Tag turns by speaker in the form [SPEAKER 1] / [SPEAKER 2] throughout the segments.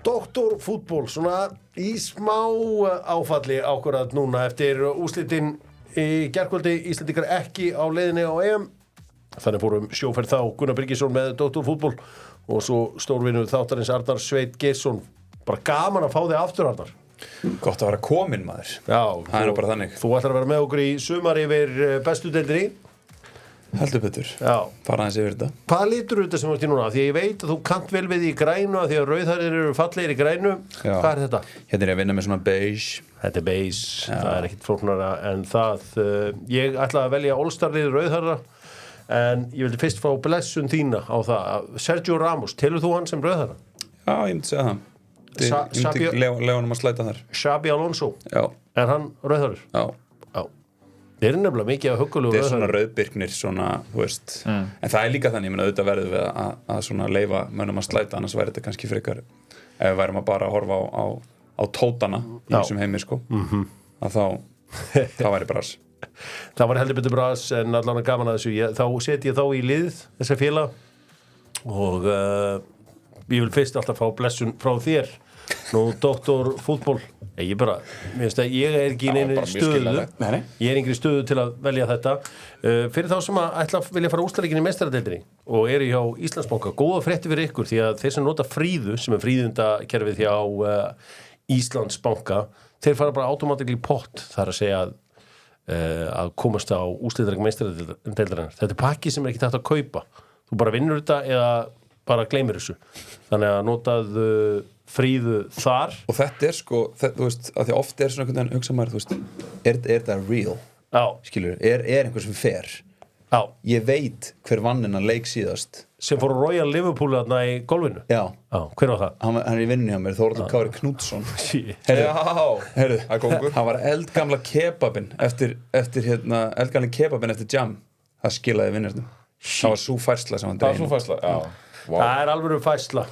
[SPEAKER 1] Doktor fútból, svona í smá áfalli ákvarðat núna eftir úrslitin í gærkvöldi. Íslendingar ekki á leiðinni á EM. Þannig fórum sjóferð þá Gunnar Birgisson með Doktor fútból og svo stórvinur þáttarins Arnar Sveit Geirsson. Bara gaman að fá þig aftur, Arnar.
[SPEAKER 2] Gott að vera kominn, maður.
[SPEAKER 1] Já,
[SPEAKER 2] það er bara þannig.
[SPEAKER 1] Þú ætlar að vera með okkur í sumar yfir bestu deildinni.
[SPEAKER 2] Heldur betur.
[SPEAKER 1] Já.
[SPEAKER 2] Fara aðeins yfir þetta.
[SPEAKER 1] Hvað litur þetta sem varst í núna? Því að ég veit að þú kannt vel við í grænu því að rauðhærir eru fallegir í grænu.
[SPEAKER 2] Já.
[SPEAKER 1] Hvað er þetta?
[SPEAKER 2] Hérna er ég að vinna með svona beige.
[SPEAKER 1] Þetta er beige. Já. Það er ekkit flóknara en það. Ég ætla að velja All-Star-lið rauðhærra en ég vildi fyrst fá blessun þína á það. Sergio Ramos, telur þú hann sem rauðhærra?
[SPEAKER 2] Já, ég myndi segja það. Ég myndi lega honum að slæta þar.
[SPEAKER 1] Xabi Alonso.
[SPEAKER 2] Já.
[SPEAKER 1] Er hann rauðhærður?
[SPEAKER 2] Já.
[SPEAKER 1] Það er nefnilega mikið að huggulegu
[SPEAKER 2] þetta er svona rauðbirknir svona, þú veist en það er líka þannig, ég meina auðvitað verðum við að svona leyfa mönnum að slæta annars væri þetta kannski frekar ef við værum að bara horfa á tótana í þessum heimi sko að þá væri bras
[SPEAKER 1] það væri heldur betur bras en allan að gaman að þessu þá set ég þá í lið þessa félag og ég vil fyrst alltaf fá blessun frá þér nú doktor fútból ég bara, mér finnst að ég er ekki í neinu stöðu ég er yngri stöðu til að velja þetta fyrir þá sem að ætla að vilja fara úrslitaleikin í meistaradeildinni og eru hjá Íslandsbanka góða fréttir fyrir ykkur því að þeir sem nota fríðu sem er fríðundakerfið hjá Íslandsbanka þeir fara bara automatically í pott þar að segja að komast á úrslitaleikin meistaradeildarinnar þetta er pakki sem er ekki hægt að kaupa þú bara vinnur þetta eða bara gleymir þessu þannig að notaðu fríðu þar
[SPEAKER 2] og þetta er sko, þú veist, að því oft er svona einhvern veginn hugsa maður, þú veist, er þetta real?
[SPEAKER 1] Já.
[SPEAKER 2] Skilur, er einhver sem fer?
[SPEAKER 1] Já.
[SPEAKER 2] Ég veit hver vann innan leik síðast
[SPEAKER 1] sem fór á Royal Liverpool þarna í golfinu?
[SPEAKER 2] Já.
[SPEAKER 1] Hver var það?
[SPEAKER 2] Hann er í vinnu hjá mér, Þórður Kári Knútsson
[SPEAKER 3] Herðu,
[SPEAKER 2] hann var eldgamla kebabinn eftir eldgamla kebabinn eftir jam það skilaði vinnarnum það var svo færsla sem hann
[SPEAKER 3] það var svo færsla, já
[SPEAKER 1] Wow. Það er alveg fæsla.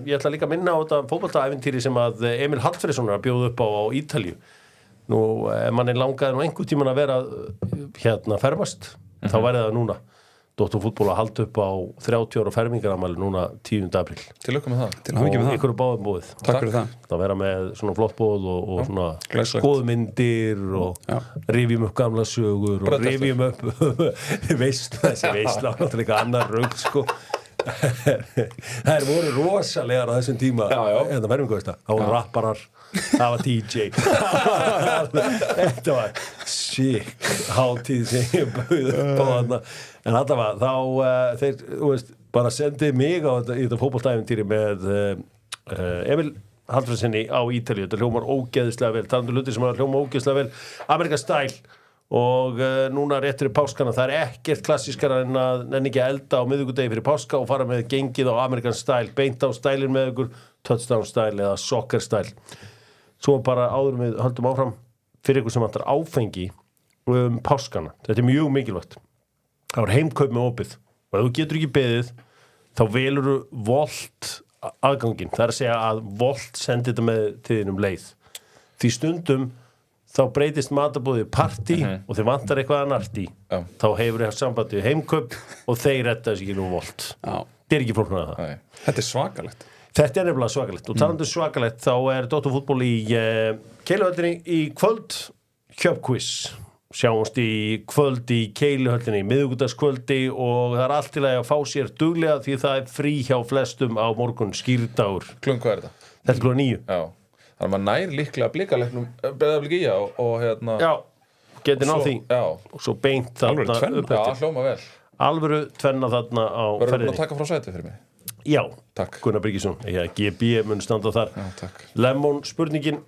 [SPEAKER 1] Ég ætla líka að minna á þetta fótboltaævintýri sem að Emil Hallfreðsson er að bjóða upp á Ítalíu. Nú, mann er langaði nú einhvern tímann að vera fermast, þá væri það núna. Doktor fútból að halda upp á 30 ára fermingaramæli núna 10. apríl.
[SPEAKER 3] Til lukku með það.
[SPEAKER 1] Og ykkur er báðum búið.
[SPEAKER 2] Takk fyrir það.
[SPEAKER 1] Það vera með svona flott bóð og svona skoðmyndir og rifjum upp gamla sögur og rifjum upp veistla, þessi veistla, náttúrulega annar rugg, sko. Það voru rosalegar á þessum tíma þetta verðum hvað það voru rapparar það var DJ þetta var sick hátíð sem ég bauð upp á þarna en allavega þá þeir veist, bara sendið mig á þetta fótboltaævintýri með Emil Hallfreðssoni á Ítalíu þetta hljómar ógeðslega vel talandu hluti sem hljómar ógeðslega vel American Style og núna réttur í páskana það er ekkert klassískara en að nenni ekki að elda á miðvikudegi fyrir páska og fara með gengið á American Style beint á stælin með ykkur touchdown style eða soccer style svo bara áður við höldum áfram fyrir ykkur sem vantar áfengi páskana, þetta er mjög mikilvægt það var heimkaup með opið og ef þú getur ekki beðið þá velurðu Volt aðgangin það er að segja að Volt sendi þetta með til þínum leið því stundum þá breytist matabóðið partí og þeir vantar eitthvað að narti þá hefur þér sambandi heimkaup og þeir retta þessi ekki nú Volt þetta er ekki flóknar að það
[SPEAKER 3] þetta er svakalegt
[SPEAKER 1] þetta er nefnilega svakalegt og talandi svakalegt þá er Doktor fútból í Keiluhöllinni í kvöld Kjöpquiz sjáumst í kvöld í Keiluhöllinni miðvikudagskvöldi og það er allt til að fá sér duglega því það er frí hjá flestum á morgun skýrdagur
[SPEAKER 3] Klukkan hvað er þetta?
[SPEAKER 1] Þetta er klukkan 9
[SPEAKER 3] Já þannig að maður nær líklega blikalegnum Breiðablik í og hérna
[SPEAKER 1] já, geti náð því og svo beint þarna
[SPEAKER 3] upp eftir hljóma vel
[SPEAKER 1] alvöru tvenna þarna á
[SPEAKER 3] ferðinni verður
[SPEAKER 1] að
[SPEAKER 3] taka frá sæti fyrir mig
[SPEAKER 1] já,
[SPEAKER 3] takk
[SPEAKER 1] Gunnar Birgisson GB mun standa þar
[SPEAKER 3] já, takk
[SPEAKER 1] Lemon spurningin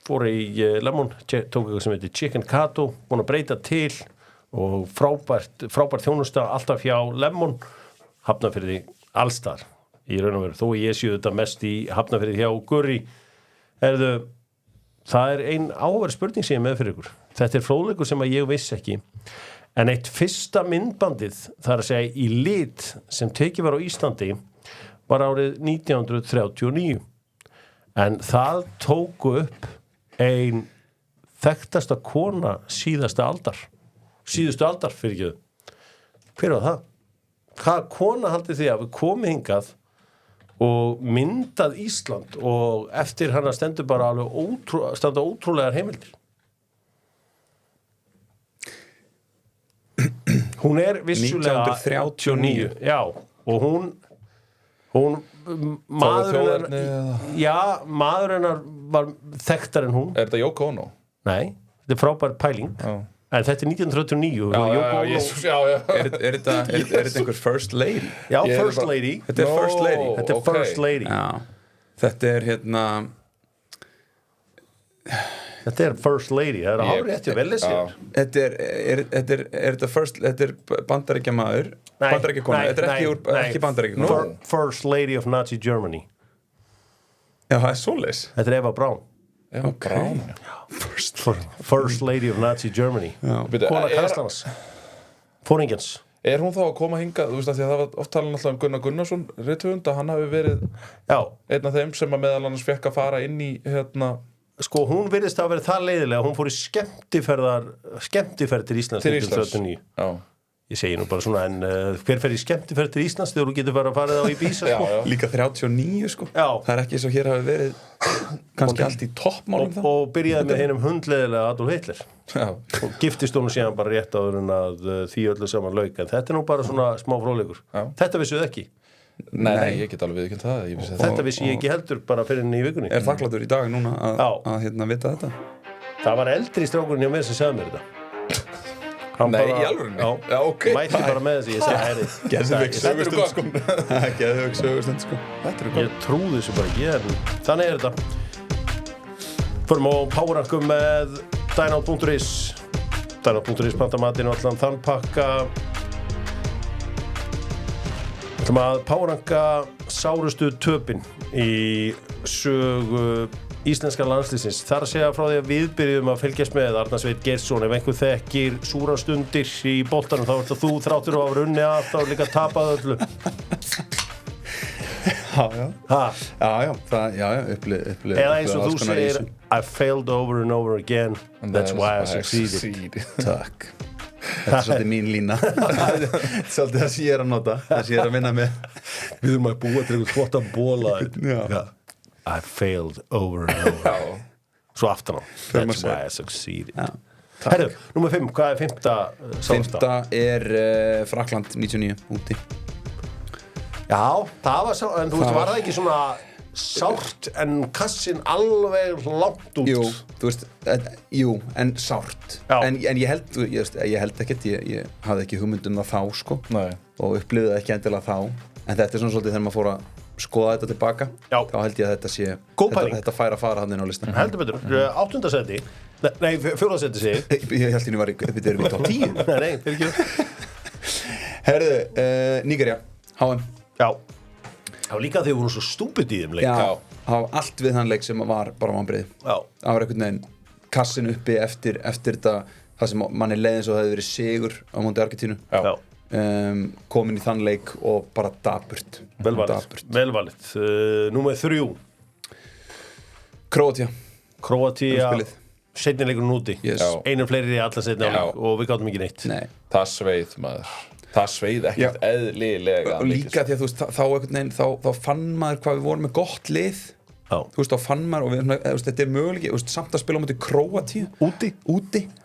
[SPEAKER 1] fór í Lemon tók eitthvað sem heitir Chicken Kato búin að breyta til og frábært þjónusta alltaf hjá Lemon Hafnarfirði allstar í raun og veru þó ég séu þetta mest í Hafnarfirði hjá Gurri það er ein áhugaverð spurning sem ég með fyrir ykkur þetta er fróðleikur sem að ég vissi ekki en eitt fyrsta myndbandið það er að segja í lit sem tekið var á Íslandi var árið 1939 en það tóku upp ein þekktasta kona síðustu aldar fyrir ekki hver var það? Hvað kona haldið því að við komið hingað og myndað Ísland og eftir hana stendur bara alveg standa ótrúlegar heimildir. Hún vissulega
[SPEAKER 2] 1939.
[SPEAKER 1] Já, og hún maður hennar var þekktar en hún.
[SPEAKER 3] þetta Yoko Ono?
[SPEAKER 1] Nei, þetta frábær pæling. En þetta 1939
[SPEAKER 2] Er þetta einhver first lady?
[SPEAKER 1] Já, first lady.
[SPEAKER 2] Þetta first lady.
[SPEAKER 1] Þetta first lady.
[SPEAKER 2] Já. Þetta hérna
[SPEAKER 1] Þetta first lady. Það hárið eftir vel sér.
[SPEAKER 2] Þetta first, þetta bandaríkjamaður, bandaríkjakona. Þetta ekki bandaríkjakona.
[SPEAKER 1] First lady of Nazi Germany.
[SPEAKER 2] Já, það svoleiðis.
[SPEAKER 1] Þetta Eva Braun.
[SPEAKER 3] Eva Braun.
[SPEAKER 1] First lady of Nazi Germany. Kona Karlslands. Fóringjans.
[SPEAKER 3] Hún þá að koma hingað, þú veist að því að það var oft talað náttúrulega Gunnar Gunnarsson, rithöfund, að hann hafi verið einn af þeim sem að meðal annars fekk að fara inn í
[SPEAKER 1] Sko, hún virðist að vera það leiðilega, hún fór í skemmtiferð til Íslands 1939. Já. Ég segi nú bara svona, en hver fer í skemmtiferð til Íslands þegar þú getur bara að fara á Ibiza, sko?
[SPEAKER 2] Líka 39, sko.
[SPEAKER 1] Já.
[SPEAKER 2] Það ekki svo hér hafi verið kannski allt í toppmálum
[SPEAKER 1] það. Og byrjaði með hinum hundleiðilega Adolf Hitler. Já. Og giftist hún síðan bara rétt áður en að því öllu saman lauk. En þetta nú bara svona smá fróðleikur. Þetta vissuð ekki.
[SPEAKER 3] Nei, ég get alveg viðurkennt það.
[SPEAKER 1] Þetta vissi ég ekki heldur bara fyrir inn í vikunni.
[SPEAKER 2] Er þakklátur í dag núna að vita þetta?
[SPEAKER 1] Það var eldri strákurinn hjá mér sem sagði mér þetta.
[SPEAKER 2] Nei, í alvörunni?
[SPEAKER 1] Já, ok. Mætti bara með þessi, ég sagði,
[SPEAKER 2] Geðveik sögustund, sko. Geðveik sögustund, sko.
[SPEAKER 1] Ég trúði þessu bara ekki, þannig þetta. Förum á powerrankum með Dynout.is. Dynout.is panta matinn og allan þann pakka. Við ætlum að powerranka sárustu töpin í sögu íslenska landslýsins. Þar að segja frá því að við byrjum að fylgjast með Arnar Sveinn Geirsson. Ef einhver þekkir súra stundir í boltanum, þá ert þú þráttur að hafa runni allt og líka tapað öllu.
[SPEAKER 2] Já, upplið.
[SPEAKER 1] Eða eins og þú segir, I failed over and over again, that's why I succeeded.
[SPEAKER 2] Takk. Þetta svolítið mín lína. Svolítið það sem ég að nota, það sem ég að vinna með.
[SPEAKER 1] Við erum að búa til einhvern flottan bóla. Já. I failed over and over. Svo aftan á. That's why I succeeded. Herru, númer 5, hvað 5. sásta?
[SPEAKER 2] 5. Frakkland 99 úti.
[SPEAKER 1] Já, það var sá, en þú veist, var það ekki svona sárt en kassin alveg langt út?
[SPEAKER 2] Jú, þú veist, en sárt. En ég held ekkert, ég hafði ekki hugmynd það þá, sko. Nei. Og upplifði það ekki endilega þá. En þetta svona svolítið þegar maður fór að skoða þetta tilbaka. Já. Þá held ég að þetta sé þetta fær að fara hann inn á listan.
[SPEAKER 1] Heldur betur. 8. seti. Nei, 4. seti segi.
[SPEAKER 2] Ég held ég var í top 10.
[SPEAKER 1] Nei, fyrir ekki.
[SPEAKER 2] Herðu, Nígería, HM. Já.
[SPEAKER 1] Það var líka þegar við vorum svo stúpid í þeim leik.
[SPEAKER 2] Já, það var allt við þann leik sem var bara vonbrigði. Já. Það var einhvern veginn kassin uppi eftir þetta, það sem manni leið eins og það hefði verið sigur á móti Argentínu. Já. Komin í þann leik og bara dapurt. Velvalið. Númer 3.
[SPEAKER 1] Króatía seinni leikurinn úti. Einum fleiri í alla seinni leik og við gátum ekki neitt.
[SPEAKER 3] Nei. Það sveið maður. Það sveið ekkert eðlilega.
[SPEAKER 2] Og líka því að þú veist, þá einhvern veginn þá fann maður hvað við vorum með gott lið. Þú veist, þá fann maður og við, þetta er möguleiki, samt að spila á móti Króatíu úti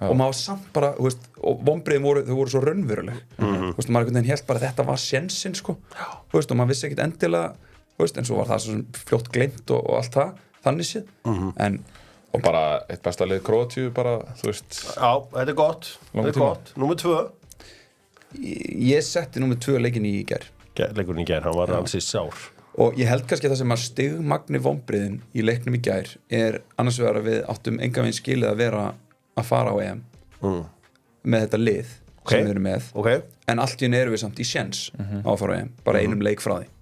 [SPEAKER 2] og maður samt bara, þú veist, og vonbrigðin þau voru svo raunveruleg. Þú veist, maður einhvern veginn hélt bara þetta var sénsinn, sko. Þú veist, og maður vissi ekkert endilega, þú veist, en svo var það svo fljótt gleymt og allt það, þannig séð.
[SPEAKER 3] Og bara eitt besta lið Króatíu bara, þú veist.
[SPEAKER 1] Já, þetta er gott. Númer 2.
[SPEAKER 2] Ég setti númer 2 leikinn í gær.
[SPEAKER 1] Leikurinn í gær, hann var ansi sár.
[SPEAKER 2] Og ég held kannski að það sem að stigmagni vonbrigðin í leiknum í gær annars vegar að við áttum engan veginn skilið að vera að fara á EM með þetta lið sem við erum með en allt í einu erum við samt í séns á að fara á EM, bara einum leik frá því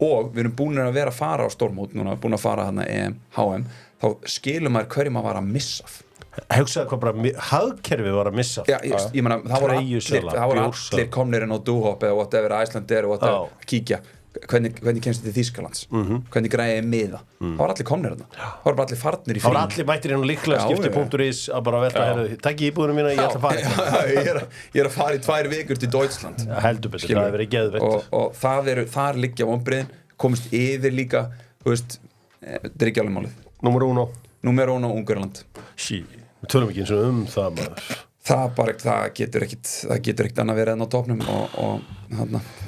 [SPEAKER 2] og við erum búin að vera að fara á stórmót núna, búin að fara hana EM, HM, þá skilum maður hverju maður var að missa af.
[SPEAKER 1] Hugsaðu hvað bara hagkerfið var að missa.
[SPEAKER 2] Já, ég meina, það voru allir komnir inn á Dohop eða whatever, Icelandair og whatever, að kíkja hvernig kemst þetta til Þýskalands, hvernig græði miða. Það var allir komnir þarna. Það var bara allir farnir í frí.
[SPEAKER 1] Það var allir mættir inn og líklega skipti.is að bara velta herru, takk í íbúðunum mína, ég ætla að fara.
[SPEAKER 2] Ég er að fara í 2 vikur til Deutschland.
[SPEAKER 1] Heldur betur, það hefur verið geðveikt.
[SPEAKER 2] Og þar liggja vonbrigðin. komist yfir líka, þú veist, þetta ekki alveg málið. Númer 1 Ungverjaland.
[SPEAKER 1] Við tölum ekki eins og það maður.
[SPEAKER 2] Það getur ekkert annað verið enn á topnum og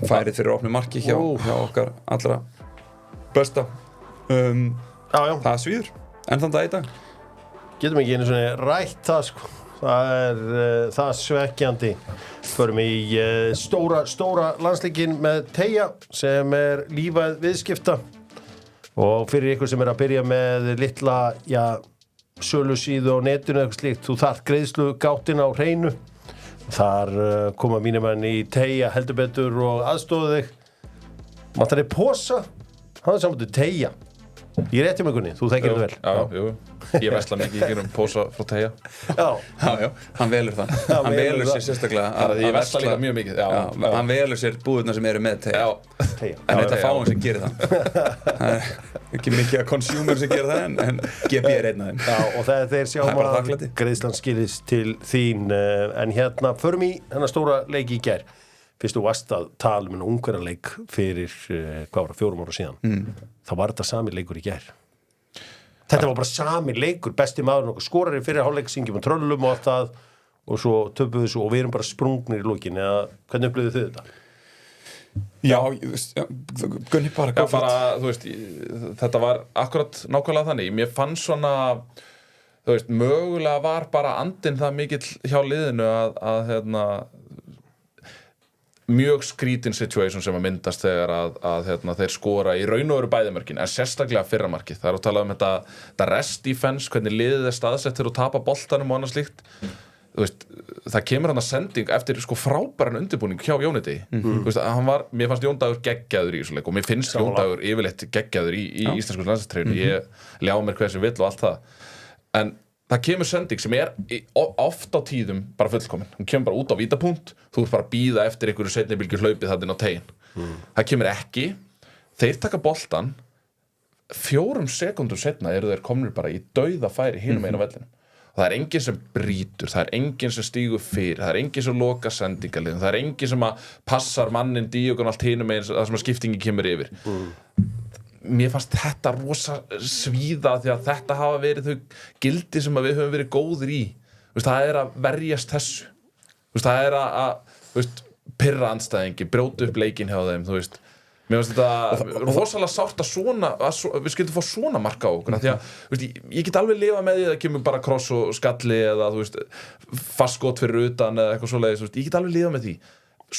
[SPEAKER 2] færið fyrir opnu marki hjá okkar allra besta. Það svíður, enn þann dag í dag.
[SPEAKER 1] Getum ekki einu svona rætt það, sko. Það svekkjandi. Förum í stóra landsleikinn með Teygja sem lífað viðskipta og fyrir ykkur sem að byrja með litla, sölusíðu á netinu eitthvað slíkt, þú þarft greiðslugáttin á hreinu. Þar koma mínir menn í Teygja heldur betur og aðstoða þig. Vantar þig posa? Það saman Teygja. Ég rétti mig Gunni, þú þekkir þetta vel.
[SPEAKER 3] Já, jú. Ég versla mikið í gerum posa frá Teygja.
[SPEAKER 2] Já, hann velur það. Hann velur sér sérstaklega
[SPEAKER 3] ég versla líka mjög mikið.
[SPEAKER 2] Hann velur sér búðurnar sem eru með Teygja. En þetta fáum sem gerir það. Það ekki mikið að consumer sem gerir það en GB einn af þeim.
[SPEAKER 1] Já, og þeir sjá að greiðslan skilist til þín en förum í þennan stóra leiki í gær. Fyrst þú varst að tala um Ungverjaleik fyrir 4 ára síðan. Þá var þetta sami leikur í gær. Þetta var bara sami leikur, besti maður og skorar í fyrri hálfleik, syngjum og tröllum og allt það og svo töpuðu þessu og við erum bara sprungnir í lokin eða hvernig upplifðu þið þetta?
[SPEAKER 2] Gunni bara
[SPEAKER 3] þú veist, þetta var akkurat nákvæmlega þannig. Mér fannst svona, þú veist, mögulega var bara andinn það mikill hjá liðinu að mjög skrítin situation sem að myndast þegar að þeir skora í raun og veru bæðimörkin en sérstaklega fyrra markið. Það að tala um þetta rest defense, hvernig liðið staðsettir og tapa boltanum og annað slíkt. Þú veist, það kemur hann að sending eftir frábæran undirbúning hjá Jóni Degi. Þú veist, mér fannst Jón Dagur geggjaður í þessu leik og mér finnst Jón Dagur yfirleitt geggjaður í íslensku landsliðstreyjunni. Ég ljá mér hvað sem vill og allt það. En það kemur sending sem oft á tíðum bara fullkomin. Hún kemur bara út á vítapunkt, þú ert bara að bíða eftir einhverju seinni bylgju hlaupið þarna inn á teiginn. Það kemur ekki. Þeir taka boltan 4 sekúndum seinna eru þeir komnir bara í dauða færi hinum megin á vellinum. Og það enginn sem brýtur, það enginn sem stígur fyrir, það enginn sem loka sendingaliðum, það enginn sem að passar mannin díogonalt hinum megin það sem að skiptingin kemur yfir. Mér fannst þetta rosa svíða því að þetta hafa verið þau gildi sem við höfum verið góðir í. Það að verjast þessu. Það að pirra andstæðingi, brjóta upp leikinn hjá þeim. Mér finnst þetta rosalega sárt að við skyldum fá svona marka á okkur. Því að ég get alveg lifa með því að það kemur bara kross og skalli eða fast skot fyrir utan eða eitthvað svoleiðis. Ég get alveg lifa með því.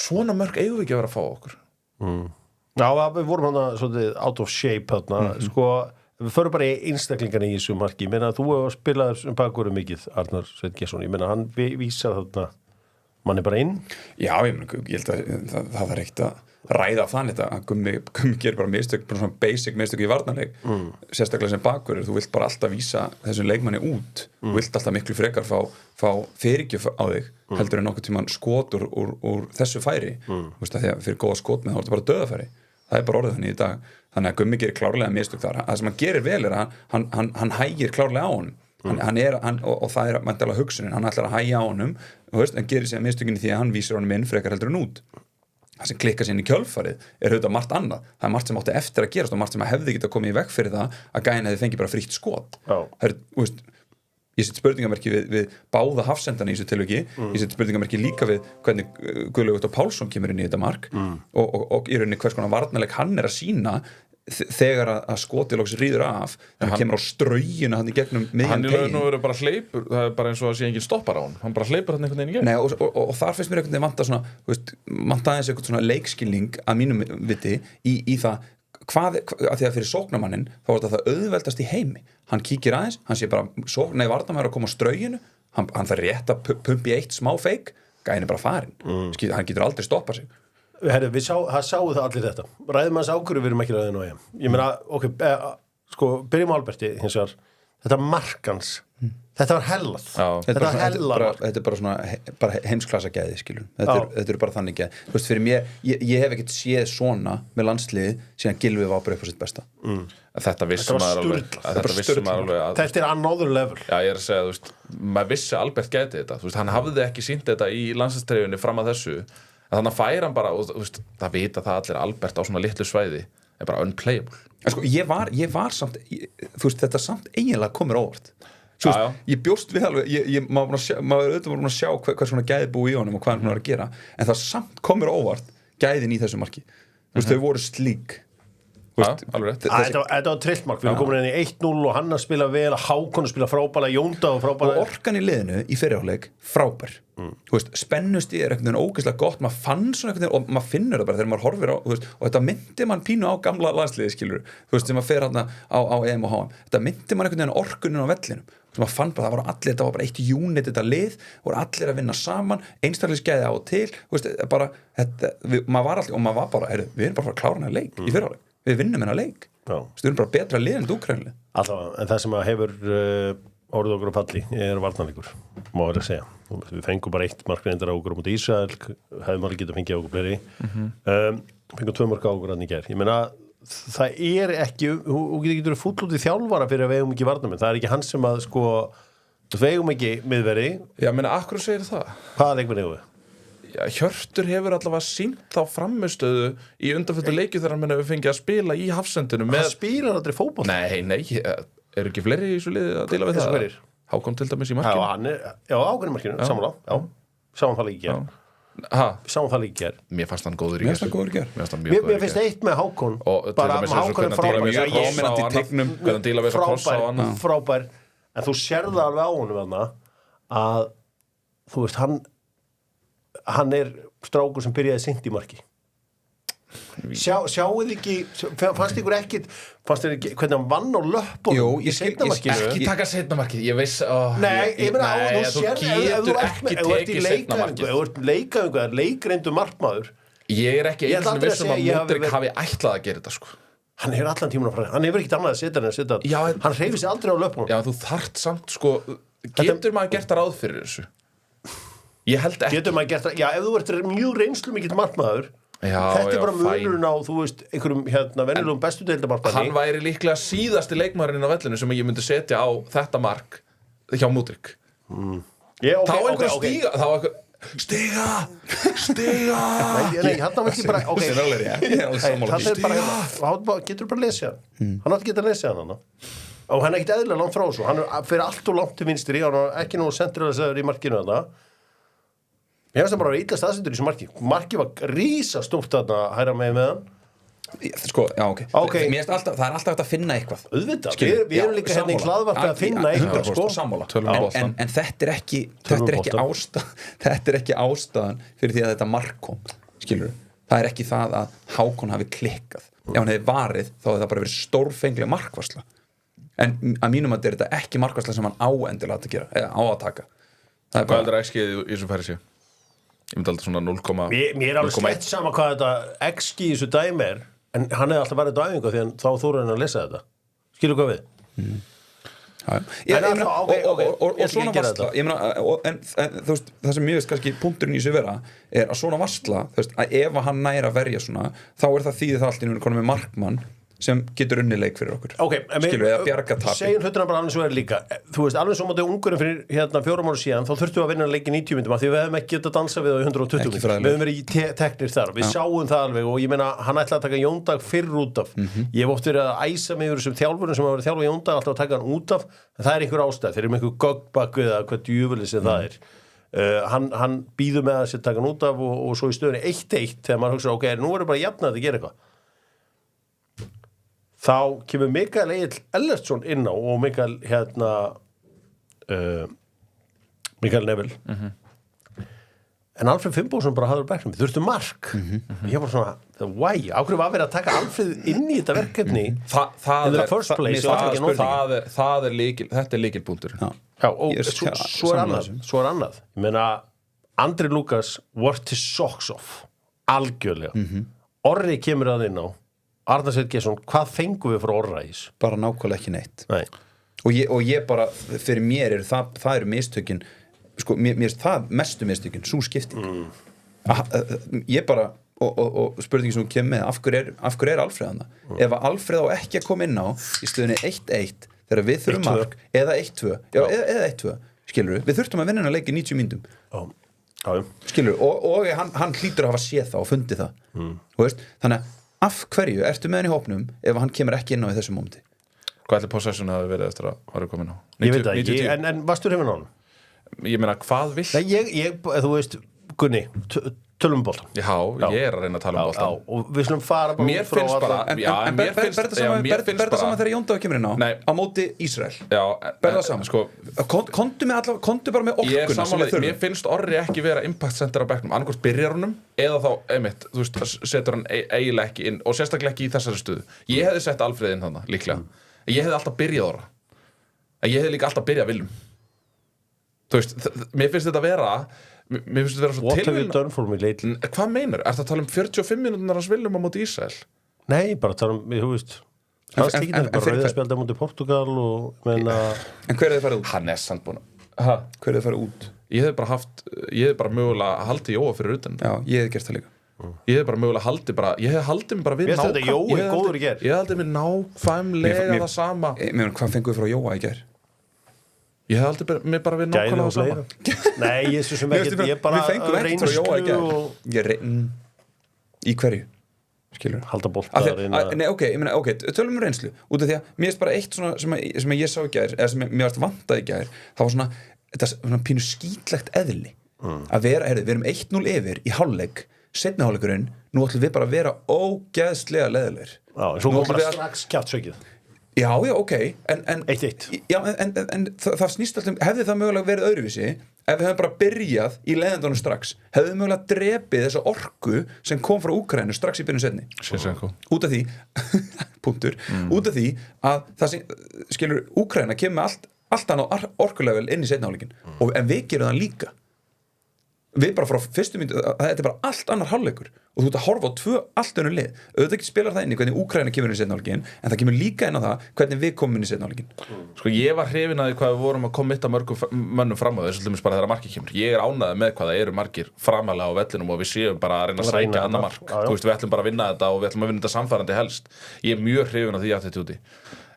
[SPEAKER 3] Svona mörk eigum við ekki að vera að fá okkur.
[SPEAKER 1] Já, við vorum svolítið out of shape við förum bara í einstaklingarna í þessu marki. Ég meina, þú hefur spilað sem bakvörður mikið, Arnar Sveinn Gesson. Ég meina, hann vísar manni bara inn.
[SPEAKER 2] Já, ég held að það var ekkert að ræða þannig að Gummi gerir bara mistök, bara svona basic mistök í varnarleik. Sérstaklega sem bakvörður, þú vilt bara alltaf vísa þessum leikmanni út. Þú vilt alltaf miklu frekar fá fyrirgjöf á þig, heldur en nokkuð tímann skot úr þessu færi. Þú veist að því að fyrir góða skot með þá er þetta bara döðafæri. Það bara orðið þannig í dag. Þannig að Gummi gerir klárlega mistök þar. Það sem hann gerir vel að hann hægir klárlega á honum. Og það mæntalega hugsunin. Hann ætlar að hægja á honum en gerir sér mistökinni því að hann vísir honum inn frekar heldur en út. Það sem klikkar sér inn í kjölfarið auðvitað margt annað. Það margt sem átti eftir að gerast og margt sem hefði getað komið í veg fyrir það að gæinn hefði fengið bara frítt skot. Ég set spurningamerki við báða hafsendana í þessu tilviki. Ég set spurningamerki líka við hvernig Guðlaugur Otto Pálsson kemur inn í þetta mark og í rauninni hvers konar varnarleik hann að sýna þegar að skotið loks rýður af hann kemur á straugina hann í gegnum miðjan teginn.
[SPEAKER 3] Hann verður bara hleypur, það er bara eins og að sé enginn stoppar á hann bara hleypur hann einhvern veginn í gegn.
[SPEAKER 2] Nei, og þar finnst mér einhvern veginn vanta aðeins einhvern svona leikskilning að mínum viti í það að því að fyrir sóknarmannin þá er þetta auðveldast í heimi. Hann kíkir aðeins, hann sé bara varnarmaður að koma á strauginu, hann þarf rétt að pumpi eitt smá feik, gæinn er bara farinn. Hann getur aldrei stoppað sig.
[SPEAKER 1] Herri, sáu það allir þetta. Ræðum hans ákvörðu við erum ekki ræðin á EM. Ég meina, byrjum á Alberti hins vegar. Þetta markans, þetta var hellað.
[SPEAKER 2] Þetta er bara svona heimsklassa gæði, skilur. Þetta er bara þannig gæði. Þú veist, fyrir mér, ég hef ekkert séð svona með landsliði síðan Gylfi var bara upp á sitt besta.
[SPEAKER 3] Þetta vissum maður alveg.
[SPEAKER 1] Þetta er another level.
[SPEAKER 3] Já, ég er að segja, þú veist, maður vissi Albert gæti þetta. Þú veist, hann hafði ekki sýnt þetta í landsliðstreyjunni fram að þessu. Þannig að færa hann bara, og þú veist, það vita það allir Albert á svona litlu svæði er bara unplayable.
[SPEAKER 2] En sko, ég var samt, þú veist, þetta samt eiginlega komur óvart. Svo veist, ég bjóst við alveg, maður auðvitað var að sjá hvað svona gæði búi í honum og hvað hann var að gera, en það samt komur óvart gæðin í þessu marki. Þú veist, þau voru slík.
[SPEAKER 1] Þetta var trillmark, við erum komin inn í 1-0 og hann að spila vel, Hákon að spila frábæla, Jónda og frábæla.
[SPEAKER 2] Og orkan í liðinu í fyrriháleik frábær. Þú veist, spennusti einhvern veginn ógeðslega gott, maður fann svona einhvern veginn og maður finnur það bara þegar maður horfir á, þú veist, og þetta myndi mann pínu á gamla landsliði, skilur, þú veist, sem að fer hérna á EM og HM. Þetta myndi mann einhvern veginn orkunin á vellinum. Svo maður fann bara, þetta var bara eitt unit, þetta lið, voru allir að vinna saman, einstaklingsgæði á og til, þú veist, bara, maður var alltaf, og maður var bara, við erum bara að fara að klára hana leik í fyrriháleik. Við vinnum hennar leik. Við erum bara betra lið en Úkraínu.
[SPEAKER 1] Alltaf, en það sem að hefur orðið okkur að falli er varnarleikur, má verið að segja. Við fengum bara 1 mark reyndar á okkur á móti Ísrael, hefðum alveg getað fengið á okkur fleiri. Fengum 2 mark á okkur hann í gær. Ég meina, það er ekki, þú getur fúll út í þjálfara fyrir að við eigum ekki varnarmenn. Það er ekki hann sem að, sko, við eigum ekki miðveri.
[SPEAKER 3] Já, meina, akkur segir það?
[SPEAKER 1] Hvaða leikmenn eigum við?
[SPEAKER 3] Já, Hjörtur hefur allavega sýnt þá frammistöðu í undanfjöldu leikju þegar hann hefur fengið að spila í hafsendinu
[SPEAKER 1] Hann spilar aldrei fótbolta.
[SPEAKER 3] Nei, eru ekki fleiri í þessu liði að deila við það?
[SPEAKER 1] Hverjir?
[SPEAKER 3] Hákon til dæmis í markinu.
[SPEAKER 1] Hákon í markinu, sammála. Já, sáum það líka í gær. Við sáum það líka í gær.
[SPEAKER 3] Mér fannst hann góður í gær.
[SPEAKER 1] Mér finnst eitt með Hákon.
[SPEAKER 3] Bara Hákon er
[SPEAKER 1] frábær. En þú sérðu alveg á honum að þú veist, hann er strákur sem byrjaði seint í marki. Sjáuð ekki, fannst ykkur ekkit, hvernig hann vann á löppunum?
[SPEAKER 2] Jú, ég skil
[SPEAKER 3] ekki taka seinna markið, ég veist
[SPEAKER 1] Nei, ég meina,
[SPEAKER 3] þú getur ekki tekið seinna markið.
[SPEAKER 1] Ef þú ert leikaðingur, leikreyndu markmaður.
[SPEAKER 3] Ég er ekki eins og vissum að Múdrik hafi ætlað að gera þetta, sko.
[SPEAKER 1] Hann hefur allan tímann á fræði, hann hefur ekkit annað að setja en að setja, hann hreyfir sig aldrei á löppunum.
[SPEAKER 3] Já, þú þarft samt, sko, getur maður gert ráð fyrir þessu? Ég held ekki.
[SPEAKER 1] Getur maður gert það, já, ef þú ert mjög reynslu mikill markmaður, þetta er bara munurinn á, þú veist, einhverjum venjulegum bestu deildarmarkmanni.
[SPEAKER 3] Hann væri líklega síðasti leikmaðurinn á vellinu sem ég myndi setja á þetta mark hjá Múdrik. Þá einhver stíga, þá einhver Stiga!
[SPEAKER 1] Nei, hann var ekki bara, ok. Það er bara, getur bara að lesa hann. Hann átti geta að lesa hann. Og hann er ekkert eðlilega langt frá þessu. Hann fyrir allt og langt til vinstri, hann er ekki nú sentraliseður í markinu þarna. Ég finnst það bara að vera illa staðsettur í þessu marki. Marki var rísastórt þarna hæra með hann.
[SPEAKER 2] Sko, já, ok. Mér finnst alltaf, það er alltaf hægt að finna eitthvað.
[SPEAKER 1] Auðvitað, við erum líka hérna í hlaðvarpi að finna eitthvað, sko.
[SPEAKER 2] Sammála. En þetta er ekki ástæðan fyrir því að þetta mark kom, skilurðu. Það er ekki það að Hákon hafi klikkað. Ef hann hefði varið, þá hefði það bara verið stórfengleg markvarsla. En að mínum að þetta er ekki markvarsla sem hann á endilega að gera, eða á að taka.
[SPEAKER 3] Hvað heldur XG í þessu færi sé? Ég myndi alltaf svona 0,1.
[SPEAKER 1] Mér er alveg slett sama hvað þetta XG í þessu dæmi er. En hann hefði alltaf verið á æfingu því þá þóru hann að lesa þetta. Skilur hvað við?
[SPEAKER 2] Og svona varsla, ég meina, en þú veist, það sem mjög veist kannski punkturinn í þessu vera er að svona varsla, þú veist, að ef hann næri að verja svona, þá er það þýðið það allt í núna konum með markmann sem getur unnið leik fyrir okkur. Skilur við að bjarga tapi.
[SPEAKER 1] Segjum hlutina bara alveg svo er líka. Þú veist, alveg svo móti ungurinn fyrir 4 ára síðan, þá þurftum við að vinna leik í 90 mínútum af því við hefum ekki getað að dansa við á 120 mínútum. Við hefum verið í teknir þar. Við sjáum það alveg og ég meina, hann ætlaði að taka Jóndag fyrr út af. Ég hef oft verið að æsa mig yfir þessum þjálfurum sem hafa verið þjálfa Jóndag alltaf að taka hann út af, en það er einhver ástæð. Þeir eru með einhver göggbak við að hvað djöfulis sem það er. Hann býður með að taka hann út af og svo í stöðunni 1-1 þegar maður hugsa, ok, nú er bara jafnað að gera eitthvað. Þá kemur Mikael Egill Ellertsson inn á og Mikael Neville en Alfred Finnbogason bara hafður bekknum við þurftum mark ég var svona, why? Ákveður var verið að taka Alfred inn í þetta verkefni in the first place
[SPEAKER 3] þetta er lykilpunktur
[SPEAKER 1] og svo er annað ég meina, Andri Lukas worked his socks off algjörlega Orri kemur að inn á Arnar Sveinn Gesson, hvað fengum við frá Orræs?
[SPEAKER 2] Bara nákvæmlega ekki neitt.
[SPEAKER 1] Nei.
[SPEAKER 2] Og ég bara, fyrir mér er það eru mistökin, sko, mér er það mestu mistökin, svo skipting. Ég bara, og spurningi sem kemur með, af hverju er Alfreð hana? Ef Alfreð á ekki að koma inn á í stöðunni 1-1, þegar við þurfum mark, eða 1-2, eða 1-2, skilur við þurftum að vinna hann að leika í 90 mínútum. Skilur og hann hlýtur að hafa séð það og fundið það. Þú veist, þannig að
[SPEAKER 4] af hverju ertu með hann í hópnum ef hann kemur ekki inn á í þessum mómenti?
[SPEAKER 3] Hvað ætli possession hafi verið eftir að varu komin á?
[SPEAKER 1] Ég veit það ekki, en varstu hrifinn á hann?
[SPEAKER 3] Ég meina, hvað vill?
[SPEAKER 1] Nei, þú veist, Gunni, tölum boltan.
[SPEAKER 3] Já, ég að reyna að tala boltan.
[SPEAKER 1] Og við slum fara bara
[SPEAKER 3] mér finnst bara,
[SPEAKER 4] mér finnst þetta saman þegar Jón Davíð kemur inn á móti Ísrael.
[SPEAKER 3] Já,
[SPEAKER 4] berða saman.
[SPEAKER 3] Sko,
[SPEAKER 4] kontu bara með orkuna sem við þurfum.
[SPEAKER 3] Mér finnst Orri ekki vera impact center á bekknum, annarkvort byrjar honum eða þá, einmitt, þú veist, setur hann eiginlega ekki inn og sérstaklega ekki í þessari stöðu. Ég hefði sett Alfreð inn þarna, líklega. Ég hefði alltaf byrjað Orra. Ég hefði líka alltaf byrjað Willum. Þú veist, mér finnst þetta vera svo
[SPEAKER 1] What have you done for me lately?
[SPEAKER 3] Hvað meinar? Er það að tala 45 mínútur hans Willum á móti Ísrael?
[SPEAKER 1] Nei, bara tala þú veist það stíkir bara rauðarspjald á móti Portugal og meina
[SPEAKER 4] En hver er þið farið út?
[SPEAKER 3] Hann samt búin
[SPEAKER 4] Hver er þið farið út?
[SPEAKER 3] Ég hefði bara mögulega haldið Jóa fyrir utan.
[SPEAKER 4] Já, ég hefði gert það líka.
[SPEAKER 3] Ég hefði bara mögulega haldið mig bara við
[SPEAKER 1] nákvæmlega. Jói góður í gær.
[SPEAKER 3] Ég haldið mig nákvæmlega það sama.
[SPEAKER 4] Hvað fenguð við frá Jóa í gær?
[SPEAKER 3] Ég hef aldrei mig bara við nákvæmlega það sama.
[SPEAKER 1] Nei, ég svo sem ekki, ég bara
[SPEAKER 4] reynslu í hverju? Skilur
[SPEAKER 1] halda bolta
[SPEAKER 4] nei, ok, tölum reynslu út af því að mér er bara eitt svona sem ég sá í gær eða sem mér varst vantað í gær það var svona pínu skítlegt eðli að vera, við erum 1-0 yfir í hálfleik, seinni hálfleikurinn nú ætlum við bara að vera ógeðslega leiðilegir
[SPEAKER 1] svo kom bara strax kjaftsökið
[SPEAKER 4] Já, ok, en
[SPEAKER 1] 1-1
[SPEAKER 4] Já, en það snýst alltaf hefði það mögulega verið öðruvísi ef við höfum bara byrjað í leiðandunum strax hefði við mögulega drepið þessa orku sem kom frá Úkraínu strax í byrjun seinni út af því punktur, út af því að það sem, skilur, Úkraína kemur með allt annað orkulevel inn í seinni hálfleikinn en við gerum það líka við bara frá fyrstu myndu, þetta er bara allt annar hálfleikur og þú ert að horfa á 2 allt önnur lið auðvitað ekki spilar það inn í hvernig Úkraína kemur inn í seinni hálfleikinn en það kemur líka inn á það hvernig við komum inn í seinni hálfleikinn
[SPEAKER 3] Sko ég var hrifinn að því hvað við vorum að kommitta mörgum mönnum fram á þessu til dæmis bara þegar markið kemur ég ánægður með hvað það eru margir framalega á vellinum og við séum bara að reyna að sækja annað mark þú veist við ætlum bara að vinna þetta og við ætlum að vinna þetta samfærandi helst ég er mjög hrifinn af því attitúti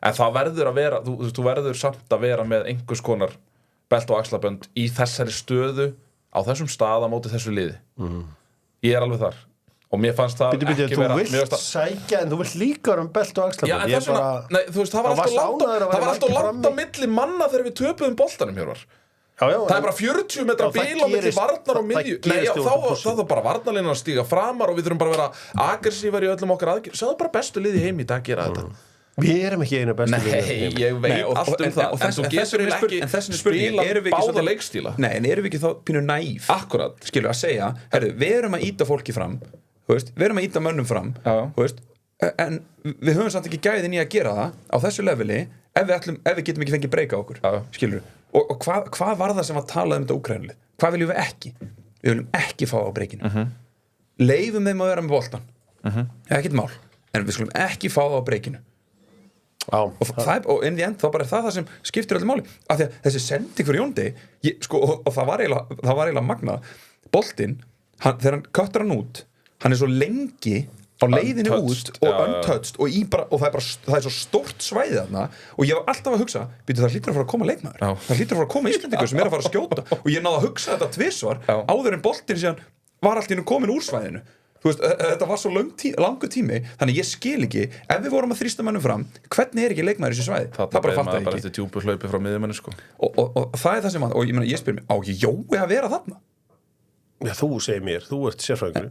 [SPEAKER 3] en það verður að vera þú verður samt að vera með einhvers konar belt og axlabönd í þessari stöðu á þessum stað á móti þessu liði ég er alveg þar og mér fannst það ekki vera
[SPEAKER 1] þú vilt sækja en þú vilt líka vera belt og axlabönd
[SPEAKER 3] já en það er svona nei, þú veist það var alltaf langt á milli manna þegar við töpuðum boltanum Hjörvar það er bara 40 metra bíl á milli varnar og miðju nei þá er bara varnarlínan að stíga framar og við þurfum bara að vera aggressívar í öllum okkar aðgerð það er bara bestu lið í heimi í dag að gera þetta
[SPEAKER 1] Við erum ekki einu bestu
[SPEAKER 3] Nei, ég veit allt það en þú getur ekki spila báða leikstíla
[SPEAKER 4] Nei, en erum við ekki þá pínu næf
[SPEAKER 3] Akkurat
[SPEAKER 4] Skilur að segja, við erum að íta fólki fram við erum að íta mönnum fram en við höfum samt ekki gæðin í að gera það á þessu leveli ef við getum ekki fengið breyka okkur Skilur og hvað var það sem var talað um þetta Úkraínulið? Hvað viljum við ekki? Við viljum ekki fá á breykinu Leifum þeim að vera með boltan ekkert mál en við skulum ekki fá á breykinu og inn í end þá bara það sem skiptir öllu máli af því að þessi sending fyrir Jóndi og það var eiginlega magnað boltinn, þegar hann köttar hann út hann er svo lengi á leiðinu út og untouched og það er svo stórt svæði þarna og ég var alltaf að hugsa það hlýtur að fara að koma leikmaður það hlýtur að fara að koma Íslendingur sem er að fara að skjóta og ég náði að hugsa þetta tvisvar áður en boltinn síðan var allt í einu komin úr svæðinu Þú veist, þetta var svo langur tími þannig ég skil ekki, ef við vorum að þrýsta mönnum fram hvernig er ekki leikmaður í þessu svæði það bara fattar ég
[SPEAKER 3] ekki eftir djúpu hlaupi frá miðjumanni sko.
[SPEAKER 4] og það er það sem og ég spyr mér, á ekki Jói að vera þarna?
[SPEAKER 1] Já, þú segir mér, þú ert sérfræðingur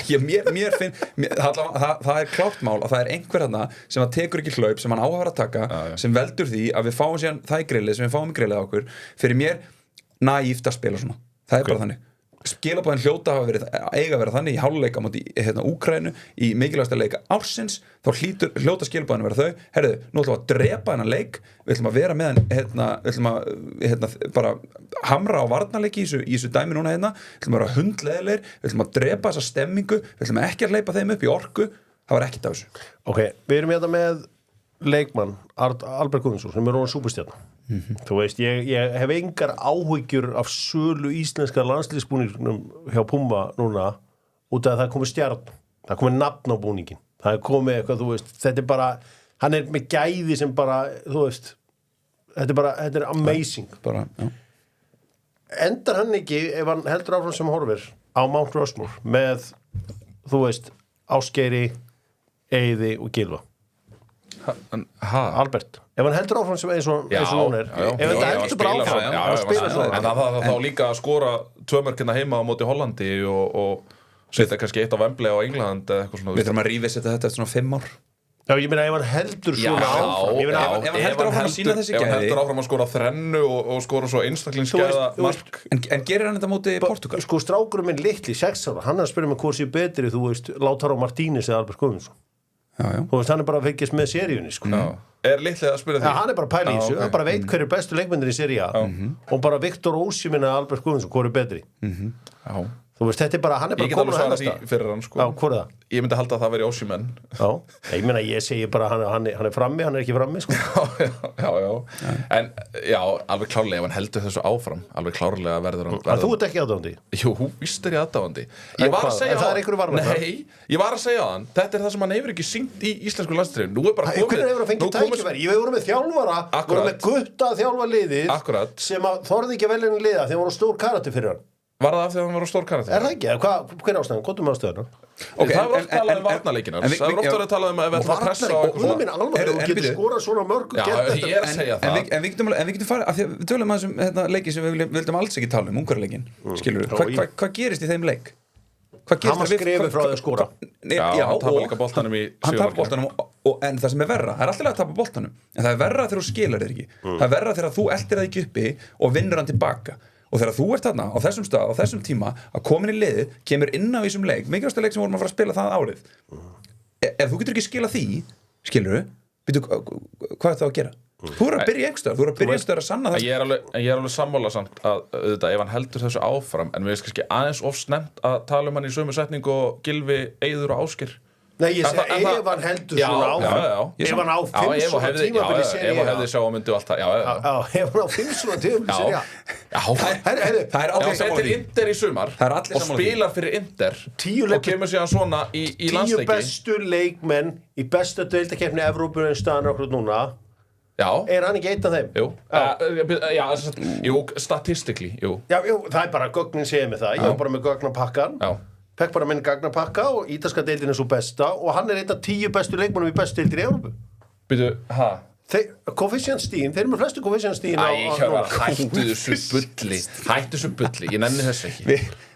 [SPEAKER 4] Já, mér finn það er klárt mál að það er einhver þarna sem að tekur ekki hlaup, sem hann á að vera að taka sem veldur því að við fáum síðan það í grillið sem við fáum í grillið á okkur fyrir mér naíft að spila svona það er bara þannig skilabóðin hljóta hafa verið eiga að vera þannig í hálfleik á móti Úkraínu í mikilvægasta leika ársins þá hljóta skilabóðin að vera þau herðu, nú ætlum við að drepa hennan leik við ætlum að vera með hann við ætlum að bara hamra á varnarleiki í þessu dæmi núna við ætlum að vera hundleðilegir við ætlum að drepa þessa stemmingu við ætlum ekki að hleypa þeim upp í orku það var ekkert af þessu
[SPEAKER 1] Ok, við erum hérna með leikmann Albert Guðmundsson sem er orðinn súperstjarna Þú veist, ég hef engar áhyggjur af sölu íslenska landsliðsbúningnum hjá Puma núna út af að það komið stjarn það komið nafn á búningin það komið eitthvað, þú veist, þetta er bara hann er með gæði sem bara, þú veist þetta er amazing
[SPEAKER 4] bara,
[SPEAKER 1] endar hann ekki ef hann heldur áfram sem horfir á Mount Rushmore með, þú veist, Ásgeiri Eiði og Gylfa Albert, ef hann heldur áfram sem eins og núna ef hann heldur bara áfram að spila svona
[SPEAKER 3] en það þá líka að skora 2 mörk hérna á móti Hollandi og setja kannski 1 á Wembley á England eða eitthvað svona
[SPEAKER 4] Við þurfum að rífisetta þetta eftir svona 5 ár
[SPEAKER 1] Já, ég meina ef hann heldur svona áfram
[SPEAKER 4] ef hann heldur áfram að sýna þessi
[SPEAKER 3] gæði ef hann heldur
[SPEAKER 4] gæði
[SPEAKER 3] áfram að skora 3 og skora svo einstaklingsgæða mark
[SPEAKER 4] En gerir hann þetta móti Portugal?
[SPEAKER 1] Sko strákurinn minn litli 6 ára hann er að spyrja mig hvort sé betri þú veist Lautaro Martínez eða Albert Guðmundsson Þú veist hann er bara að fylgjast með seríunni sko
[SPEAKER 3] Er litli að spyrja því?
[SPEAKER 1] Hann er bara að pæla í þessu hann bara veit hver er bestu leikmennir í seríu A og bara Viktor Osimhen eða Albert Guðmundsson hvor er betri
[SPEAKER 3] Já
[SPEAKER 1] Þú veist, þetta er bara, hann er bara komin á
[SPEAKER 3] hendasta fyrir hann, sko.
[SPEAKER 1] Já, hvor er það?
[SPEAKER 3] Ég myndi halda að það veri Osimhen
[SPEAKER 1] Já, ég meina, ég segi bara hann er frammi, hann er ekki frammi, sko
[SPEAKER 3] Já En, já, alveg klárlega, ef hann heldur þessu áfram alveg klárlega verður hann
[SPEAKER 1] En þú ert ekki aðdáandi?
[SPEAKER 3] Jú, víst er ég aðdáandi Ég var að segja
[SPEAKER 1] það er einhverju varlega
[SPEAKER 3] Nei, ég var að segja hann Þetta er það sem hann hefur ekki syngt í íslensku landsliðinu Nú er bara komið
[SPEAKER 1] Hvernig hefur að fengið tækifæri? Ég hefur með þjálfara voru með gutta að þjálfa liðið sem að þorði ekki velinu liða þegar voru stór karate fyrir hann
[SPEAKER 3] Var það af því að hann var á stór karakter?
[SPEAKER 1] Er það ekki? Hver ástæðan? Kvotum ástæðuna?
[SPEAKER 3] Það var oft talað um varnarleikinar Það var oft talað um að við ætlum að pressa á
[SPEAKER 1] eitthvað svona alveg, þú getur skorað svona mörg
[SPEAKER 3] Já, ég er að segja það
[SPEAKER 4] En við getum farið, af því að við tölum að þessum leiki sem við vildum alls ekki tala Ungverjaleikin Skilur við, hvað gerist í þeim leik?
[SPEAKER 1] Hann var skrifið frá því að skora
[SPEAKER 3] Já, hann tapar líka boltanum í
[SPEAKER 4] sigurmarkinu En það sem er verra, það er alltaf að tapa boltanum En það er verra þegar þú skilar þér ekki Það er verra þegar þú eltir það ekki uppi og vinnur hann tilbaka Og þegar þú ert þarna á þessum stað, á þessum tíma að komin í liðið, kemur inn á þessum leik mikilvægasta leik sem vorum að fara að spila það árið Ef þú getur ekki skila því skilurðu, hvað er það að gera? Þú er að byrja einhverstaðar, þú er að byrja einhverstaðar að sanna það
[SPEAKER 3] Ég er alveg sammála samt að auðvitað, ef hann heldur þessu áfram en við veist kannski aðeins of snemmt að tala um hann í sömu setningu og Gylfi, Eiður og Ásgeir
[SPEAKER 1] Nei, ég segi ef hann heldur svona áfram Ef hann á 5 svona tímabili seríu
[SPEAKER 3] Ef hann hefði sjá að myndi allt það
[SPEAKER 1] Ef hann á 5 svona tímabili seríu
[SPEAKER 3] Það er ákveð setir Inter í sumar og spilar fyrir Inter og kemur síðan svona í landsleiki
[SPEAKER 1] 10 bestu leikmenn í bestu deildakeppni Evrópu en staðan okkur núna Er hann ekki einn af þeim?
[SPEAKER 3] Jú, statistically
[SPEAKER 1] Já, það er bara gögnin segir mig það Ég var bara með gögnapakkan Fekk bara minn gagnapakka og ítalska deildin er svo besta og hann er einn af 10 bestu leikmönnum í bestu deildir í Evrópu.
[SPEAKER 3] Byrju, hæ?
[SPEAKER 1] Koeffísíentstigin, þeir eru með flestu koeffísíentstigin
[SPEAKER 3] Hættu þessu bulli, ég nenni þessu ekki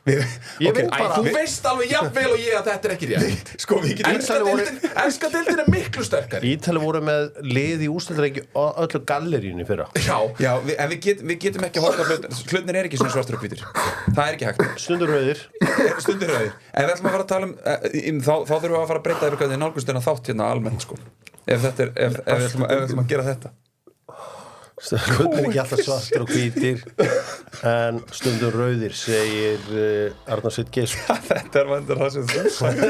[SPEAKER 3] Þú veist alveg jafnvel og ég að þetta er ekki rétt
[SPEAKER 4] Sko,
[SPEAKER 3] Enska deildin er miklu sterkari
[SPEAKER 1] Ítali voru með lið í úrslitaleiki öllu galleríunni fyrra
[SPEAKER 4] Já, en við getum ekki að horfa hlutnir er ekki svona svartur og hvítur Það er ekki hægt
[SPEAKER 1] Stundur rauðir
[SPEAKER 4] En við ætlum að fara að tala þá þurfum við að fara að breyta yfir hvernig nálgustina þátt hérna almennt sko Ef við ætlum að gera þetta
[SPEAKER 1] Hlutin ekki alltaf svartir og hvítir en stundum rauðir segir Arnar Sveinn Geirsson
[SPEAKER 4] Þetta er vandur það sem þú sagði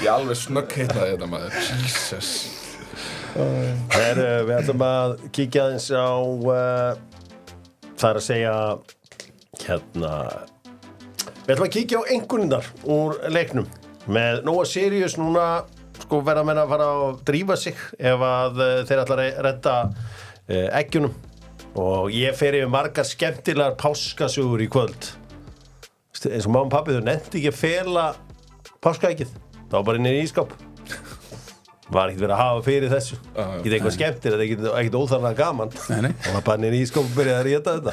[SPEAKER 3] Ég alveg snögg heitnaði þetta maður Jesus
[SPEAKER 1] Við ætlum að kíkja aðeins á það er að segja hérna við ætlum að kíkja á einkunnirnar úr leiknum með Nóa Sirius núna sko verða menn að fara að drífa sig ef að þeir ætla að redda eggjunum og ég fer yfir margar skemmtilegar páskasugur í kvöld eins og mamma og pabbi þau nefndi ekki að fela páskaeggið það var bara inn í ískáp var ekkert verið að hafa fyrir þessu ekki eitthvað skemmtir, þetta er ekkert óþarlega gaman og það bara inn í ískáp og byrjaði að rétta þetta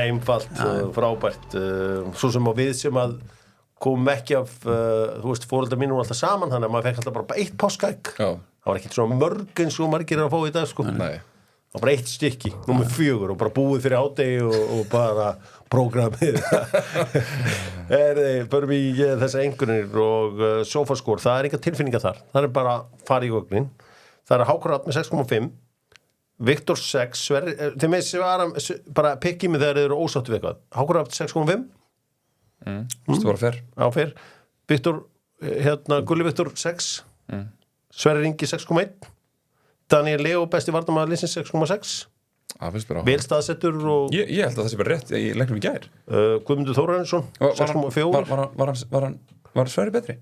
[SPEAKER 1] einfalt frábært svo sem á við sem að komum ekki af, þú veist, foreldrar mínu voru alltaf saman, þannig að maður fekk alltaf bara 1 páskaegg. Það var ekkert svona mörg eins og margir er að fá í dag, sko.
[SPEAKER 3] Nei.
[SPEAKER 1] Það var bara 1 stykki, númer 4 og bara búið fyrir hádegi og bara prógramið. Förum í þessa einkunnir og Sofascore, það er enga tilfinningar þar. Það er bara fara í gögnin. Það er Hákon Rafn með 6,5, Viktor 6, þeir með þessi bara pikki mig þegar þeir eru ósáttu við eitthvað. Hákon Rafn 6,5.
[SPEAKER 4] Þetta var fer
[SPEAKER 1] fer Viktor, Gulli Viktor 6 Sverrir Ingi 6,1 Daniel Leo besti varnarmaður liðsins 6,6 vel staðsettur og
[SPEAKER 4] ég held að það sé bara rétt í leiknum í gær
[SPEAKER 1] Guðmundur Þórarinsson 6,4
[SPEAKER 4] var Sverrir betri?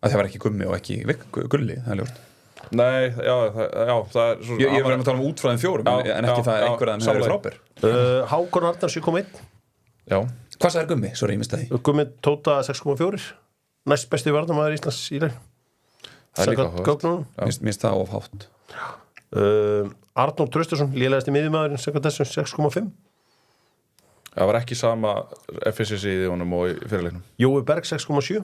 [SPEAKER 4] Það var ekki Gummi og ekki Gulli, það er ljóst
[SPEAKER 3] Nei, það er svo
[SPEAKER 4] Ég var að tala út frá þeim 4 en ekki það einhver að þeim hefur frábær
[SPEAKER 1] Hákon Arnar 7,1
[SPEAKER 3] Já
[SPEAKER 4] Hvað sagði Gummi? Sorry, ég misti það
[SPEAKER 1] Gummi Tóta 6,4 næst besti varnarmaður Íslands í leik
[SPEAKER 3] Það er líka
[SPEAKER 1] Gögnunum
[SPEAKER 4] Minnst það of hátt
[SPEAKER 1] Arnór Traustason, lélegasti miðjumaðurinn samkvæmt þessu 6,5
[SPEAKER 3] Það var ekki sama efficiency í honum og í fyrirleiknum
[SPEAKER 1] Jói Berg 6,7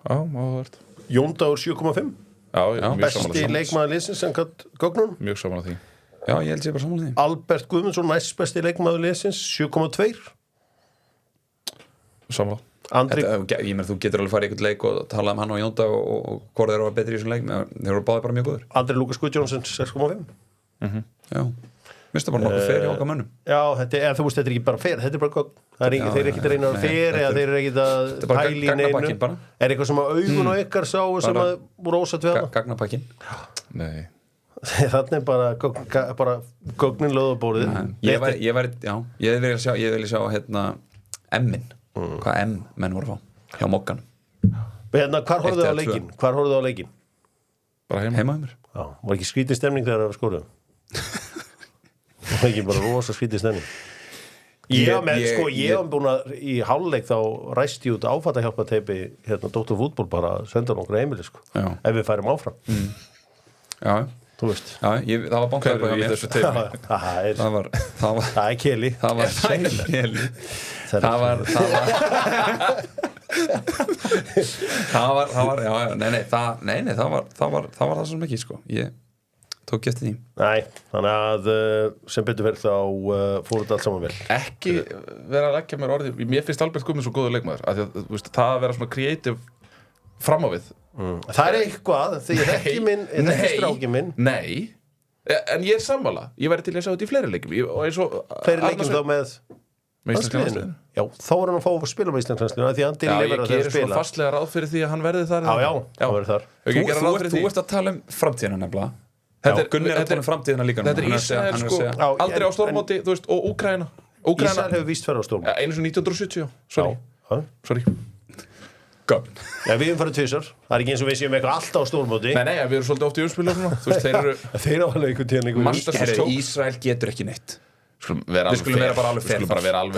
[SPEAKER 3] Já, áhugavert
[SPEAKER 1] Jón Dagur 7,5
[SPEAKER 3] Já, mjög
[SPEAKER 1] besti
[SPEAKER 3] samanlega
[SPEAKER 1] leikmaður liðsins samkvæmt Gögnunum
[SPEAKER 3] Mjög samanlega því
[SPEAKER 4] Já, ég held sér bara samanlega því
[SPEAKER 1] Albert Guðmundsson næst besti leikmaður liðsins 7,2
[SPEAKER 3] Samanlega
[SPEAKER 1] Andri
[SPEAKER 4] Ég meina, þú getur alveg farið í einhvern leik og talað hann og Jónda og hvort þeir eru betri í þessum leik þeir eru báðir bara mjög góður
[SPEAKER 1] Andri Lukas Guðjónsson 6,5
[SPEAKER 4] Já, minnst það bara nokkuð fer í okkar mönnum
[SPEAKER 1] Já, þú veist, þetta er ekki bara fer þetta er bara gögn þeir eru ekki að reyna að fer eða þeir eru ekki að
[SPEAKER 4] bara
[SPEAKER 1] pæla í
[SPEAKER 4] gagnabakkin
[SPEAKER 1] neinu
[SPEAKER 4] bara.
[SPEAKER 1] Er eitthvað sem að augun og ykkar sáu sem að voru ósatt við hana
[SPEAKER 4] Gagnapakkin
[SPEAKER 3] Nei
[SPEAKER 1] Þannig er bara gögnin lögðu á bórið
[SPEAKER 4] Ég vil sjá hérna M-in hvað M menn voru að fá hjá Mokkanum
[SPEAKER 1] Hvar horfðu á leikinn? Hvar horfðu á leikinn?
[SPEAKER 3] Bara
[SPEAKER 4] heima um mér
[SPEAKER 1] Já, var ekki skrítið stemning þegar það var skoruð? Það var ekki bara rosa skrítið stemning Ég hef búin að í hálfleik þá ræsti út áfattahjálpateipi hérna Dr. Fútból bara senda nokkur heimili sko ef við færum áfram
[SPEAKER 4] Já
[SPEAKER 1] Þú veist
[SPEAKER 4] það var bankaður
[SPEAKER 3] Hverju í þessu teipi?
[SPEAKER 1] Það er keli
[SPEAKER 4] það var keli það var það sem ekki sko ég tók eftir því
[SPEAKER 1] Nei, þannig að sem betur verið þá fór þetta allt saman vel
[SPEAKER 3] Ekki vera að leggja mér orði Mér finnst Albert Guðmunds svo góður leikmaður að það að vera svona creative fram á við
[SPEAKER 1] Það er eitthvað því ekki minn stráki minn
[SPEAKER 3] Nei, en ég er sammála Ég væri til að sjá þetta í fleiri leikjum
[SPEAKER 1] Fleiri leikjum þá með
[SPEAKER 3] landsliðinu
[SPEAKER 1] Já, þá er hann að fá að spila með Íslandslandsliðinu því hann til
[SPEAKER 3] ég gerir svona fastlega ráð fyrir því að hann verði þar
[SPEAKER 1] Já, hann verði þar
[SPEAKER 4] Þú ert að tala um framtíðina nefnilega Gunni er að tala um framtíðina líka
[SPEAKER 3] Þetta er Ísrael sko aldrei á stórmóti og Úkraína
[SPEAKER 1] Ísrael hefur víst ferð á stórmóti
[SPEAKER 3] Einu svo 1970 Sorry
[SPEAKER 4] Gögn
[SPEAKER 1] Við höfum farið tvisar Það er ekki eins og við séum eitthvað alltaf á stórmóti
[SPEAKER 3] Nei, við erum svolítið oft í umspilu
[SPEAKER 1] Þeir eru alveg einhvern tíðan
[SPEAKER 4] Ísrael getur ekki neitt
[SPEAKER 3] Við skulum vera bara alveg fair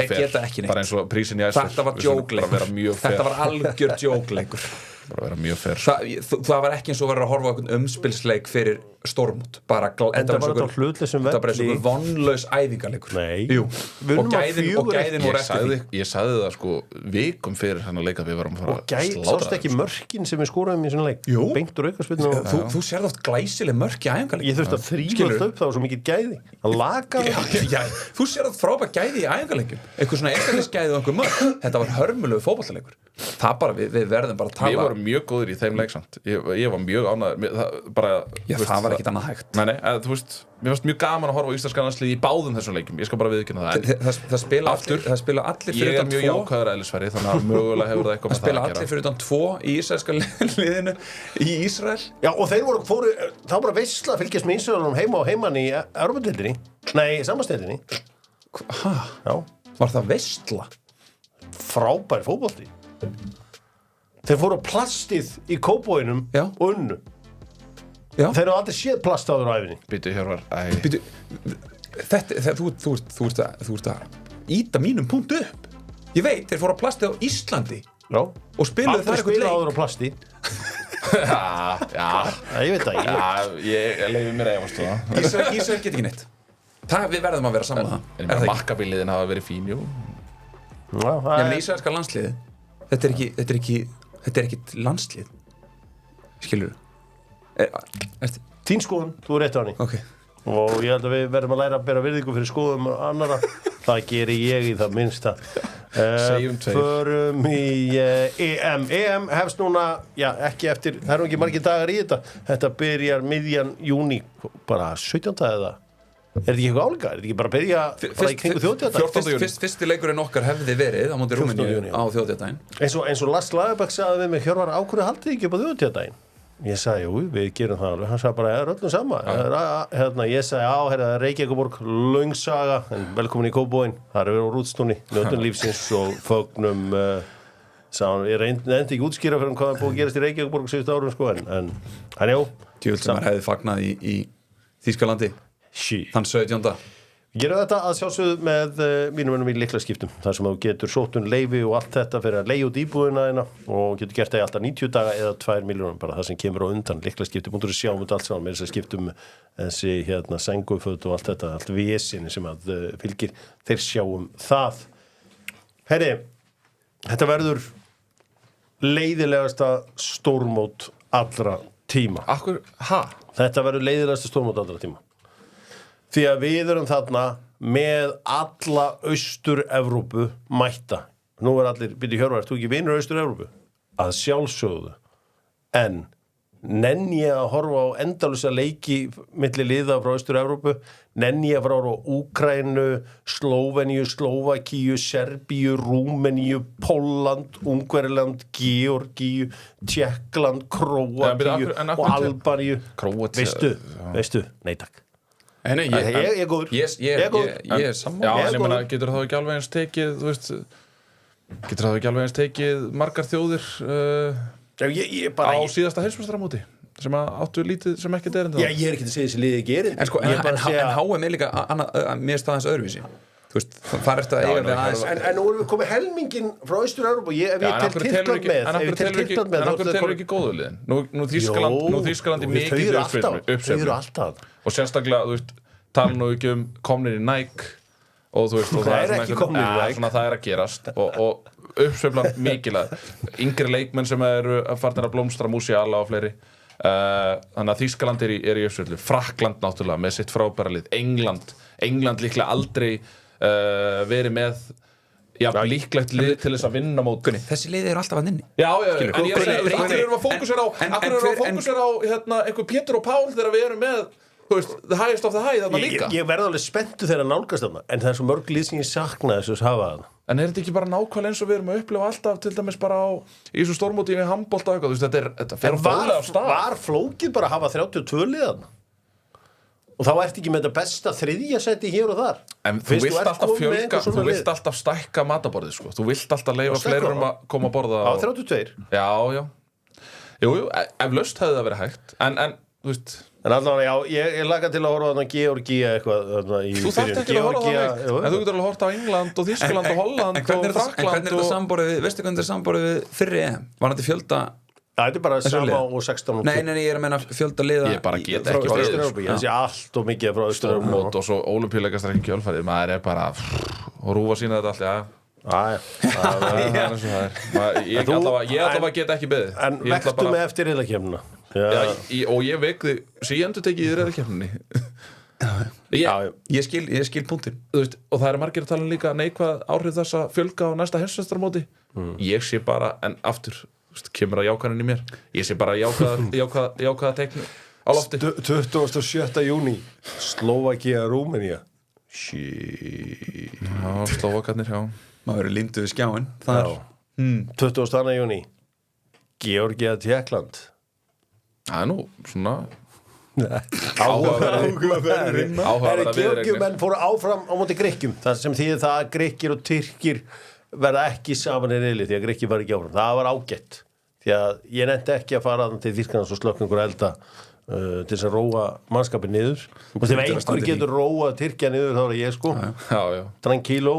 [SPEAKER 4] Þeir geta ekki neitt
[SPEAKER 3] Bara eins og prísin í æsler
[SPEAKER 4] Þetta var jókleikur Þetta var algjör jókleikur
[SPEAKER 3] Bara vera mjög fair
[SPEAKER 4] Það var ekki eins og verið að horfa á einhvern umspilsleik fyrir stórmót Þetta var einhver vonlaus æfingarleikur
[SPEAKER 1] Nei
[SPEAKER 4] Og gæðin voru eftir því
[SPEAKER 3] Ég sagði það sko vikum fyrir hann að leika við varum að fara að slátra
[SPEAKER 1] Sást ekki mörkin sem við skóraðum í svona leik Beint úr aukaspilnu
[SPEAKER 4] Þú sérð oft glæsileg mörk í æfingarleik
[SPEAKER 1] Ég þurfti að þrífa það upp, það var svo mikið gæði að laga
[SPEAKER 4] Þú sérð oft frábært gæði í æfingarleikum Eitthvað svona einstaklingsgæði og einhver mörk Þetta var hörmulegu fótboltaleikur Það bara, við verðum bara að tala
[SPEAKER 3] Við vorum mjög góðir í þeim leiksamt Ég var mjög ánægður
[SPEAKER 4] Það var ekkit annað hægt
[SPEAKER 3] Nei, þú veist, mér finnst mjög gaman að horfa á íslenska landslið í báðum þessum leikjum Ég skal bara viðurkenna
[SPEAKER 4] það spila allir fyrir
[SPEAKER 3] Ég er mjög jákvæður eðlisfæri þannig að mögulega hefur það eitthvað
[SPEAKER 4] Það spila allir fyrir utan 2 í ísraelska liðinu í Ísrael
[SPEAKER 1] Já, og þeir fóru þá bara veisla að fylgjast með Ísraelunum heima og heiman í Evrópudeildinni Nei, sambandsdeildinni Já
[SPEAKER 4] Var það veisla?
[SPEAKER 1] Frábær fótbolti Þeir fóru á plastið í Kópavoginum og unnu
[SPEAKER 4] Já.
[SPEAKER 1] Þeir eru aldrei séð plast áður á æfinni
[SPEAKER 3] Býtu, Hjörvar
[SPEAKER 4] Þú ert að íta mínum punktu upp Ég veit, þeir fóru á plastið á Íslandi og spiluðu þar eitthvað leik
[SPEAKER 1] áður á plasti
[SPEAKER 3] Já,
[SPEAKER 1] ég veit það
[SPEAKER 3] Já, ég leiði mér efast
[SPEAKER 4] Ísrael get ekki neitt Við verðum að vera saman það
[SPEAKER 3] Makkabíliðin hafa verið fín, jú
[SPEAKER 4] Ísraelska landsliði Þetta er ekki landslið Skilurðu
[SPEAKER 1] Þín skoðun, þú er rétt á henni
[SPEAKER 4] okay.
[SPEAKER 1] Og ég held að við verðum að læra að bera virðingu fyrir skoðum annara Það geri ég í það minnsta Förum í EM hefst núna, já ekki eftir Það eru ekki margir dagar í þetta byrjar miðjan júní bara 17. eða Er þetta ekki eitthvað álíka? Er þetta ekki bara að byrja í kringu þjóðtíðardaginn?
[SPEAKER 4] Fyrsti leikurinn okkar hefði verið á móti Rúmeníu á þjóðtíðardaginn
[SPEAKER 1] Eins og Lars Lagerbäck sagði við mig Hjörvar, á hverju haldið ekki upp á þjóðtíðardaginn? Ég sagði, jú, við gerum það alveg Hann sagði bara, er öllum sama Ég sagði, Reykjavíkurborg, löngsaga en velkomin í Kópavoginn Það eru verið á rútstúni, njótum lífsins og fögnum Ég reyndi ekki útskýra fyrir hvað búið að gerast í Reykjavíkurborg síðustu árum sko, en já
[SPEAKER 4] Djöfull sem hefði fagnað í Þýskalandi þann 17.
[SPEAKER 1] Gerum þetta að sjálfsögðu með mínum í lyklaskiptum þar sem þú getur sótt leyfi og allt þetta fyrir að leigja út íbúðina þína og getur gert það í alltaf 90 daga eða 2 milljónir bara það sem kemur á undan lyklaskipti.is sjáum þetta allt saman með þess að skiptum þessi senguföt og allt þetta allt vesinni sem að fylgir þeir sjáum það Herri, þetta verður leiðilegasta stórmót allra tíma Þetta verður leiðilegasta stórmót allra tíma Því að við erum þarna með alla Austur-Evrópu mætta. Nú allir, byrju Hjörvar, þú ekki vinur Austur-Evrópu? Að sjálfsögðu. En nenni ég að horfa á endalausa leiki milli liða frá Austur-Evrópu? Nenni ég að fara á Úkraínu, Slóveníu, Slóvakíu, Serbíu, Rúmeníu, Pólland, Ungverjaland, Georgíu, Tékkland, Króatíu og Albaníu. Veistu? Nei takk.
[SPEAKER 4] Nei,
[SPEAKER 1] ég er góður
[SPEAKER 4] Ég er sammála
[SPEAKER 3] Já, en ég meina, getur það ekki alveg eins tekið þú veist, getur það ekki alveg eins tekið margar þjóðir á síðasta heimsmeistaramóti sem að áttu lítið sem ekkert erindi
[SPEAKER 1] Já, ég er ekki að segja þessi liði ekki erindi
[SPEAKER 4] En HM er líka mér staðans öðruvísi Þú veist, það ertu að eiga við aðeins
[SPEAKER 1] En nú erum við komið helmingin frá Austur-Evrópu ef ég tel Tyrkland með
[SPEAKER 3] En af hverju telur ekki góðu liðin? Nú Þýskaland í mikið
[SPEAKER 1] Þau eru alltaf
[SPEAKER 3] Og sérstaklega, þú veist, tala nú ekki komnir í Nike og þú veist
[SPEAKER 1] Það er ekki komnir í Nike
[SPEAKER 3] Það er að gerast og uppsveiflan mikilega Yngri leikmenn sem eru farnir að blómstra Musiala og fleiri Þannig að Þýskaland er í uppsveiflu Frakkland náttúrulega með sitt frábæra lið England líklega aldrei verið með líklegt lið til þess að vinna mót
[SPEAKER 4] Þessi lið eru alltaf að nynni
[SPEAKER 3] Já, en ég segi, akkur erum að fókusera á einhver Pétur og Pál þegar við erum með þú veist, the highest of the high þarna líka
[SPEAKER 1] Ég verð alveg spenntu þegar að nálgast þarna en það er svo mörg lið sem ég sakna þess að hafa þarna
[SPEAKER 3] En er þetta ekki bara nákvæmlega eins og við erum að upplifa alltaf til dæmis bara í þessu stórmóti í handbolta eitthvað, þú veist, þetta fer fóðlega af stað
[SPEAKER 1] Var flókið bara að hafa 32 lið þarna? Og þá ert ekki með þetta besta þriðja seti hér og þar
[SPEAKER 3] En þú vilt alltaf stækka mataborðið sko. Þú vilt alltaf leyfa fleirum að koma að borða
[SPEAKER 1] Á 32?
[SPEAKER 3] Já Jú, eflaust hefði það verið hægt En þú veist
[SPEAKER 1] En allavega, já, ég laka til að horfa þarna Georgía eitthvað
[SPEAKER 3] Þú þarft ekki að horfa þannig En þú getur alveg horft á England og Þýskaland og Holland og Frakland
[SPEAKER 4] En hvernig er þetta samborið við, veistu hvernig þetta samborið við fyrri EM? Var þetta fjölda
[SPEAKER 1] Það er bara sama og 16
[SPEAKER 4] Nei, ég er að meina fjölda liða
[SPEAKER 3] Ég bara get ekki
[SPEAKER 1] frá Austur-Evrópu Ég sé allt og mikið frá Austur-Evrópu
[SPEAKER 3] Og svo ólympíuleikastar ekki kjölfarið Maður er bara og rúfa sína þetta allt Það er eins og það er Ég allavega get ekki beðið
[SPEAKER 1] En vektu mig eftir riðlakefnina
[SPEAKER 3] Og ég vekði Svo ég endur tekið í riðlakefninni
[SPEAKER 4] Ég skil punktin
[SPEAKER 3] Og það er margir að tala líka neikvæð áhrif þess að fjölga á næsta heimsmeistaramóti Ég sé bara, en aftur kemur að jákvæðin í mér Ég sé bara jákvæða teikn á lofti
[SPEAKER 1] 27. júní Slóvakía, Rúmenía
[SPEAKER 3] Já, Slóvakarnir, já
[SPEAKER 4] Maður er lindu við skjáin þar
[SPEAKER 1] 22. júní Georgía, Tékkland
[SPEAKER 3] Það er nú svona
[SPEAKER 1] Áhugaverða Georgíumenn fóru áfram á móti Grikkjum það sem þýðir það að Grikkir og Tyrkir verða ekki saman í riðli því að Grikkir var ekki áfram það var ágætt því að ég nefndi ekki að fara til Þýskalands og slökkna einhver elda til þess að róa mannskapin niður og þegar einhver getur róa Tyrkja niður þá er ég sko Tranquilo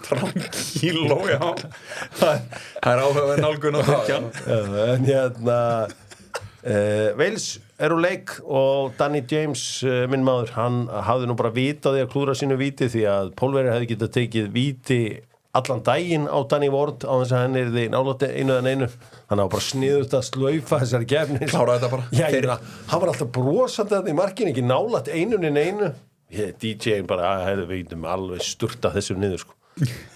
[SPEAKER 4] Tranquilo, já Það er áhugaverð nálgun á Tyrkjan
[SPEAKER 1] En Wales úr leik og Danny James minn maður, hann hafði nú bara vitað að klúðra sínu víti því að Pólverjar hefði getað tekið víti allan daginn á Danny Ward á þess að henni er því nálægt einu en einu hann hafa bara sniðut að slaufa þessari gefni
[SPEAKER 4] klára þetta bara
[SPEAKER 1] Já, hann var alltaf brosandi að því markin ekki nálægt einun en einu DJ-in bara, við veitum alveg sturta þessum niður sko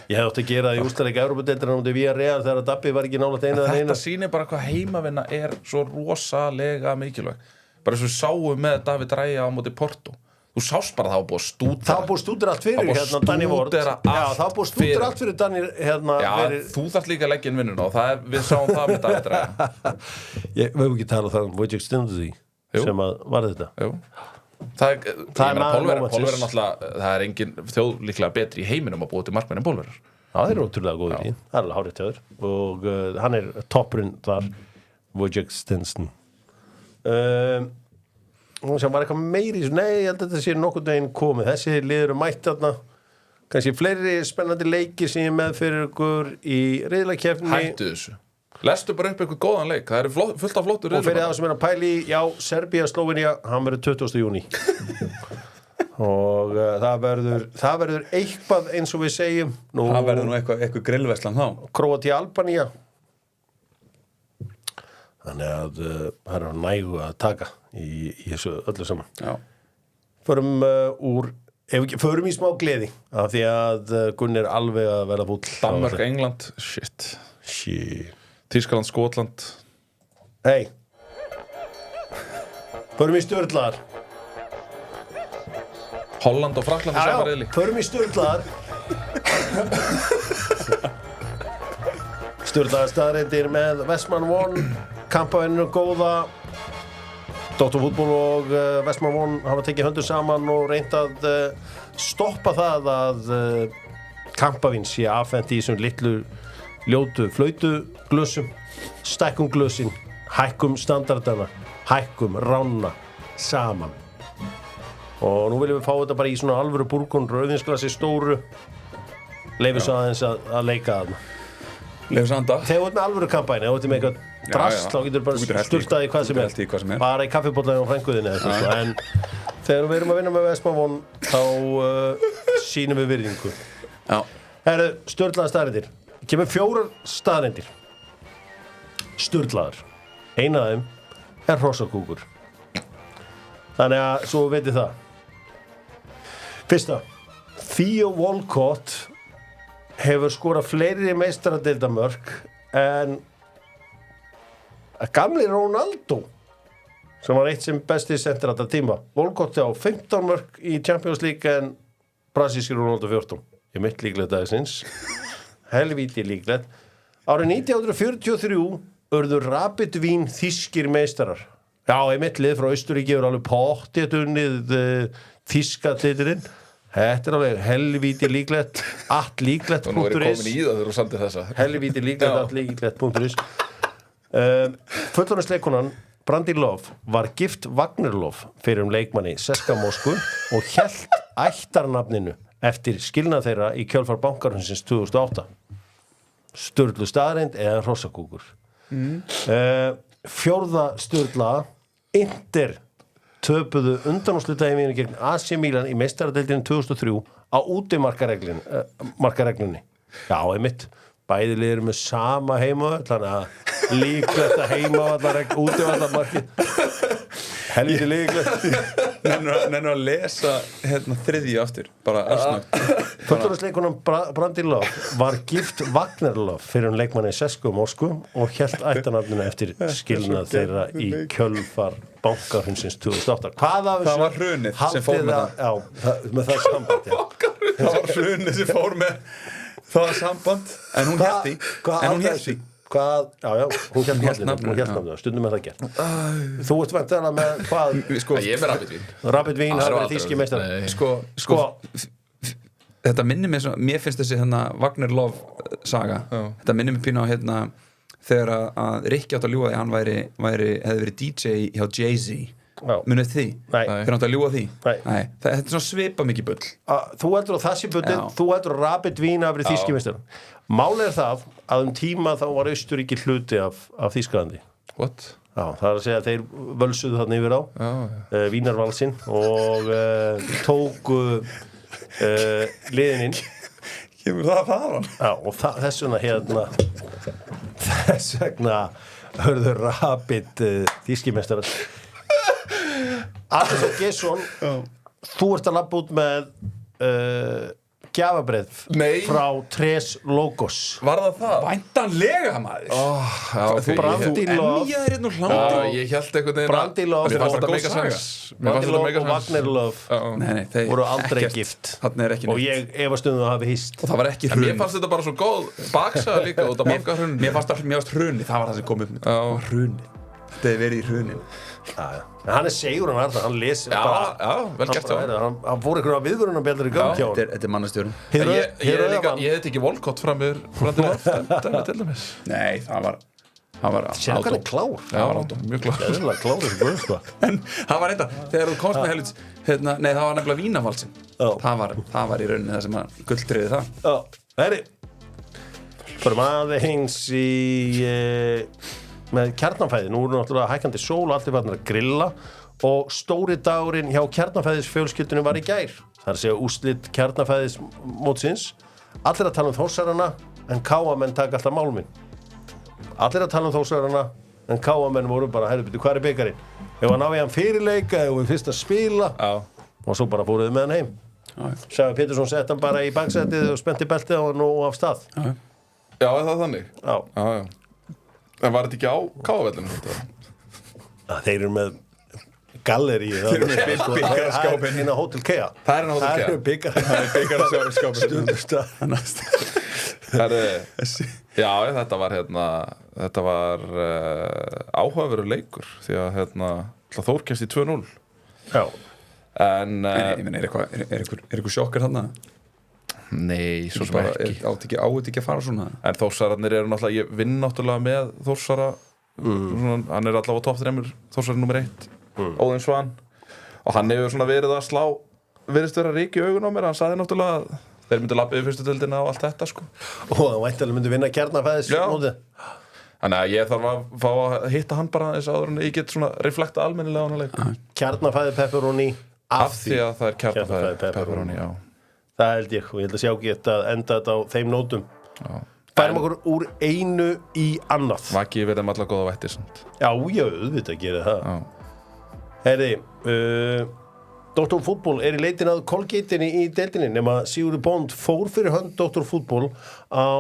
[SPEAKER 1] Ég hefði átt að gera það í úrslitaleik Evrópudeildar á móti Villarreal þegar Dabbi var ekki nálægt einu en einu
[SPEAKER 3] Þetta sýnir bara hvað heimavinna er svo rosalega mikilvæg bara eins og við sáum með David Raya á móti Porto Þú sást bara það var búið að stúdera
[SPEAKER 1] Það var búið að stúdera allt fyrir hérna Danny Ward Já, það var búið að stúdera allt fyrir Danny hérna
[SPEAKER 3] Þú þarft líka að leggja inn vinnuna og við sáum það með David Raya
[SPEAKER 1] Við höfum ekki talað það Wojciech Stendzi sem að var þetta
[SPEAKER 3] Jú Pólverjar náttúrulega það er engin þjóð líklega betri í heiminum að búa til markmenn en Pólverjar
[SPEAKER 1] Það er ótrúlega góður í það er alveg hárið tjóður og hann er toppurinn þar Wojciech Stendzi sem var eitthvað meiri, nei, ég held að þetta sé nokkurn veginn komið, þessi lið eru mætt þarna, kannski fleiri spennandi leikir sem ég með fyrir ykkur í riðlakeppni.
[SPEAKER 3] Hættu þessu. Lestu bara upp eitthvað góðan leik, það eru fullt af flottur
[SPEAKER 1] og fyrir það sem er að pæli, já, Serbía, Slóvenía, hann verður 20. júní og það verður eitthvað eins og við segjum
[SPEAKER 4] það verður nú eitthvað grillverslan þá
[SPEAKER 1] Króatía, Albanía þannig að það er nægu að taka í þessu öllu saman
[SPEAKER 4] já.
[SPEAKER 1] Förum í smá gleði af því að Gunni er alveg að verða fúll
[SPEAKER 3] Danmörk, England, shit Þýskaland, Skotland
[SPEAKER 1] Hei Förum í stjörnlaðar
[SPEAKER 3] Holland og Frakkland í sama riðli
[SPEAKER 1] Förum í stjörnlaðar Stjörnlaðar staðreyndir með Vestmann One kampavinninu góða Dr. Fútból og Vestmann One hafa tekið höndur saman og reynt að stoppa það að kampavinn sé afhent í þessum litlu ljótu flautuglössum stækkum glössin, hækkum standardana hækkum rána saman og nú viljum við fá þetta bara í svona alvöru búrkon rauðinsglasi stóru leifis aðeins að leika þarna
[SPEAKER 4] leifis anda
[SPEAKER 1] þegar þú ert með alvöru kampæni, þegar þú ert með eitthvað drast þá getur bara sturtað í hvað sem er bara í kaffibollan og frænguðinni en þegar við erum að vinna með Vestmann One þá sýnum við virðingu Herru, stjörnlaðar staðreyndir kemur 4 staðreyndir sturlaðar eina af þeim er hrossakúkur þannig að svo veitir það fyrsta Theo Walcott hefur skorað fleiri meistaradeildamörk en gamli Ronaldo sem var eitt sem besti sendir alltaf tíma Walcott á 15 mörk í Champions League en brasilíski Ronaldo 14 ég mitt líklegt aðeins helvíti líklegt árið 1943 urðu Rapid Wien þýskir meistarar já, einmitt lið frá Austurríki er alveg pottið unnið þýska titilinn þetta er alveg helvíti líklegt alllíklegt.is
[SPEAKER 3] og nú er ég komin í það þegar þú samdir þessa
[SPEAKER 1] helvíti líklegt alllíklegt.is fullorðinsleikonan Brandi Love var gift Wagner Love fyrir leikmanni CSKA Moskvu og hélt ættarnafninu eftir skilnað þeirra í kjölfar bankarunsins 2008 sturlu staðreind eða hrossakúkur fjórða sturla Inter töpuðu undanúrslitaheiminu gegn AC Milan í meistaradeildinni 2003 á útimarkareglunni já, einmitt bæði liður með sama heimavöll þannig að líklegt að heimavöll útivallarmarkið helviti líklegt
[SPEAKER 4] Nennu að lesa þriðju aftur bara örsnögt
[SPEAKER 1] fullorðinsleikonan Brandi Love var gift Wagner Love fyrir leikmanni CSKA Moskvu og hélt ættarnafninu eftir skilnað þeirra í kjölfar bankarunsins 2008 hvað af þessu
[SPEAKER 4] það var hrunið sem fór með það
[SPEAKER 1] já, með það samband
[SPEAKER 4] það var hrunið sem fór með það samband en hún hélt því
[SPEAKER 1] já, hún hélt nafninu stundum með það gert þú ert væntanlega með hvað
[SPEAKER 3] ég er með
[SPEAKER 1] Rapid Wien það verið þýski meistari
[SPEAKER 4] sko þetta minnir mig mér finnst þessi Wagner Love saga þetta minnir mig pínu á þegar að Rikki átt að ljúga því hann hefði verið DJ hjá Jay-Z munið því? Fyrir átt að ljúga því? Nei. Þetta er svona svipa mikið bull
[SPEAKER 1] þú heldur að það sé bullin þú heldur að Rapid Wien hafi verið þýski meistari málið er það að tíma þá var Austurríki hluti af Þýskalandi
[SPEAKER 3] what?
[SPEAKER 1] Já, það er að segja að þeir völsuðu þarna yfir á Vínarvalsinn og tóku liðininn
[SPEAKER 4] kemur það að fara
[SPEAKER 1] já, og þess vegna hörðu Rapid þýskimeistarar Andersson Gesson þú ert að labba út með gjafabreið frá Tres Logos
[SPEAKER 3] var það?
[SPEAKER 4] Væntanlega maður
[SPEAKER 1] Brandi Love
[SPEAKER 3] ég held einhvern veginn
[SPEAKER 1] Brandi Love og Wagner Love voru aldrei gift og ég efast að hafi hist
[SPEAKER 4] og það var ekki hrun
[SPEAKER 3] mér fannst þetta bara svo góð baksaða líka út af bankahrunni
[SPEAKER 4] mér fannst hrunni, það var það sem kom upp hrunni þetta hefur verið í hrunin
[SPEAKER 1] en hann er segur hann lesi
[SPEAKER 3] vel gert
[SPEAKER 1] hann fór einhverja viðvöruna betur í gang hjá hann
[SPEAKER 4] þetta er mannastjórn
[SPEAKER 3] ég hefði ekki Volkott framur til dæmis
[SPEAKER 4] nei, það var hann var
[SPEAKER 1] Sér hvað er klár
[SPEAKER 3] mjög klár
[SPEAKER 1] Eðlilega klár þessi guð, sko
[SPEAKER 4] en hann var eitthvað, þegar þú komst með helvits nei, það var nefnilega Vínarvalsinn það var í rauninni það sem að gulltryði það
[SPEAKER 1] Já, herri Förum aðeins í með Kjarnafæði nú eru náttúrulega hækkandi sól og allir farnir að grilla og stóri dagurinn hjá Kjarnafæðis fjölskyldunum var í gær það er að segja úrslit Kjarnafæðis mótsins allir að tala Þórsarana en KA-menn taka alltaf málminn allir að tala Þórsarana en KA-menn voru bara, herru, hvað er bikarinn? Ef hann á í hann fyrirleika ef við fyrst að spila og svo bara fóruðu með hann heim Sævar Pétursson sett hann bara í banksettið og spennti beltið og nú af stað
[SPEAKER 3] Já, er það þannig?
[SPEAKER 1] Já.
[SPEAKER 3] En var þetta ekki á Káavellinu?
[SPEAKER 1] Þeir eru með gallerí
[SPEAKER 4] Þeir eru með bikarskápinn.
[SPEAKER 1] Inn á Hótel Kea
[SPEAKER 3] Það er inn á Hótel Kea.
[SPEAKER 1] Það eru bikar
[SPEAKER 4] það er bikarskápinn
[SPEAKER 3] Já, þetta var áhugaverður leikur því að Þór kemst í 2-0
[SPEAKER 1] Já
[SPEAKER 3] En
[SPEAKER 4] ég meina, er eitthvað sjokkar þarna?
[SPEAKER 3] Nei, svo sem
[SPEAKER 4] bara
[SPEAKER 3] ekki
[SPEAKER 4] átt ekki að fara svona
[SPEAKER 3] En Þórsararnir eru náttúrulega, ég vinn náttúrulega með Þórsara svona, hann er allavega á topp 3 Þórsari nr. 1 Óðinn Svan og hann hefur svona verið að slá virðist vera rík í augun á mér hann sagði náttúrulega að þeir myndu labba yfir fyrstu deildina og allt þetta sko
[SPEAKER 1] Og það væntanlega myndu vinna Kjarnafæðis mótið
[SPEAKER 3] Þannig að ég þarf að fá að hitta hann bara þess áður en ég get svona reflekta almennilega á hann leik
[SPEAKER 1] Kjarnafæði pepperoni
[SPEAKER 3] af því að það er Kjarnafæði pepperoni, já
[SPEAKER 1] Það held ég og ég held að sjá geta að enda þetta á þeim nótum Færum okkur úr einu í annað
[SPEAKER 3] Vaki verðum alla góða vættir
[SPEAKER 1] Já, auðvitað gerir það Herri, Dr. Fútból er í leitin að Colgate-inni í deildinni nema Sigurður Bond fór fyrir hönd Dr. Fútból á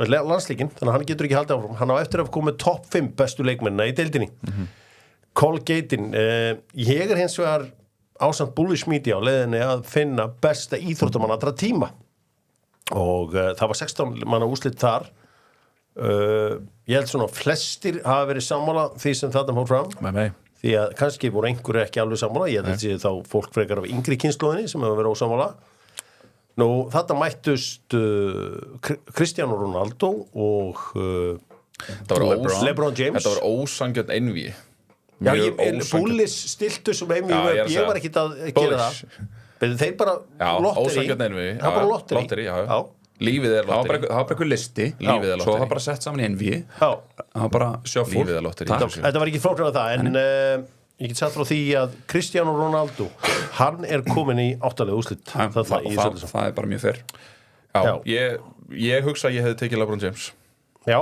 [SPEAKER 1] landsleikinn þannig að hann getur ekki haldið áfram hann á eftir að koma með topp 5 bestu leikmennina í deildinni Colgate-in ég er hins vegar ásamt Bullish Media á leiðinni að finna besta íþróttamann allra tíma og það var 16 manna úrslit þar ég held svona flestir hafa verið sammála því sem þetta fór fram
[SPEAKER 3] með mig
[SPEAKER 1] því að kannski voru einhverju ekki alveg sammála ég held að sé þá fólk frekar af yngri kynslóðinni sem hefur verið ósammála nú þetta mættust Cristiano Ronaldo og LeBron James
[SPEAKER 3] þetta var ósangjörn einvígi
[SPEAKER 1] Já, Bullis stiltu sem ég var ekkert að gera það þeir bara lotteri
[SPEAKER 3] lífið er lotteri
[SPEAKER 4] það var bara eitthvað listi svo það bara sett saman í enví það var bara sjófúl
[SPEAKER 1] þetta var ekki flóknar af það en ég get sagt frá því að Cristiano Ronaldo hann er komin í 8. úrslit
[SPEAKER 4] það er bara mjög fer
[SPEAKER 3] ég hugsa að ég hefði tekið LeBron James
[SPEAKER 1] já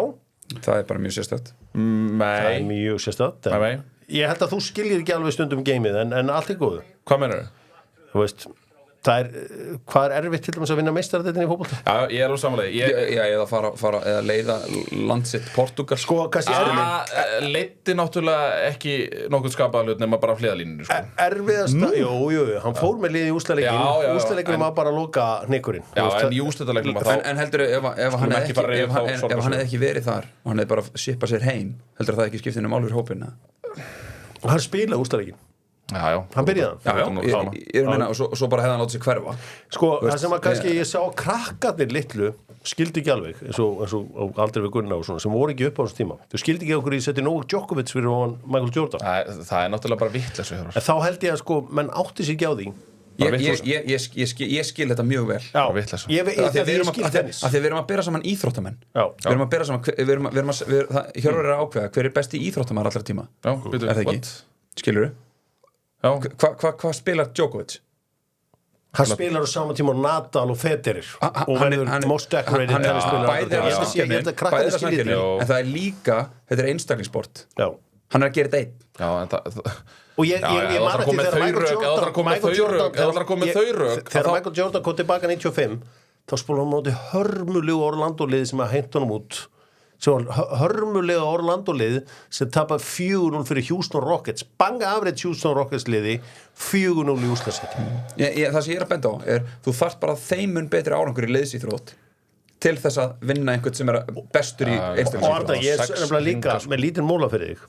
[SPEAKER 4] það er bara mjög sérstætt
[SPEAKER 1] það er mjög sérstætt ég held að þú skiljir ekki alveg stundum geimið en allt er góðu
[SPEAKER 3] hvað meinar þau?
[SPEAKER 1] Þú veist hvað er erfitt til dæmis að vinna meistaradeildinni í fótbolta?
[SPEAKER 3] Já, ég er alveg samanlega
[SPEAKER 4] eða fara eða leiða landsitt Portúgal
[SPEAKER 1] sko, kannski
[SPEAKER 3] leiddi náttúrulega ekki nokkuð skapaða hlut nema bara hliðalínunni sko.
[SPEAKER 1] Erfiðasta, jú, hann fór með liði í úrslitaleikin úrslitaleikinum var bara að loka hnykkurinn
[SPEAKER 3] en í úrslitaleiknum
[SPEAKER 4] en heldur ef hann hefði ekki verið þar og hann hefði bara shippað sér heim heldur það ekki skiptið um álfur hópina
[SPEAKER 1] hann spilaði úrslitaleikin hann byrjaði
[SPEAKER 4] ég meina og svo bara hefði hann látið sér hverfa
[SPEAKER 1] sko það sem að kannski ég sá krakkarnir litlu skildi ekki alveg eins og aldrei við Gunnar og svona sem voru ekki upp á þessum tíma þau skildi ekki okkur í seti Novak Djokovic fyrir ofan Michael Jordan
[SPEAKER 3] það er náttúrulega bara vittleysu
[SPEAKER 1] en þá held ég að sko menn átti sig ekki á því
[SPEAKER 4] ég skil þetta mjög vel
[SPEAKER 1] ég skil tennis
[SPEAKER 4] af því við erum að bera saman íþróttamenn við erum að bera saman Hjörvar er að ákveða hver er besti íþróttamaður allra tíma er það ekki? Skilurðu? Hvað spilar Djokovic?
[SPEAKER 1] Hann spilar á sama tíma Nadal og Federer og verður most decorated
[SPEAKER 4] tennisspilar bæðir að skilja en það er líka þetta er einstaklingssport hann er að gera þetta einn
[SPEAKER 1] og ég man ekki þegar Michael Jordan kom tilbaka 95 þá spila hann móti hörmulegu Orlando-lið sem að heimta honum út svo hörmulega Orlando-lið sem tapar 4-0 fyrir Houston Rockets banga afrið Houston Rockets liði 4-0 í úrslitakeppni
[SPEAKER 4] það sem ég er að benda á er þú þarft bara þeim betri árangur í liðsíþrótt til þess að vinna einhvern sem er bestur í einstaklingssport
[SPEAKER 1] og ég er nefnilega líka með lítinn móla fyrir þig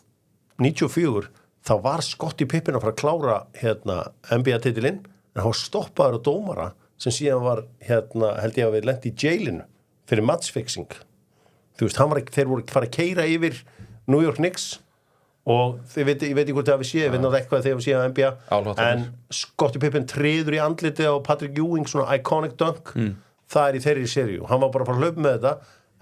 [SPEAKER 1] 94 þá var Scottie Pippen að fara að klára NBA-titilinn en hann stoppaður á dómara sem síðan var held ég að við lent í jailinu fyrir matchfixing þú veist, þeir voru að fara að keyra yfir New York Knicks og ég veit ekki hvort það hafi séð, ég veit náttúrulega eitthvað þegar við séð á NBA en Scottie Pippen treður í andliti á Patrick Ewing, svona iconic dunk það í þeirri seríu, hann var bara að fara að hlaupa með þetta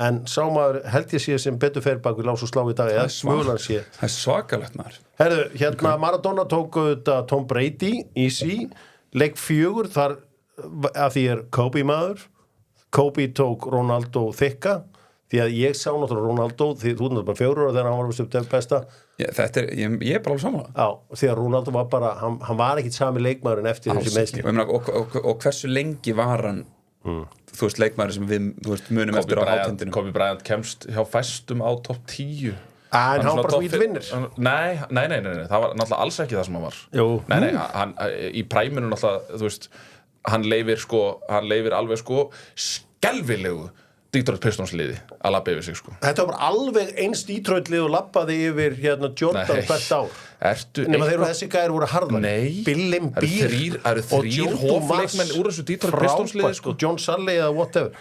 [SPEAKER 1] en sá maður held ég sé sem betur fer bak við lás og slá í dag eða mögulega sé
[SPEAKER 4] það svakalegt maður
[SPEAKER 1] herðu, hérna Maradona tók þetta Tom Brady easy, leik 4 þar að því Kobe maður Kobe tók Ronaldo þykka því að ég sá náttúrulega Ronaldo því þú náttúrulega bara 4 ára þegar hann var vist upp til besta
[SPEAKER 4] ég bara alveg sammála
[SPEAKER 1] já, því að Ronaldo var bara hann var ekkit sami leikmaður en eftir þessi meiðsli
[SPEAKER 4] og hversu lengi var hann þú veist leikmaður sem við munum eftir á hátendinu
[SPEAKER 3] Kobe Bryant kemst hjá fæstum á topp 10
[SPEAKER 1] en hann bara svo ít vinnir
[SPEAKER 3] nei, það var náttúrulega alls ekki það sem hann var nei, hann, í præminu náttúrulega þú veist, hann leifir alveg skelfilegu Detroit Pistons liði að labba yfir sig
[SPEAKER 1] Þetta var bara alveg eins Detroit lið og labbaði yfir hérna Jordan hvert ár nema þeir þessi gæðir voru harðar Bill Embiid
[SPEAKER 3] og þrír hófleikmenn úr þessu Detroit Pistons liði
[SPEAKER 1] John Salley eða whatever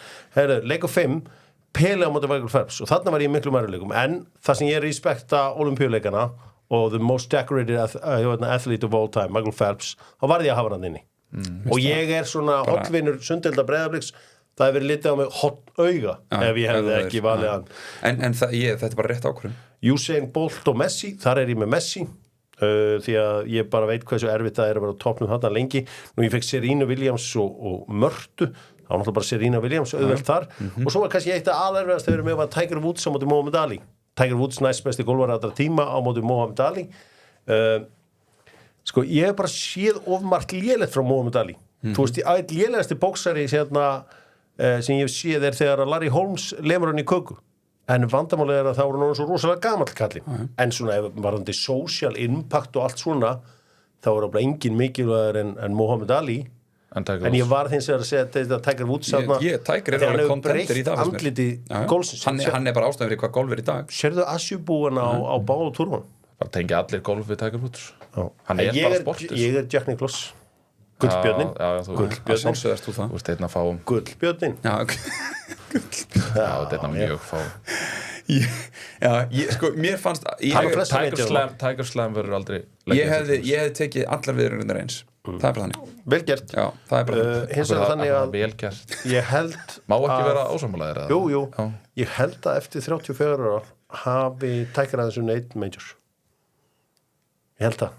[SPEAKER 1] leik 5, Pele á móti Michael Phelps og þarna var ég miklu mæruleikum en það sem ég respekta olimpíuleikana og the most decorated athlete of all time, Michael Phelps þá varði ég að hafa hann inni og ég svona hotvinnur Sundelda Breiðabliks það hefur verið litið á mig hot auga ef ég hefði ekki valið hann
[SPEAKER 4] en þetta bara rétt ákvörðun
[SPEAKER 1] Usain Bolt og Messi, þar ég með Messi því að ég bara veit hversu erfitt það að vera á toppnum þarna lengi nú ég fekk Serena Williams og Mörtu þá var náttúrulega bara Serena Williams auðvelt þar og svo var kannski eitt að aðerfiðast þegar með var Tiger Woods á móti Muhammad Ali Tiger Woods næstbesti golfari allra tíma á móti Muhammad Ali ég hef bara séð ofmargt lélegt frá Muhammad Ali þú veist, lélegasti bóksari sem ég séð þegar Larry Holmes lemur hann í köku en vandamálið að það voru náttúrulega svo rosalega gamall kalli en svona ef varðandi social impact og allt svona þá voru bara engin mikilvægur en Muhammad Ali en ég var hins vegar að segja þetta Tiger Woods
[SPEAKER 4] Tiger alveg kontenter í dag
[SPEAKER 1] andliti golfsins
[SPEAKER 4] hann bara ástæður fyrir hvað golf í dag
[SPEAKER 1] sérðu Asjubúan á báðu túrun
[SPEAKER 3] bara tengja allir golf við Tiger Woods hann bara sportis
[SPEAKER 1] ég Jack Nicklaus Gullbjörnin
[SPEAKER 4] Gullbjörnin
[SPEAKER 3] þú veist einna fáum
[SPEAKER 1] Gullbjörnin
[SPEAKER 3] þetta er mjög fáum
[SPEAKER 4] mér fannst
[SPEAKER 3] Tiger Slam verður aldrei
[SPEAKER 4] ég hefði tekið allar viðröndar eins það er bara þannig
[SPEAKER 1] vel gert
[SPEAKER 4] það er bara
[SPEAKER 1] hins vegar þannig að
[SPEAKER 3] vel gert
[SPEAKER 1] ég held
[SPEAKER 3] má ekki vera ósammálaðir
[SPEAKER 1] jú ég held að eftir 34 ára hafi Tiger aðeins neitt majors ég held það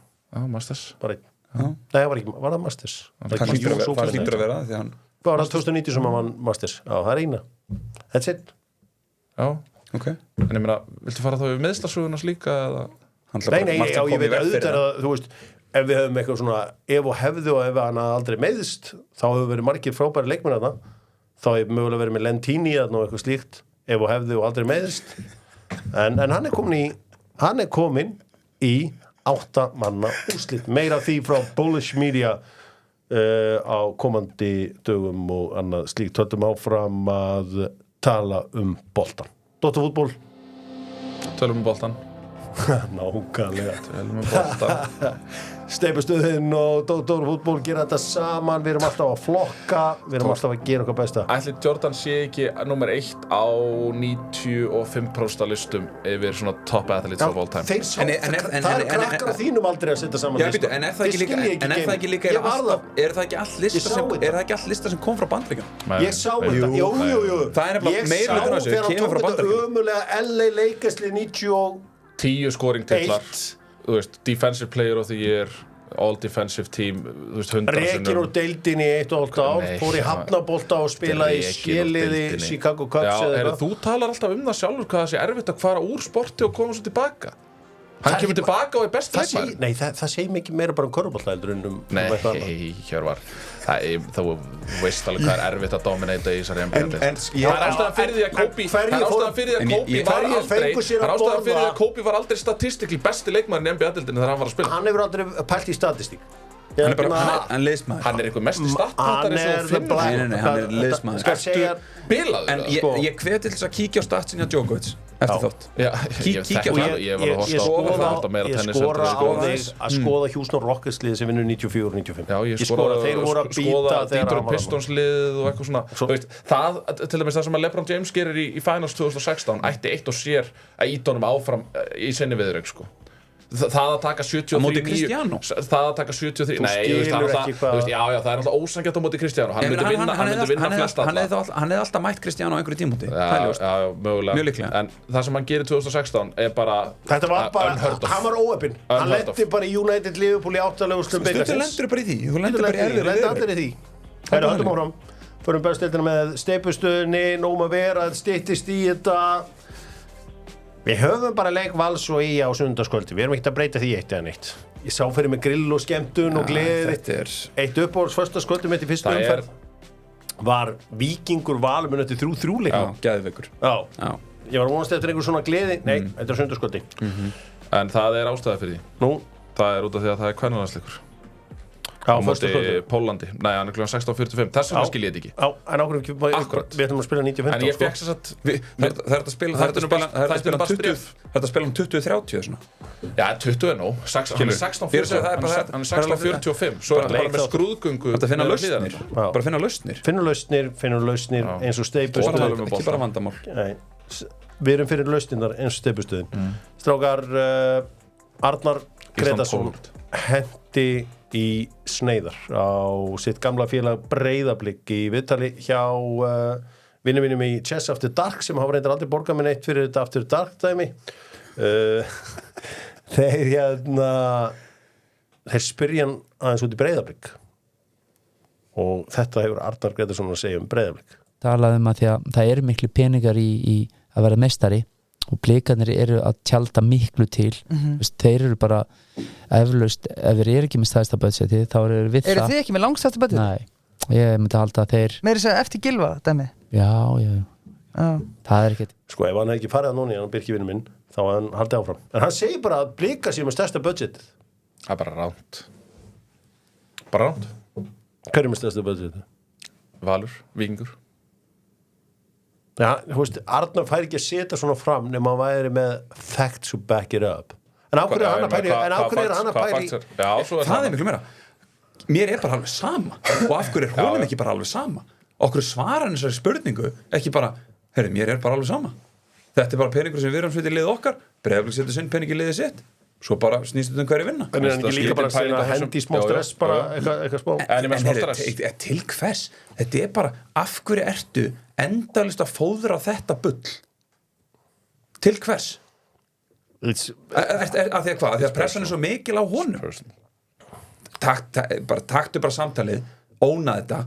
[SPEAKER 3] Masters
[SPEAKER 1] bara einn nei, var það Masters?
[SPEAKER 4] Það hlýtur að vera því hann
[SPEAKER 1] var það 2019 sem hann vann Masters það er eina that's it
[SPEAKER 4] ok
[SPEAKER 3] en ég meina, viltu fara þá yfir meðslagsögunas líka eða
[SPEAKER 1] nei, ég veit auðvitað að þú veist ef við höfum eitthvað svona ef og hefðu og ef hann aldrei meiðist þá hefur verið margir frábæri leikmenn þarna þá hefur mögulega verið með Lentini og eitthvað slíkt ef og hefðu og aldrei meiðist en hann er komin í 8 manna úrslit meira því frá Bullish Media á komandi dögum og annað slíkt höldum áfram að tala boltan Dóttarfútból
[SPEAKER 3] tölum boltan
[SPEAKER 1] nákvæmlega
[SPEAKER 3] tölum boltan
[SPEAKER 1] Steypustöðin og Dóttarfútból gera þetta saman við erum alltaf að flokka við erum alltaf að gera okkar besta
[SPEAKER 3] ætli Jordan sé ekki nummer 1 á 95% listum yfir svona top athletes of all time
[SPEAKER 1] það er krakkar á þínum aldrei að setja saman lista
[SPEAKER 4] en er það ekki líka er það ekki all lista sem kom frá Bandaríkjunum
[SPEAKER 1] ég sá þetta, jú
[SPEAKER 4] það er nefnilega meira hlutin á þessu kemur frá Bandaríkjunum
[SPEAKER 1] ömulega LA Lakers-lið
[SPEAKER 3] 10 scoring titlar þú veist, defensive player of the year all defensive team þú veist, 100
[SPEAKER 1] rekin úr deildinni 1,5 ár fór í hafnabolta og spila í skeliði Chicago Cubs
[SPEAKER 3] þú talar alltaf það sjálfur hvað það sé erfitt að fara úr sporti og koma svo tilbaka hann kemur tilbaka og er best leikmaður
[SPEAKER 1] nei, það segir mikið meira bara körfubolta heldur en
[SPEAKER 3] nei, Hjörvar þú veist alveg hvað er erfitt að dominata í þessari NBA það er ástæðan fyrir því að Kobe var aldrei statistikli besti leikmaður í NBA-deildinni þegar hann var að spila
[SPEAKER 1] hann hefur aldrei pælt í statistík
[SPEAKER 4] hann liðsmaður
[SPEAKER 3] hann er eitthvað mesti statpantari
[SPEAKER 4] hann er liðsmaður
[SPEAKER 3] bilaður
[SPEAKER 4] en ég hveti til þess að kíkja á statsin hjá Djokovic eftir þátt
[SPEAKER 3] Ég var að hosta meira tennis
[SPEAKER 1] Ég skora á þig að skoða Houston Rockets liðið sem vinnur 94-95
[SPEAKER 3] Já, ég skora
[SPEAKER 1] þeir voru að býta
[SPEAKER 3] Detroit Pistons liðið og eitthvað svona það, til dæmis það sem að LeBron James gerir í Finals 2016 ætti eitt og sér að íta honum áfram í sinni viðreik sko það að taka 73
[SPEAKER 4] á móti Cristiano
[SPEAKER 3] það að taka 73 já, það er alltaf ósanngjarnt á móti Cristiano hann myndi vinna flest alla
[SPEAKER 4] hann hefði alltaf mætt Cristiano á einhverju tímúti
[SPEAKER 3] já, mögulega en það sem hann gerir 2016 er bara
[SPEAKER 1] þetta var bara, hann var óheppinn hann lendi bara í United Liverpool í 8 lögustum
[SPEAKER 4] stundum lendur bara í því þú lendur bara í erfiðri
[SPEAKER 1] það er höldum áfram förum bæðsdeildina með steipustöðinni nóg að vera, styttist í þetta við höfum bara leik Vals og í á sunnudagskvöldi við erum ekkert að breyta því eitt eða neitt ég sá fyrir mig grill og skemmtun og gleði eitt uppáhalds föstaskvöldi mitt í fyrstu umferð var Víkingur Val mun eftir 3-3 leik
[SPEAKER 4] já, geðveikur
[SPEAKER 1] ég var vonast eftir einhver svona gleði nei, þetta er sunnudagskvöldi
[SPEAKER 3] en það er ástæða fyrir því það er út af því að það er kvennalandsleikur á móti Pólandi nei, hann er kl. 16:45 þess vegna skil ég þetta ekki
[SPEAKER 1] en ákveðum ekki við ætlum að spila 90-15
[SPEAKER 3] en ég fekk þess að
[SPEAKER 4] það er að spila 20-30 svona
[SPEAKER 3] já, 20 er nóg hann er 16:45 svo er þetta bara með skrúðgöngu
[SPEAKER 4] þetta finna lausnir bara finna lausnir
[SPEAKER 1] eins og steipustöð
[SPEAKER 4] ekki bara vandamál
[SPEAKER 1] við erum fyrir lausnirnar eins og steipustöðin strákar Arnar Gretarsson hendi í Sneiðar á sitt gamla félag Breiðablik í viðtali hjá vinnum í Chess After Dark sem hafa reyndar aldrei borgað með neitt fyrir þetta After Dark dæmi þeir spyrja hann aðeins út í Breiðablik og þetta hefur Arnar Gretarsson að segja Breiðablik
[SPEAKER 5] talaðum að því að það eru miklu peningar í að vera meistari og blikarnir eru að tjalda miklu til þeir eru bara eflaust, ef þeir eru ekki með stærsta budgeti þá eru við
[SPEAKER 6] það. Eru þið ekki með langstærsta budgeti?
[SPEAKER 5] Nei, ég myndi halda að þeir
[SPEAKER 6] meiri segja eftir Gylfa, dæmi?
[SPEAKER 5] Já, það er ekkert
[SPEAKER 1] sko, ef hann hefði ekki farið að núni, hann Birkir vinur minn þá hefði hann haldið áfram, en hann segir bara að blika sér með stærsta budgetið
[SPEAKER 3] það er bara ránt
[SPEAKER 1] hver er með stærsta budgetið?
[SPEAKER 3] Valur, Víkingur
[SPEAKER 1] Já, þú veist, Arnar fær ekki að setja svona fram nema hann væri með facts to back it up en ákveður er hann að pæri
[SPEAKER 4] það er miklu meira mér er bara alveg sama og af hverju er honum ekki bara alveg sama okkur svarar hann þessari spurningu ekki bara, herri, mér er bara alveg sama þetta er bara peningur sem við erum sveit í liðið okkar Breiðablik setur sinn pening í liðið sitt svo bara snýst þetta hverju vinna
[SPEAKER 1] en hann ekki líka bara að hendi smá stress bara eitthvað smá
[SPEAKER 4] en til hvers, þetta er bara af hverju ertu endalist að fóðra þetta bull til hvers af því að hvað, af því að pressan er svo mikil á honum taktu bara samtalið óna þetta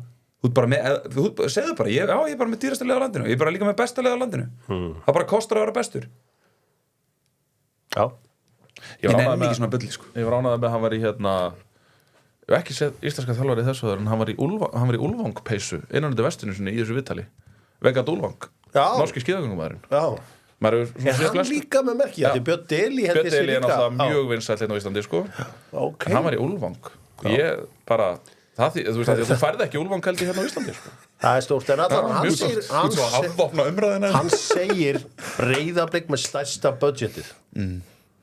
[SPEAKER 4] segðu bara, ég er bara með dýrasta leið á landinu ég er bara líka með besta leið á landinu það bara kostar að vera bestur
[SPEAKER 1] já
[SPEAKER 4] ég nenni ekki svona bulli sko
[SPEAKER 3] ég var ánægður með að hann var í ég hef ekki séð íslenska þjálfari þessu en hann var í úlfangpeysu innan þetta vestinu sinni í þessu viðtali Vegard Úlfang, norski skíðagöngumæðurinn
[SPEAKER 1] er hann líka með merki Björn Deli
[SPEAKER 3] er náttúrulega mjög vinsæll hérna á Íslandi sko en hann var í Úlfang ég bara þú færði ekki Úlfang held hérna á Íslandi sko
[SPEAKER 1] það er stórt en hann segir Breiðablik með stærsta budgetið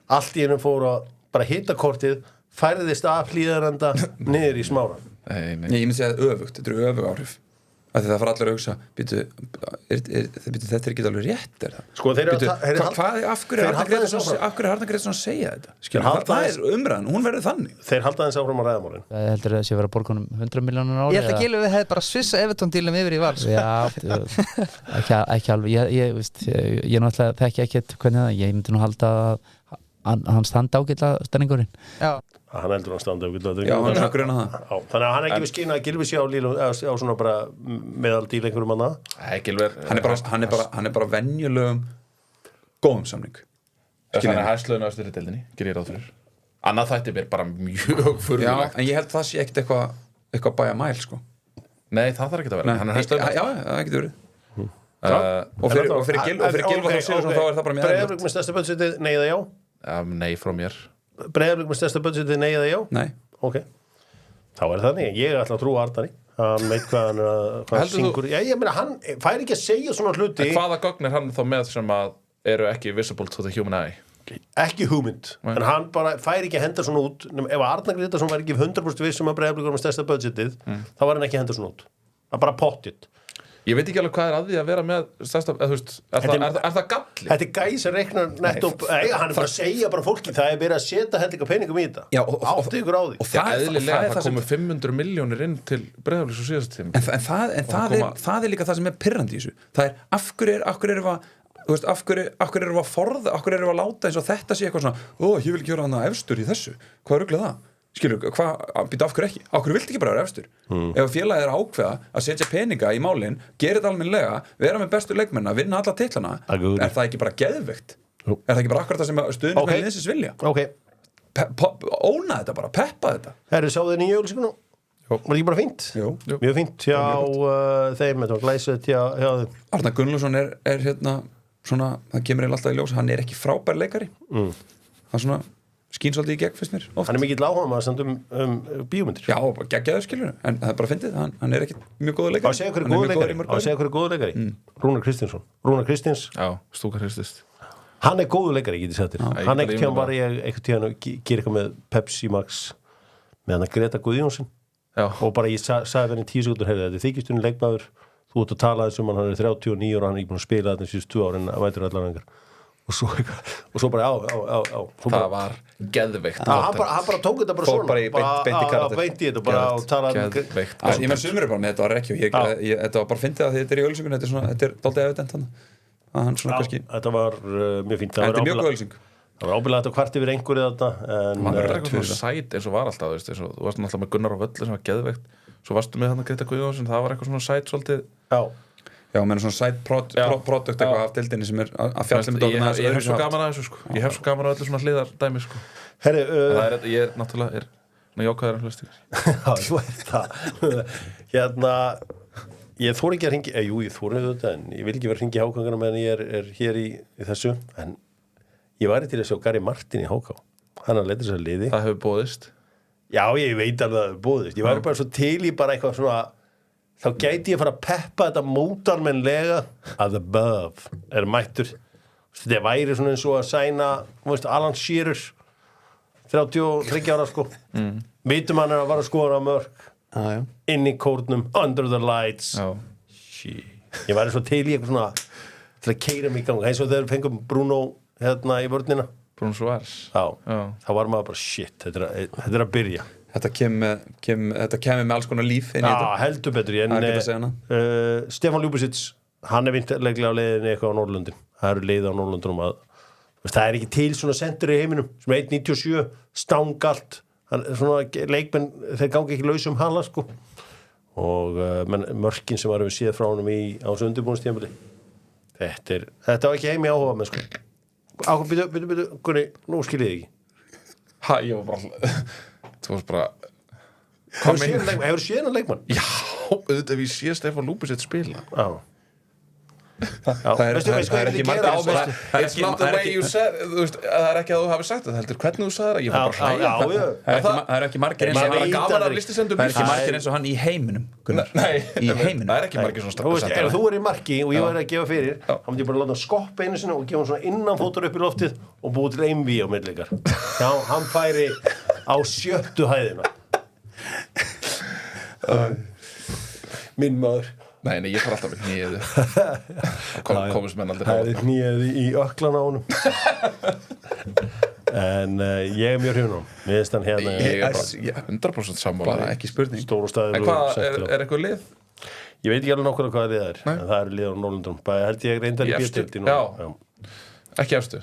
[SPEAKER 1] allt í hennum fór að bara hitta kortið færðist af hlýðarenda niður í Smára
[SPEAKER 4] ég myndi segja öfugt, þetta eru öfug áhrif að það fara allir að hugsa þetta er ekki alveg rétt
[SPEAKER 1] sko þeir
[SPEAKER 4] af hverju er Arnar Gretarsson að segja þetta það er umræðan, hún verður þannig
[SPEAKER 1] þeir halda þess áfram að ræðamálin
[SPEAKER 5] heldur það sé að vera borgunum 100 milljónir ári
[SPEAKER 6] ég held að Gylfi við hefði bara svissa Everton-dílum yfir í Vals
[SPEAKER 5] ekki alveg ég náttúrulega þekki ekkert hvernig það ég myndi nú halda að hann standa ágætla stenningurinn
[SPEAKER 1] hann heldur hann standa ágætla
[SPEAKER 4] hann er grunna það
[SPEAKER 1] þannig að hann ekki við skýna að Gylfi sé á svona bara meðaldíl einhverjum manna
[SPEAKER 4] hann er bara venjulegum góðum samning
[SPEAKER 3] hann er hæstlaun á styrri deildinni gerir ég ráð fyrir annað þætti mér bara mjög furðulegt
[SPEAKER 4] en ég held það sé ekkert eitthvað bæja mæl sko
[SPEAKER 3] nei það þarf ekki að vera hann er hæstlaun
[SPEAKER 4] það getur verið og fyrir Gylfa þá séu þá er það bara með
[SPEAKER 1] Breiðablik með stærsta budgetið nei eða já
[SPEAKER 3] nei frá mér
[SPEAKER 1] Breiðablik með stærsta budgetið nei eða já
[SPEAKER 4] nei
[SPEAKER 1] ok þá er þannig ég ætla að trúa Arnari hann veit hvað hann syngur ég meina hann fær ekki að segja svona hluti
[SPEAKER 3] hvaða gögn er hann þá með sem að eru ekki visible to the human eye.
[SPEAKER 1] Ekki hugmynd, en hann bara fær ekki að henda svona út, ef Arnar Grétarsson var ekki 100% vissum að Breiðablik með stærsta budgetið, þá var hann ekki að henda svona út. Það er bara pottið.
[SPEAKER 3] Ég veit ekki alveg hvað að því að vera með stærsta, þú veist, er það galli?
[SPEAKER 1] Þetta gæs að reikna nettopp, hann bara að segja bara fólki, það verið að setja hellinga peningum í þetta.
[SPEAKER 4] Já,
[SPEAKER 1] áttu ykkur á því.
[SPEAKER 4] Og það
[SPEAKER 3] komu 500 milljónir inn til Breiðabliks og síðast tíma.
[SPEAKER 4] En það er líka það sem er pirrandi í þessu. Það er, af hverju erum við þú veist, af hverju erum við að forða, af hverju erum við að láta eins og þetta sé eitthvað svona, ég vil ekki vera hana efstur í þessu, hvað ruglið það? Skilur, býta af hverju ekki? Af hverju viltu ekki bara vera efstur? Ef félagið er að ákveða að setja peninga í málin, gera þetta almennilega, vera með bestu leikmenna, vinna alla titlana, er það ekki bara geðveikt? Er það ekki bara akkurat það sem stuðningsmenn liðsins vilja? Óna þetta bara, peppa þetta.
[SPEAKER 1] Herru, sáðu þið nýju auglýsinguna? Var ekki bara fínt?
[SPEAKER 4] Jú.
[SPEAKER 1] Mjög fínt hjá þeim, þetta var glæsið hjá þeim.
[SPEAKER 4] Arnar Gunnlaugsson er hérna svona, það kemur alltaf í ljós, hann er ekki frábær leikari. Hann svona skín svolítið í gegn fyrst mér oft.
[SPEAKER 1] Hann er mikill áhugamað samt bíómyndir.
[SPEAKER 4] Já, geggjaður skilur, en það er bara fyndið, hann er ekki mjög góður leikari.
[SPEAKER 1] Á að segja hverju góður leikari. Rúnar Kristinsson. Rúnar Kristins.
[SPEAKER 3] Já, Stúkar Kristins.
[SPEAKER 1] Hann er góður leikari, ég geti sagt þér. Hann ekkert tíðan bara einhvern tíðan gera eitthvað með Pepsi Max með hann að Greta Guðjónsson. Og bara ég sagði henni 10 sekúndur, heyrðu, þetta er þykistunni leikmaður. Þú ert að tala þessum, hann er 39 ára, hann er ekki búin að spila þetta síðust 2 árin að vætur allar engar. Og svo bara, á.
[SPEAKER 3] Það var geðveikt.
[SPEAKER 1] Hann bara tók þetta bara svona.
[SPEAKER 4] Beint í karakter.
[SPEAKER 1] Beint í þetta, bara að tala.
[SPEAKER 3] Geðveikt.
[SPEAKER 4] Ég með sumir bara með þetta var ekki og þetta var bara fyndið að þetta er í auglýsingunni, þetta er dálítið evident hann. Að hann svona kannski.
[SPEAKER 1] Þetta var mjög fínt.
[SPEAKER 4] Þetta er mjög góð auglýsing.
[SPEAKER 1] Það var ábyggilega þetta kvart yfir einhverju þetta.
[SPEAKER 3] Það er eitthvað svona sæt eins og var alltaf, þú varst náttúrulega með Gunnar á Völlu sem var geðveikt. Svo varstu með hann að Greta Guðjónsson, það var eitthvað svona sæt svolítið.
[SPEAKER 4] Já, menn svona side product eitthvað af deildinni sem er að fjalla með dókina.
[SPEAKER 3] Ég hef svo gaman að þessu, sko. Ég hef svo gaman að öllu svona hliðardæmi, sko.
[SPEAKER 1] Herri,
[SPEAKER 3] ég er náttúrulega svona jákvæðar en flestir.
[SPEAKER 1] Já, þú það. Hérna, ég þóri ekki að hringja, ég þóri þetta, en ég vil ekki vera að hringja í Hákangana meðan ég er hér í þessu, en ég væri til að sjá Gary Martin í Háká. Hann að leita þess að liði.
[SPEAKER 3] Það hefur boðist. Já,
[SPEAKER 1] ég veit alveg að það hefur boðist. Ég væri bara svo til í bara eitthvað svona þá gæti ég fara að peppa þetta mótarmennlega að above er mættur. Þetta væri svona eins og að sæna Alan Shearer 33 ára sko. Vitum hann að vara að skoða á mörk inn í kórnum, under the lights. Ég væri svo til í eitthvað svona til að keyra mig í gang eins og þegar við fengum Bruno hérna í vörnina.
[SPEAKER 3] Bruno Suárez.
[SPEAKER 1] Þá var maður bara shit, þetta er að byrja.
[SPEAKER 4] Þetta kemur með alls konar líf inn í þetta.
[SPEAKER 1] Já, heldur betur. Stefán Ljúbusits, hann er vinterleglega á leiðinni eitthvað á Norrlöndin. Það eru leiði á Norrlöndunum að það er ekki til svona sendur í heiminum sem 1.97, stangalt. Svona leikmenn, þeir gangi ekki laus hala sko. Og mörkin sem varum við séð frá honum á þessu undirbúningstímabili. Þetta var ekki heimi áhuga með sko. Byrju, Gunni, nú skiljið ekki.
[SPEAKER 3] Ég var bara þú varst bara
[SPEAKER 1] Hefur séð hennar leikmann?
[SPEAKER 3] Já, auðvitað ef ég sé Stefán Ljúbusits spila.
[SPEAKER 4] Það er ekki margir
[SPEAKER 3] It's not the way you said það er ekki að þú hafi sagt það heldur hvernig þú sagði það ég var bara hlæja
[SPEAKER 4] það er ekki margir eins og
[SPEAKER 3] hann gaman að listisendum
[SPEAKER 4] það er ekki margir eins og hann í heiminum í heiminum
[SPEAKER 3] það er ekki margir svona
[SPEAKER 1] ef þú er í marki og ég væri að gefa fyrir þá myndi ég bara láta hann skoppa einu sinni og gefa hann svona innanfótur upp í loftið og búið til einví á millikar já, hann færi á 7. hæðina minn maður
[SPEAKER 3] Nei, ég fara alltaf með hníðu komist menn aldrei
[SPEAKER 1] það er hníðu í öklan á honum en ég er mjög hrifinn á honum mér finnst hann hérna
[SPEAKER 3] ég er bara 100% sammála
[SPEAKER 4] bara ekki spurning
[SPEAKER 1] stóru staðir
[SPEAKER 3] en hvað, er eitthvað lið?
[SPEAKER 1] Ég veit ekki alveg nokkuð hvað það er en það eru lið á Norrlöndunum bara held ég reyndar í bjöldildinu
[SPEAKER 3] ekki efstu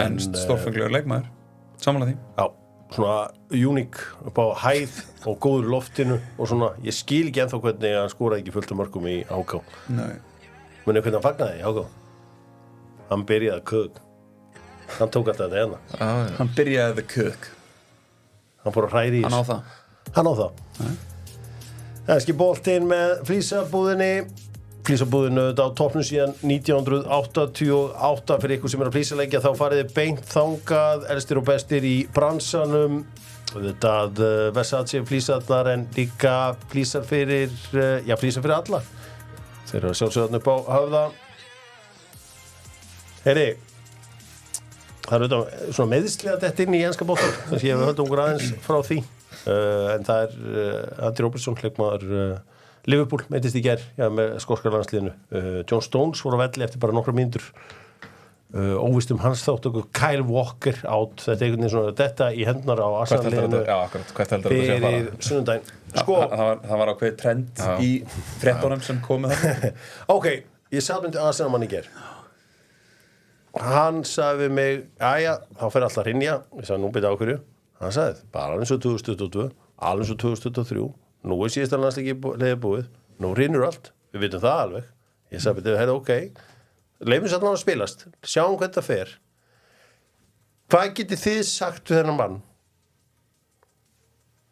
[SPEAKER 4] en stórfenglegur leikmaður sammála því
[SPEAKER 1] já svona uník upp á hæð og góður í loftinu og svona, ég skil ekki ennþá hvernig hann skoraði ekki fullt af mörkum í HK
[SPEAKER 4] Nei.
[SPEAKER 1] Muni hvernig hann fagnaði í HK hann byrjaði kök hann tók alltaf þetta hérna
[SPEAKER 4] hann byrjaði the cook
[SPEAKER 1] hann fór að hræri í
[SPEAKER 4] hann á það
[SPEAKER 1] Eski boltinn með flísabúðinni flísabúðinu á toppnum síðan 1988 fyrir ykkur sem er að flísaleggja þá fariði beint þangað elstir og bestir í bransanum þetta Versace flísarnar en líka flísar fyrir flísar fyrir alla þeir eru sjálfsögðan upp á höfða Heyri, það auðvitað svona meðislega þetta inn í enska boltan, þannig að ég hef höldum okkur aðeins frá því, en það Andy Robertson, leikmaður Liverpool, meiddist í gær með skotska landsliðinu. John Stones voru á velli eftir bara nokkra mínútur. Óvíst hans þáttöku, Kyle Walker át, þetta einhvern veginn svona þetta í hendnar á Arsenal-liðinu fyrir sunnudaginn. Sko,
[SPEAKER 4] það var ákveðið trend í fréttunum sem komið það.
[SPEAKER 1] Ok, ég satt myndi Arsenal-mann í gær. Hann sagði við mig, jæja, þá fer alltaf að hrynja. Ég sagði, nú byrja á hverju. Hann sagði, bara alveg svo 2022, alveg svo 2023, nú síðasta landsleiki búið, nú hrynur allt, við vitum það alveg. Ég sagði, þetta ok, leifum satt hann að spilast, sjáum hvernig það fer. Hvað getið þið sagt við þennan mann?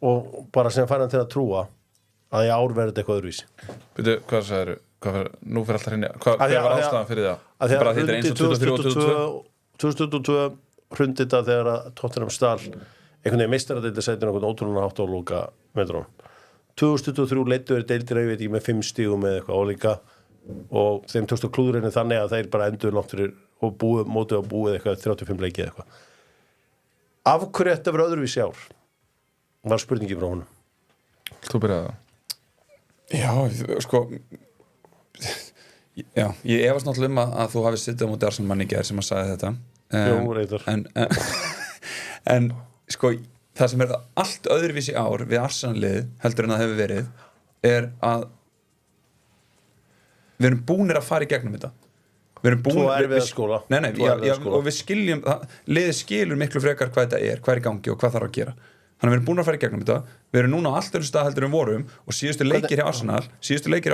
[SPEAKER 1] Og bara sem fær hann til að trúa að í ár verður þetta eitthvað öðruvísi.
[SPEAKER 3] Byrju, hvað sagðirðu? Nú fyrir alltaf hrinja. Hvað var ástæðan fyrir það?
[SPEAKER 4] Bara þetta eins og
[SPEAKER 1] 2022 hrundi þetta þegar að Tottenham stál einhvern veginn meistaradeildi sætinu okkur ótrúlega hátt á loka metrunum. 2023 leiddu þeir deildir ég veit ekki með 5 stigum með eitthvað álíka og þeim tókstu klúðurinn þannig að þeir bara endur langt fyrir og mótið á búið eitthvað 35 leikið eitthvað. Af hverju þetta verður öðruvísi ár? Var spurningi frá honum.
[SPEAKER 3] Þú byrjaði það.
[SPEAKER 4] Já, sko já, ég efast náttúrulega að þú hafi sittið á móti Arsenal manni í gær sem að sagði þetta.
[SPEAKER 1] Jú, reyndar.
[SPEAKER 4] En sko, það sem allt öðruvísi ár við Arsenal-lið heldur en það hefur verið að við erum búnir að fara í gegnum þetta. Við erum búnir
[SPEAKER 1] við skóla.
[SPEAKER 4] Nei, og við skiljum liðið skilur miklu frekar hvað þetta hvað í gangi og hvað þarf að gera. Þannig að við erum búin að fara í gegnum þetta. Við erum núna á allt öðrum stað heldur en við vorum og síðustu leikir hjá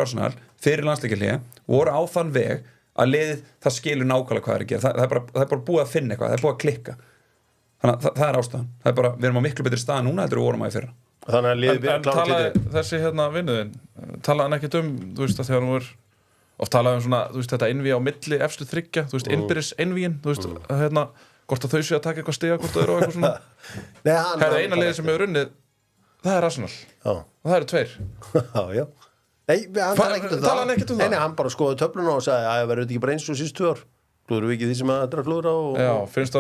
[SPEAKER 4] Arsenal fyrir landsleikjahlé voru á þann veg að liðið það skilur nákvæmlega hvað er að gera. Það er bara búið að finna eitthvað, það er búið að klikka. Þannig að það er ástæðan. Það er bara, við erum á miklu betri stað núna heldur en við vorum á í fyrra.
[SPEAKER 1] Þannig að liðið
[SPEAKER 3] en talaði þessi vinnuðinn, talaði hann ekkert þú veist að þegar hann voru oft talaði svona, þú veist þetta einví á milli efstu þriggja, þú veist innbyrðis einvíin, þú veist hvort að þau séu að taka eitthvað stiga hvort þau eru og eitthvað svona.
[SPEAKER 1] Nei,
[SPEAKER 3] það er eina liðið sem hefur unnið, það er Arsenal og það eru 2.
[SPEAKER 1] Já. Nei, hann
[SPEAKER 3] talaði ekkert um það.
[SPEAKER 1] Nei, hann bara skoði töfluna og sagði að það verður ekki bara eins og síðustu 2 ár. Klúður við ekki því sem að þetta er að klúðra og...
[SPEAKER 3] Já, finnst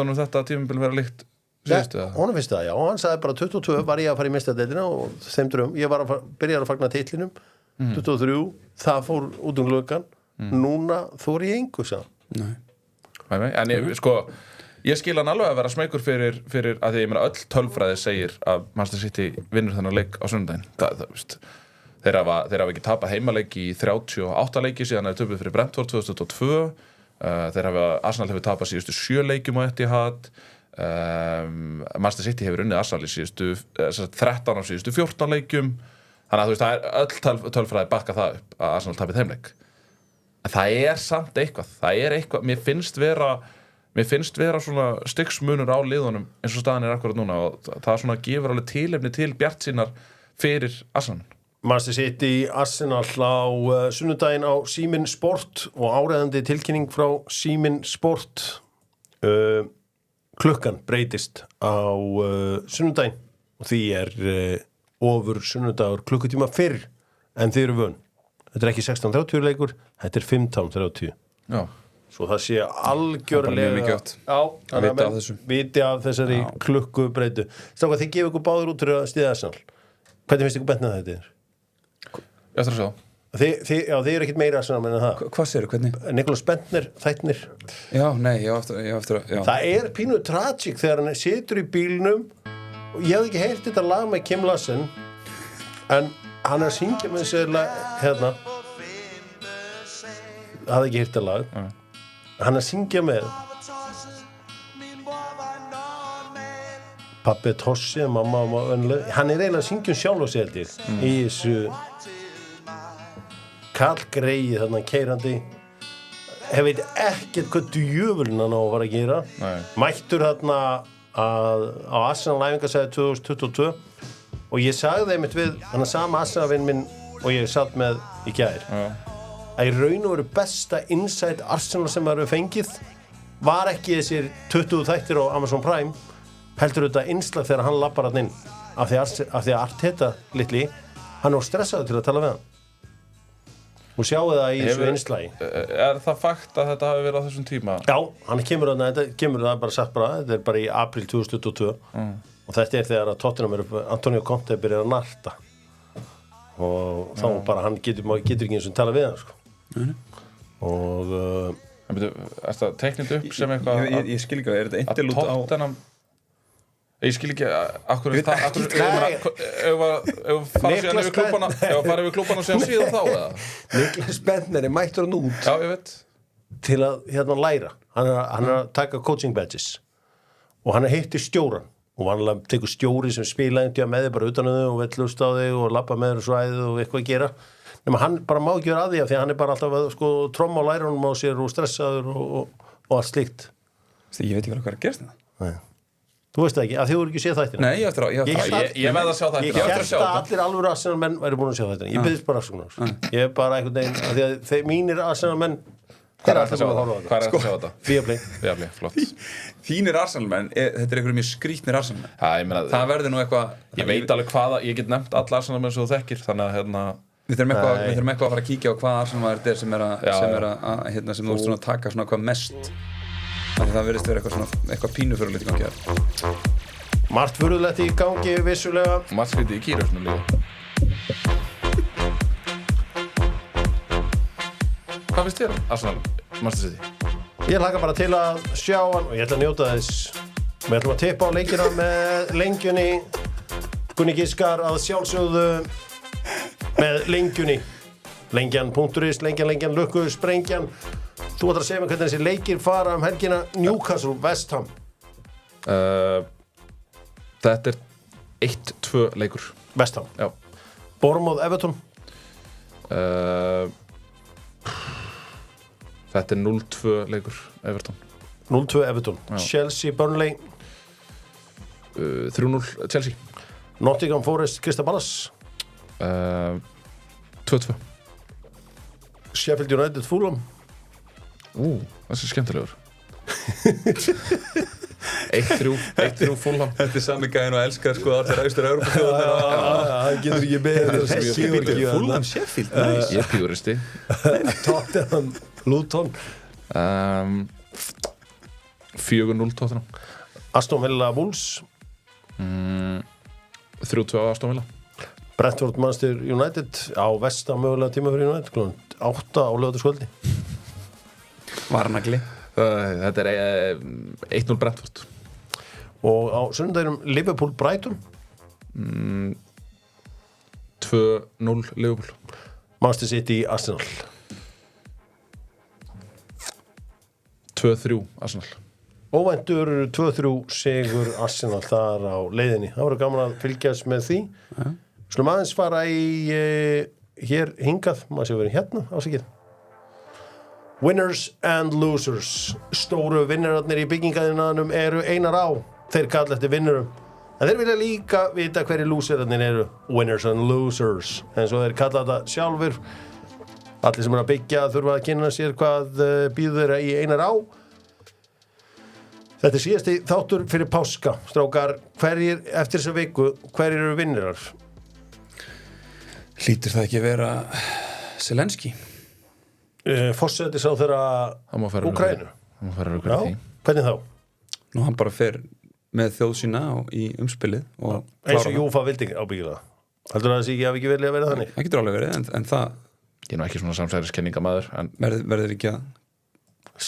[SPEAKER 3] hann þetta tímabil vera líkt síðustu það?
[SPEAKER 1] Honum finnst það, já. Hann sagði bara 22 var ég að fara í meistaradeildina og þeim dröm. Ég var að byrja að fagna titlinum. 23, það fór út gluggann. Núna þór ég engu, sagði.
[SPEAKER 4] Nei.
[SPEAKER 3] En ég skil hann alveg að vera smeykur fyrir að því ég meina öll tölfræði segir að Manchester City vinnur þennan leik á sunnudaginn. Þeir hafa ekki tapað heimaleik í 38 leiki síðan að töpuð fyrir Brentford 2022. Arsenal hefur tapað síðustu 7 leikjum á Etihad. Manchester City hefur unnið Arsenal í síðustu 13 af síðustu 14 leikjum. Þannig að þú veist, það er öll tölfræði bakka það upp að Arsenal tapið heimleik. En það er samt eitthvað, mér finnst vera svona stigsmunur á liðunum eins og staðan er akkurat núna og það svona gefur alveg tilefni til bjartsýnar fyrir Arsenal.
[SPEAKER 1] Manchester City Arsenal á sunnudaginn á Símin Sport og áreiðandi tilkynning frá Símin Sport. Klukkan breytist á sunnudaginn og því ofur sunnudagur klukkutíma fyrr en þið eru vön. Þetta er ekki 16:30 leikur, þetta er 15:30.
[SPEAKER 3] Já.
[SPEAKER 1] Svo það sé algjörlega viti af þessari klukkubreytu. Stáka, þið gefið ykkur báður út fyrir að stiða Arsenal. Hvernig finnst ykkur bentnað þetta er?
[SPEAKER 3] Ég ætla að sjá.
[SPEAKER 1] Þið eru ekkert meira Arsenal en það.
[SPEAKER 4] Hvað segirðu, hvernig?
[SPEAKER 1] Nicholas Bentner, þætnir.
[SPEAKER 4] Já, nei, ég á eftir að
[SPEAKER 1] Það er pínu tragic þegar hann situr í bílnum og ég hafði ekki heyrt þetta lag með Kim Larsen en hann er að syngja með þessi hérna hafði ekki heyrt þetta lag hann er að syngja með Pabbi Tossi, mamma og önlega hann er eiginlega að syngja sjálf og sér til í þessu kallgreið þarna keirandi hef veit ekkert hvað djöfulinn hann á að fara að gera mættur þarna á Arsenal æfingasæði 2022 og ég sagði einmitt við hann sama Arsenal-vinn minn og ég satt með í gær að í raun og veru besta insight Arsenal sem var fengið var ekki þessir 20 þættir á Amazon Prime heldur þetta innslag þegar hann lappar hann inn af því að Arteta litli hann er stressaður til að tala við hann og sjáu það í þessu einslægi.
[SPEAKER 3] Það fakt að þetta hafi verið á þessum tíma?
[SPEAKER 1] Já, þetta kemur það bara sagt bara, þetta bara í apríl 2022 og þetta þegar að Tottenham Antonio Conte byrjar að narta og þá bara hann getur ekki eins og tala við hann sko. Og
[SPEAKER 3] er það teiknið upp sem eitthvað
[SPEAKER 4] ég skil ekki að þetta interlút á
[SPEAKER 3] Tottenham ég skil ekki akkur ef fara yfir klúbbana og síðan þá eða
[SPEAKER 1] Niklas Bentner mættur hann út
[SPEAKER 3] já, ég veit
[SPEAKER 1] til að læra hann að taka coaching badges og hann hittir stjóran og vanlega tekur stjóri sem spilaði með þig bara utan þau og vill hlusta á þig og labba með þér svæðið og eitthvað að gera nema hann bara má ekki vera að því af því hann bara alltaf að sko tromma á lærunum á sér og stressaður og allt slíkt
[SPEAKER 4] ég veit ekki hvað að gerst það
[SPEAKER 1] Nei. Þú veist það ekki, að þið voru ekki séð þættina
[SPEAKER 4] Nei, ég veð að sjá þættina
[SPEAKER 1] Ég held að allir alvöru Arsenal menn væri búin að sjá þættina Ég byrðist bara afsökunar Ég bara einhvern veginn að því að mínir Arsenal menn
[SPEAKER 3] Hvað er að sjá þetta?
[SPEAKER 1] Viaplay,
[SPEAKER 3] flott
[SPEAKER 4] Þínir Arsenal menn, þetta einhverjum mjög skrýtnir Arsenal menn Það verður nú eitthvað
[SPEAKER 3] Ég veit alveg hvaða, ég get nefnt alla Arsenal menn sem þú þekkir Þannig að hérna
[SPEAKER 4] Við þurfum eitthvað að fara að kíkja á hvað Arsenal þetta sem þú veist að taka svona hvað mest Þannig það verðist vera eitthvað pínufurulegt í gangi þar
[SPEAKER 1] Margt furðulegt í gangi vissulega
[SPEAKER 3] Margt skrítið í kýröfnum líka Hvað finnst þér, Arsenal, Manchester City?
[SPEAKER 1] Ég hlakka bara til að sjá hann og ég ætla að njóta þess Við ætlum að tippa á leikina með lengjunni Gunni Giskar að sjálfsögðu með lengjunni Lengjan.is, lengjan, lukku, sprengjan Þú ætlar að segja mér hvernig þessi leikir fara helgina Newcastle, West Ham
[SPEAKER 3] Þetta er 1-2 leikur
[SPEAKER 1] West Ham
[SPEAKER 3] Já
[SPEAKER 1] Bournemouth, Everton
[SPEAKER 3] Þetta er 0-2 leikur Everton
[SPEAKER 1] 0-2 Everton Chelsea, Burnley
[SPEAKER 3] 3-0 Chelsea
[SPEAKER 1] Nottingham Forest, Crystal Palace
[SPEAKER 3] 2-2
[SPEAKER 1] Sheffield United, Fulham
[SPEAKER 3] þessi skemmtilegur 1-3 Fulham
[SPEAKER 4] Þetta er sami gæðin og elskar sko allir austur Evrópu
[SPEAKER 1] hann getur ekki beðið
[SPEAKER 4] Fulham Sheffield
[SPEAKER 3] Ég er pjúristi
[SPEAKER 1] Tottenham, Luton
[SPEAKER 3] 4-0 Tottenham
[SPEAKER 1] Aston Villa, Wolves
[SPEAKER 3] 3-2 Aston Villa
[SPEAKER 1] Brentford, Manchester United á Vesta mögulega tíma fyrir United 8 á laugardagskvöldi
[SPEAKER 4] Varnagli
[SPEAKER 3] Þetta er 1-0 Brentford
[SPEAKER 1] og á sunnudeginum Liverpool, Brighton
[SPEAKER 3] 2-0 Liverpool
[SPEAKER 1] Manchester City, Arsenal
[SPEAKER 3] 2-3 Arsenal
[SPEAKER 1] óvæntur 2-3 sigur Arsenal þar á leiðinni það voru gaman að fylgjast með því slum aðeins fara í hér hingað, maður sé verið hérna ásækir Winners and losers stóru vinnararnir í byggingaðinaðanum eru Einar Á þeir kalla eftir vinnurum en þeir vilja líka vita hverju lúserarnir eru winners and losers en svo þeir kalla þetta sjálfur allir sem eru að byggja þurfa að kynna sér hvað býður þeirra í Einar Á þetta er síðasti þáttur fyrir páska strákar, hverjir eftir þessa viku hverjir eru vinnarar?
[SPEAKER 4] Hlýtur það ekki að vera Zelensky
[SPEAKER 1] Forseti sá þeirra Úkraínu
[SPEAKER 3] Já,
[SPEAKER 1] hvernig þá?
[SPEAKER 4] Nú hann bara fer með þjóð sína í umspilið og
[SPEAKER 1] eins og Júfa vildi ábyggilega heldur það að það hafi ekki verið að vera þannig?
[SPEAKER 4] Það getur alveg verið en það
[SPEAKER 3] ég er nú ekki svona samsæriskenningamæður en
[SPEAKER 4] verður ekki að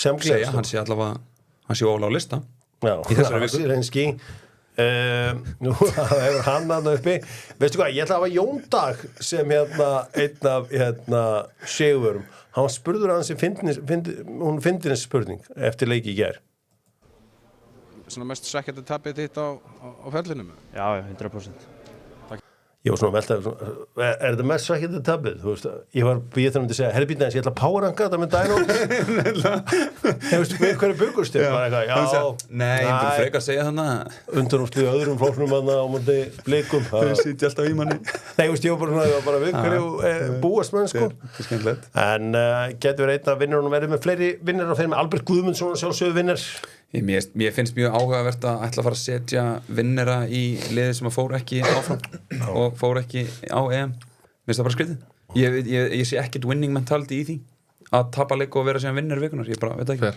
[SPEAKER 4] segja hann sé allavega hann sé ólega á lista
[SPEAKER 1] Já,
[SPEAKER 4] í þessari viku
[SPEAKER 1] Zelensky nú hefur hann hann uppi veistu hvað, ég ætla að hafa Jón Dag sem einn af segurum hann spurður hann sem hún fyndi þessi spurning eftir leiki í gær
[SPEAKER 7] Svona mest svekkjandi tapið þitt á ferlinum?
[SPEAKER 8] Já, 100%.
[SPEAKER 1] Ég var svona veltað, þetta mest svekkjandi tapið? Þú veist, ég var býðið að segja, herri býta eins, ég ætla að powerranka þetta með Dino. Hefstu við hverju byggust þér?
[SPEAKER 4] Nei, ég myndi frekar að segja þannig.
[SPEAKER 1] Undanúrsliðu öðrum flóknum á móti Blikum.
[SPEAKER 4] Þau sitja alltaf í manni.
[SPEAKER 1] Nei, veist, ég var bara við hverju búast menn, sko.
[SPEAKER 4] Það er skemmtilegt.
[SPEAKER 1] En getur við einn að vinnur og verið með fleiri vinnir á þeim með Albert Guðmundsson sjálfsögðu vinnar.
[SPEAKER 4] Mér finnst mjög áhugavert að ætla að fara að setja vinnera í liði sem að fór ekki áfram og fór ekki á EM finnst það bara skrítið ég sé ekkert winning mentality í því að tapa leik og vera síðan vinnur vikunar ég bara veit ekki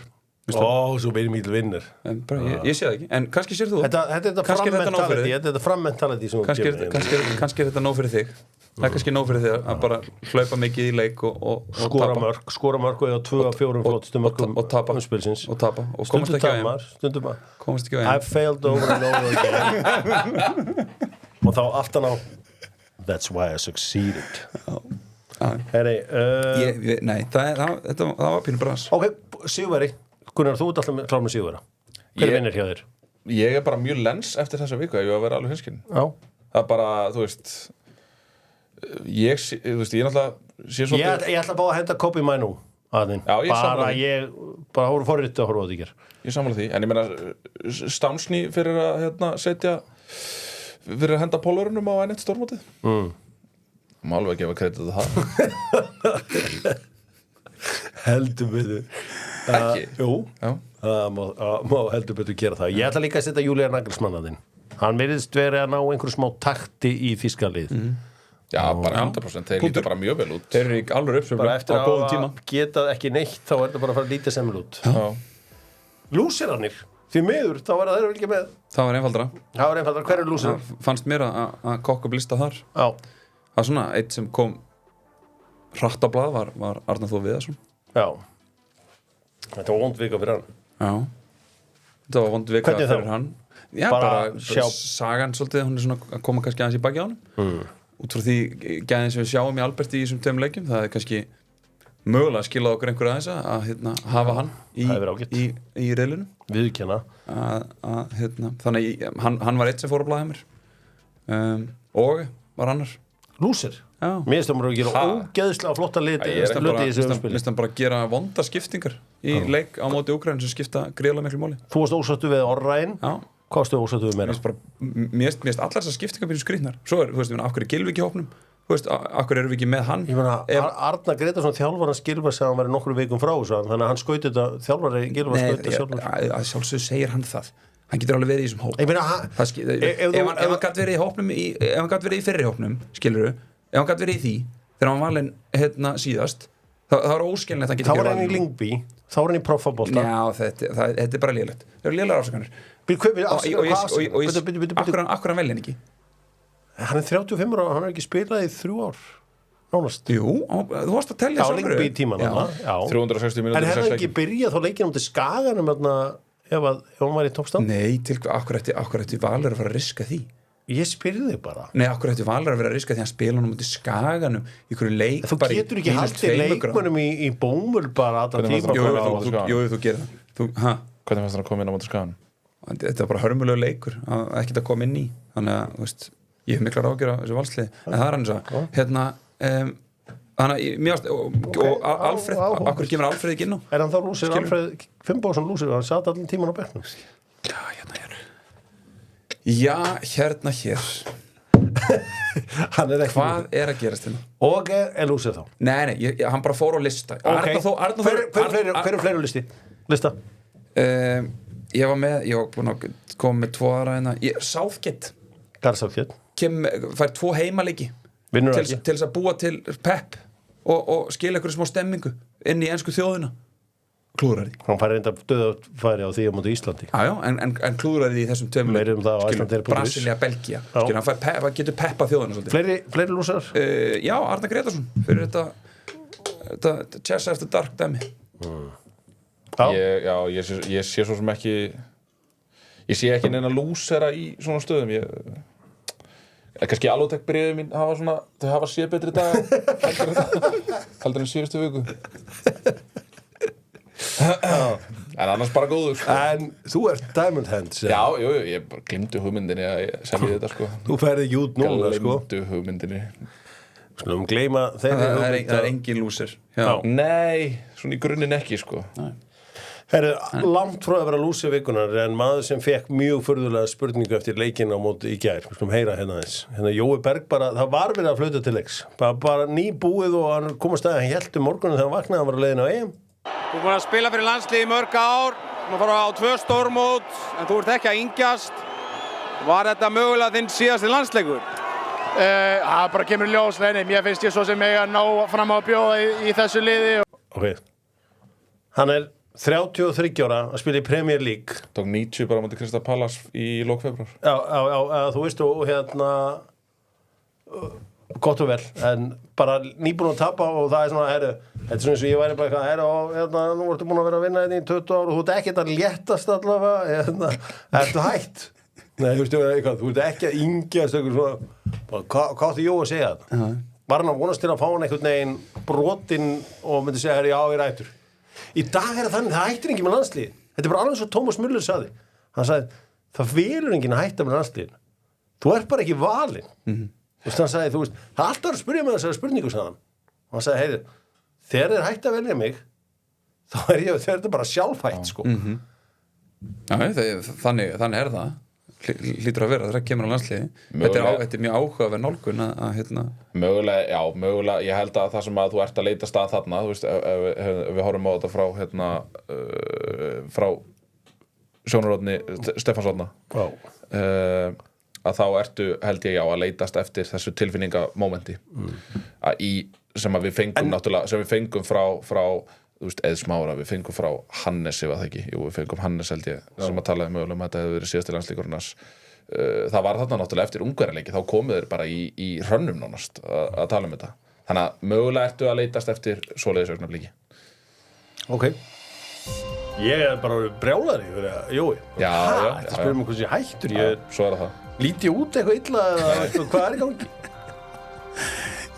[SPEAKER 1] svo meiri mikil vinnur
[SPEAKER 4] ég sé það ekki, en kannski sér þú
[SPEAKER 1] þetta fram-mentality
[SPEAKER 4] kannski er þetta nóg fyrir þig það er kannski nóg fyrir þig að bara hlaupa mikið í leik og
[SPEAKER 1] skora mörg og eða 2-4 flottustu mörgum
[SPEAKER 4] og tapa og komast ekki á
[SPEAKER 1] stundum I failed over and over again og þá aftan á that's why I succeeded Heri,
[SPEAKER 4] nei, það var pínu brans
[SPEAKER 1] ok, Sigurveri Gunnar, þú ert alltaf klár með Sigurvera hver vinnir hjá þér?
[SPEAKER 3] Ég er bara mjög lens eftir þessa viku ég var að vera alveg hinskinn það er bara, þú veist ég náttúrulega sé svolítið
[SPEAKER 1] ég ætla bara að henda kopi mænu aðeins bara hóru forrið að horfa á því
[SPEAKER 3] ég sammála því, en ég meina Stansny fyrir að setja fyrir að henda pólverunum á N1 stórmótið má alveg að gefa kredit það
[SPEAKER 1] heldur betur ekki? Jú, má heldur betur gera það ég ætla líka að setja Julian Nagelsmann að þinn hann virðist verið að ná einhverju smá takti í þýskalið
[SPEAKER 3] já, bara 100% þeir líta bara mjög vel út
[SPEAKER 4] þeir eru ekki alveg uppsöfla
[SPEAKER 1] eftir að geta ekki neitt þá er þetta bara að fara að líta sem vel út lúsirarnir því miður, þá var það þeir ekki með
[SPEAKER 4] það var einfaldara
[SPEAKER 1] hver er lúsirar?
[SPEAKER 4] fannst mér að kokka blista þar það er svona, eitt sem kom hratt á blað var Arnar Þór Viðarsson
[SPEAKER 1] já þetta var vond vika fyrir hann
[SPEAKER 4] þetta var vond vika fyrir hann já, bara sagan svolítið hún er svona að koma kannski aðeins í baki á hann út frá því gæðin sem við sjáum í Alberti í þessum tveim leikjum það er kannski mögulega að skila okkur einhverja aðeins að hafa hann í reilinu
[SPEAKER 1] viðurkenna
[SPEAKER 4] þannig hann var eitt sem fór á blaðið mér og var annar
[SPEAKER 1] lúsir? Mér finnst það bara að gera ógeðslega flotta hluti í þessu umspili.
[SPEAKER 4] Mér finnst það bara að gera vonda skiptingar í leik á móti Úkraínu sem skipta gríðarlega miklu máli.
[SPEAKER 1] Þú varst ósáttur við Orræn. Hvað varstu ósáttur við meira?
[SPEAKER 4] Mér finnst allar þessar skiptingar fyrir skrýtnar. Svo er, þú veist, af hverju er Gylfi ekki í hópnum? Þú veist, af hverju erum við ekki með hann?
[SPEAKER 1] Ég meina, Arnar Gretarsson þjálfari hans Gylfa sagði að hann væri nokkru vikum frá þessu, þannig að hann skaut þetta þjálfari Gylfa skaut þetta sjálfur.
[SPEAKER 4] Að sjálfsögðu segir hann það. Hann getur alveg verið í þessum hóp. Ef hann gat verið í hópnum, ef hann gat verið í fyrri hópnum, skilurðu, ef hann gat verið í því, þegar hann var valinn síðast, það var óskilnilegt að hann getur
[SPEAKER 1] ekki valinn. Þá var hann í Lyngby, þá var hann í Proffabólta.
[SPEAKER 4] Já, þetta er bara lélegt. Það eru lélegar ásakanir. Akkur hann velja hann ekki?
[SPEAKER 1] Hann er 35 ára og hann har ekki spilað í 3 ár. Nánast.
[SPEAKER 4] Jú, þú varst að telja
[SPEAKER 1] sjálfur. Já, Lyngby tíman.
[SPEAKER 3] 360 mínútur.
[SPEAKER 1] En hefði hann ekki byrjað þá leikinn til Skaganum ef hann var í toppstand?
[SPEAKER 4] Nei, akkur ætti Valur að fara að riska því.
[SPEAKER 1] Ég spyrði bara.
[SPEAKER 4] Nei, akkur ætti Valur að vera að riska því að hann spila hann út í Skaganum í hverju leik.
[SPEAKER 1] Þú getur ekki haldið leikmönnum í bómul bara alltaf tíma.
[SPEAKER 4] Jú, þú gerir það.
[SPEAKER 3] Hvernig fannst hann að koma inn á móti Skaganum?
[SPEAKER 4] Þetta var bara hörmulegur leikur að ekkert að koma inn í. Þannig að, þú veist, ég hef miklar ágjör á þessu valsliði. En það er hann svo. Þannig og Alfreð, akkur kemur Alfreð ekki inn á?
[SPEAKER 1] Er hann þá lúsir, Alfreð Finnbogason lúsir, hann satt allir tíman á bekknum.
[SPEAKER 4] Hérna hér. Hvað er að gerast hérna?
[SPEAKER 1] Og er lúsir þá?
[SPEAKER 4] Nei, hann bara fór á lista.
[SPEAKER 1] Hver er fleiri listi? Lista?
[SPEAKER 4] Ég var búin að koma með 2 aðra hérna. Southgate.
[SPEAKER 1] Southgate.
[SPEAKER 4] Fær 2 heimaleiki til þess að búa til Pep og skila einhverju smá stemmingu inn í ensku þjóðina. Klúðraði.
[SPEAKER 1] Hann fær reynda döðafæri á því á móti Íslandi.
[SPEAKER 4] Já, en klúðraði í þessum 2
[SPEAKER 1] leikum.
[SPEAKER 4] Brasilia, Belgia. Hann getur Peppa þjóðina svolítið.
[SPEAKER 1] Fleiri lúsar?
[SPEAKER 4] Já, Arnar Gretarsson fyrir þetta Chess After Dark dæmi.
[SPEAKER 3] Ég sé svo sem ekki ég sé ekki neina lúsera í svona stöðum kannski Allotek bréfið mín þau hafa séð betri dag heldur en síðustu viku en annars bara góður
[SPEAKER 1] En þú ert Diamond Hands
[SPEAKER 3] Já, ég bara glimtu hugmyndinni að ég selji þetta sko
[SPEAKER 1] Þú ferði ekki út núna sko
[SPEAKER 3] Glimtu hugmyndinni
[SPEAKER 1] Skulum gleyma þeirri
[SPEAKER 4] hugmynd Það er engin lúser
[SPEAKER 3] Nei, svona í grunninn ekki sko
[SPEAKER 1] Herru, langt frá að vera lúsi vikunar en maður sem fekk mjög furðulega spurningu eftir leikinn á móti í gær við skulum heyra hérna þess Jói Berg bara, það var verið að flauta til leiks bara nýbúið og hann kom að staða hann hélt morgunum þegar hann vaknaði, hann var að leiðin á EM
[SPEAKER 7] Þú er búin að spila fyrir landslið í mörg ár þú fara á 2 stórmót en þú ert ekki að yngjast Var þetta mögulega þinn síðasti landsleikur?
[SPEAKER 8] Það bara kemur í ljós, nei, mér finnst ég svo sem eiga að ná fram á að bjóða í þessu liði.
[SPEAKER 1] Ok. Hann 33 ára að spila í Premier League.
[SPEAKER 3] Tók 90 bara á móti Crystal Palace í lok febrúar.
[SPEAKER 1] Já, þú veist og hérna gott og vel, en bara nýbúin að tapa og það svona, þetta svona eins og ég væri bara hérna, nú ertu búin að vera að vinna í 20 ár og þú ert ekkert að léttast allavega, ertu hætt? Nei, þú ert ekki að yngjast eitthvað svona, hvað áttu Jó að segja þetta? Var hann að vonast til að fá hann einhvern veginn brotinn og myndi segja, já, ég rættur. Í dag það þannig, það hættir enginn með landsliðin. Þetta bara alveg svo Tómas Müller sagði. Hann sagði, það velur enginn að hætta með landsliðin. Þú ert bara ekki valinn. Þú veist, hann sagði, það alltaf að spyrja með þessari spurningu, sagði hann. Og hann sagði, þegar þeir hætta að velja mig, þá þeir þetta bara sjálfhætt, sko.
[SPEAKER 4] Já, þannig það. Hlýtur að vera, það kemur á landsliði. Þetta er mjög áhugaverð nálgun að hérna.
[SPEAKER 3] Mögulega, ég held að það sem að þú ert að leita stað þarna, þú veist, ef við horfum á þetta frá hérna, frá sjónarhorni Stefáns Árna, að þá ertu, held ég, að leitast eftir þessu tilfinningamómenti sem að við fengum náttúrulega, sem við fengum frá þú veist, Eið Smára, við fengum frá Hannesi, var það ekki? Jú, við fengum Hannes, held ég, sem að talaði mögulega um að þetta hefði verið síðasti landsleikurinn. Það var þarna náttúrulega eftir Ungverjaleiki, þá komu þeir bara í hrönnum nánast að tala um þetta. Þannig að mögulega ertu að leitast eftir svoleiðis augnabliki.
[SPEAKER 1] Ok. Ég bara brjálaður yfir Jói.
[SPEAKER 3] Já.
[SPEAKER 1] Þetta spyrir mig hvað sé hættur.
[SPEAKER 3] Svo það.
[SPEAKER 1] Lít ég út eitthvað illa eða hvað í gangi?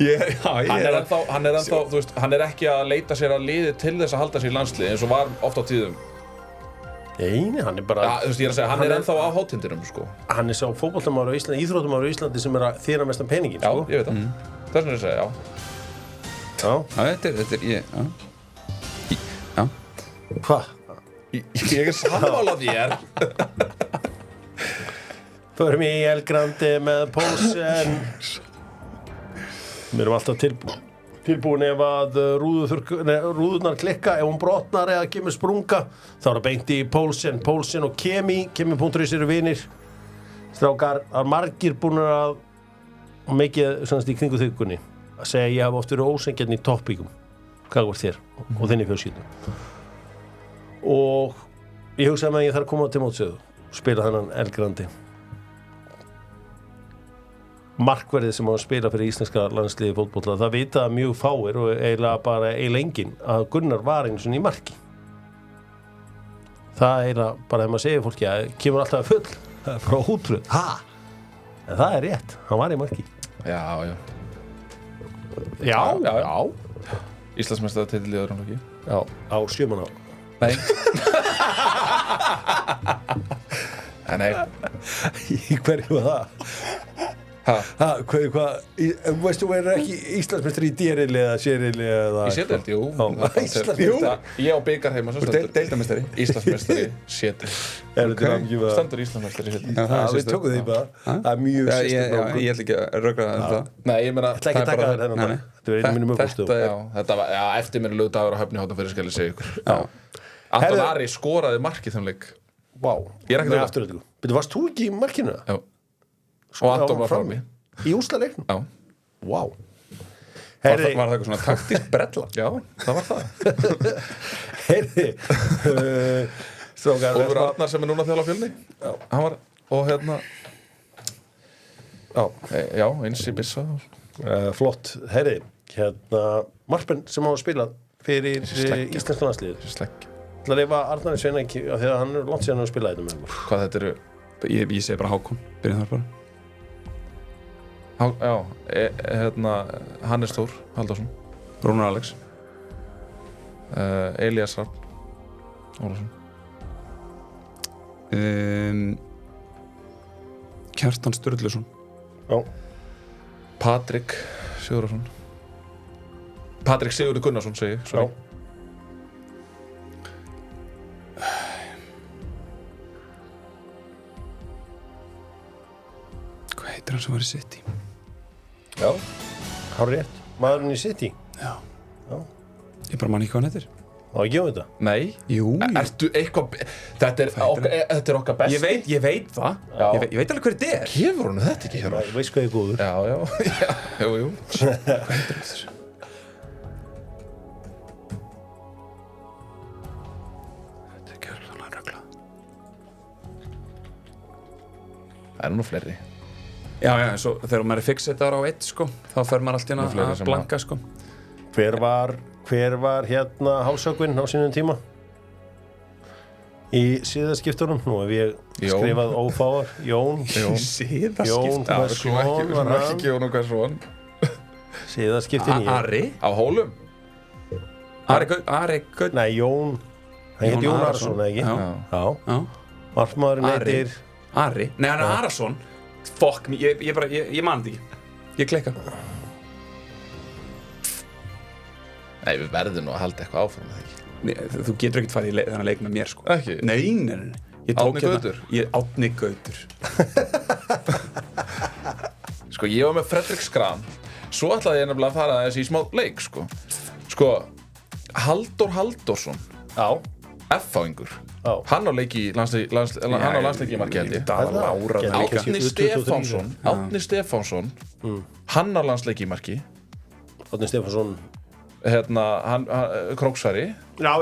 [SPEAKER 3] Hann ennþá, þú veist, hann ekki að leita sér að liði til þess að halda sér í landsliði eins og var oft á tíðum.
[SPEAKER 1] Nei, hann bara...
[SPEAKER 3] Já, þú veist, ég að segja, hann ennþá á hátindinum, sko.
[SPEAKER 1] Hann sá fótboltamaður á Íslandi, íþróttamaður á Íslandi sem að þýra mestan peningin, sko.
[SPEAKER 3] Já, ég veit það. Það sem ég að segja,
[SPEAKER 4] þetta er ég, já.
[SPEAKER 1] Hvað?
[SPEAKER 3] Ég sammála þér.
[SPEAKER 1] Förum í El Grande með Poulsen. Við erum alltaf tilbúin ef að rúðurnar klikka, ef hún brotnar eða kemur sprunga, þá það beint í Poulsen og Kemi.is eru vinir. Strákar, það margir búin að mikið í kringu þaukunni að segja ég hafa oft verið ósengjarn í toppíkum. Hvað var þér og þinni fjölskyldu? Og ég hugsaði að ég þarf að koma til mótsöðu og spila þennan El Grande. Markverðið sem á að spila fyrir íslenska landsliði fótbolta, það vita mjög fáir og eiginlega enginn að Gunnar var einu sinni í marki. Það eiginlega bara þegar maður segir fólki að kemur alltaf full, það frá útrúð, en það rétt, hann var í marki. Já.
[SPEAKER 3] Íslandsmeistaratitil í öðrum flokki.
[SPEAKER 1] Já, á 7 ára.
[SPEAKER 3] Nei. Nei.
[SPEAKER 1] Í hverju var það? Veistu, verður ekki Íslandsmeistari í D-riðli eða C-riðli eða...
[SPEAKER 3] Í C-deild, jú. Ég á bikar heima sem stendur. Deildarmeistari. Íslandsmeistari, C-deild. Stendur Íslandsmeistari í C-deild.
[SPEAKER 1] Við tókum því bara. Það er mjög sérstakt.
[SPEAKER 4] Ég ætla ekki að rökra það.
[SPEAKER 3] Nei, ég meina...
[SPEAKER 1] Þetta ekki taka þér þennan dag. Þetta er einu mínum uppástu.
[SPEAKER 3] Þetta var eftirminnilegur dagur á Höfni Hornafirði, skal ég segja ykkur. Anton Ari skoraði markið þeim leik.
[SPEAKER 1] Vá. Ég er ekki með afturöldingu. Betur, varst þú ekki í markinu?
[SPEAKER 3] Já. Og Anton var frammi.
[SPEAKER 1] Í úrslitaleiknum?
[SPEAKER 3] Já.
[SPEAKER 1] Vá.
[SPEAKER 4] Var það eitthvað svona taktísk brella?
[SPEAKER 3] Já, það var það.
[SPEAKER 1] Heyrði.
[SPEAKER 3] Ólfur Arnar sem er núna þjálfa Fjölni. Já. Hann var, og hérna... Já, eins í byssa.
[SPEAKER 1] Flott. Heyrði, Marpen sem á að spila fyrir íslenska landsliðið.
[SPEAKER 3] Slegg.
[SPEAKER 1] Það leifa Arnar í Sveina ekki, þegar hann langt síðan að spila þetta með okkur.
[SPEAKER 3] Hvað þetta eru?
[SPEAKER 4] Ég segi bara Hákon, byrjum þar bara.
[SPEAKER 3] Hannes Þór Halldórsson,
[SPEAKER 4] Rúnar Alex,
[SPEAKER 3] Elías Rapp Ólafsson,
[SPEAKER 4] Kjartan Sturluson,
[SPEAKER 3] Patrik Sigurðarsson, Patrik Sigurður Gunnarsson segi ég, sorry.
[SPEAKER 4] Hvað heitir hann sem var í City?
[SPEAKER 1] Já, hárrétt. Maðurinn í City.
[SPEAKER 4] Já. Ég bara man ekki hvað hann heitir.
[SPEAKER 1] Má ekki gefa þetta?
[SPEAKER 3] Nei.
[SPEAKER 4] Jú.
[SPEAKER 3] Ertu eitthvað... Þetta er okkar besti.
[SPEAKER 4] Ég veit það. Ég veit alveg hver þetta er.
[SPEAKER 3] Gefur hún þetta ekki hér?
[SPEAKER 1] Ég veist hvað ég er góður.
[SPEAKER 3] Já. Jú. Þetta er gjörðulega rögla. Það nú fleiri.
[SPEAKER 4] Já, svo þegar maður er fixetar á eitt, sko, þá fer maður allt inn að blanka, sko.
[SPEAKER 1] Hver var hérna hálsökvinn á sínum tíma? Í siðaskiptunum? Nú hef ég skrifað ófáar. Jón.
[SPEAKER 4] Siðaskipt?
[SPEAKER 1] Hversson var hann?
[SPEAKER 3] Ekki Jón og Hversson.
[SPEAKER 1] Siðaskiptin
[SPEAKER 4] Ari?
[SPEAKER 3] Á Hólum?
[SPEAKER 4] Ari Gaut?
[SPEAKER 1] Nei, Jón. Hann heit Jón Arason, eða ekki? Já. Markmaðurinn heitir...
[SPEAKER 4] Ari? Nei, hann er Arason. Fuck me, ég man þetta ekki. Ég klikka.
[SPEAKER 3] Nei, við verðum nú að halda eitthvað áfram með það ekki.
[SPEAKER 4] Nei, þú getur ekkert farið í þennan leik með mér, sko.
[SPEAKER 3] Ekki?
[SPEAKER 4] Nei.
[SPEAKER 3] Árni Gautur?
[SPEAKER 4] Árni Gautur.
[SPEAKER 3] Sko, ég var með Fredrik Skram. Svo ætlaði ég nefnilega að fara þessi í smá leik, sko. Sko, Halldór Halldórsson.
[SPEAKER 1] Já.
[SPEAKER 3] F-fáingur. Hann á leik í landsleiki marki held ég. Árni Stefánsson. Hann á landsleiki marki.
[SPEAKER 1] Árni Stefánsson.
[SPEAKER 3] Hann Króksari.
[SPEAKER 1] Já.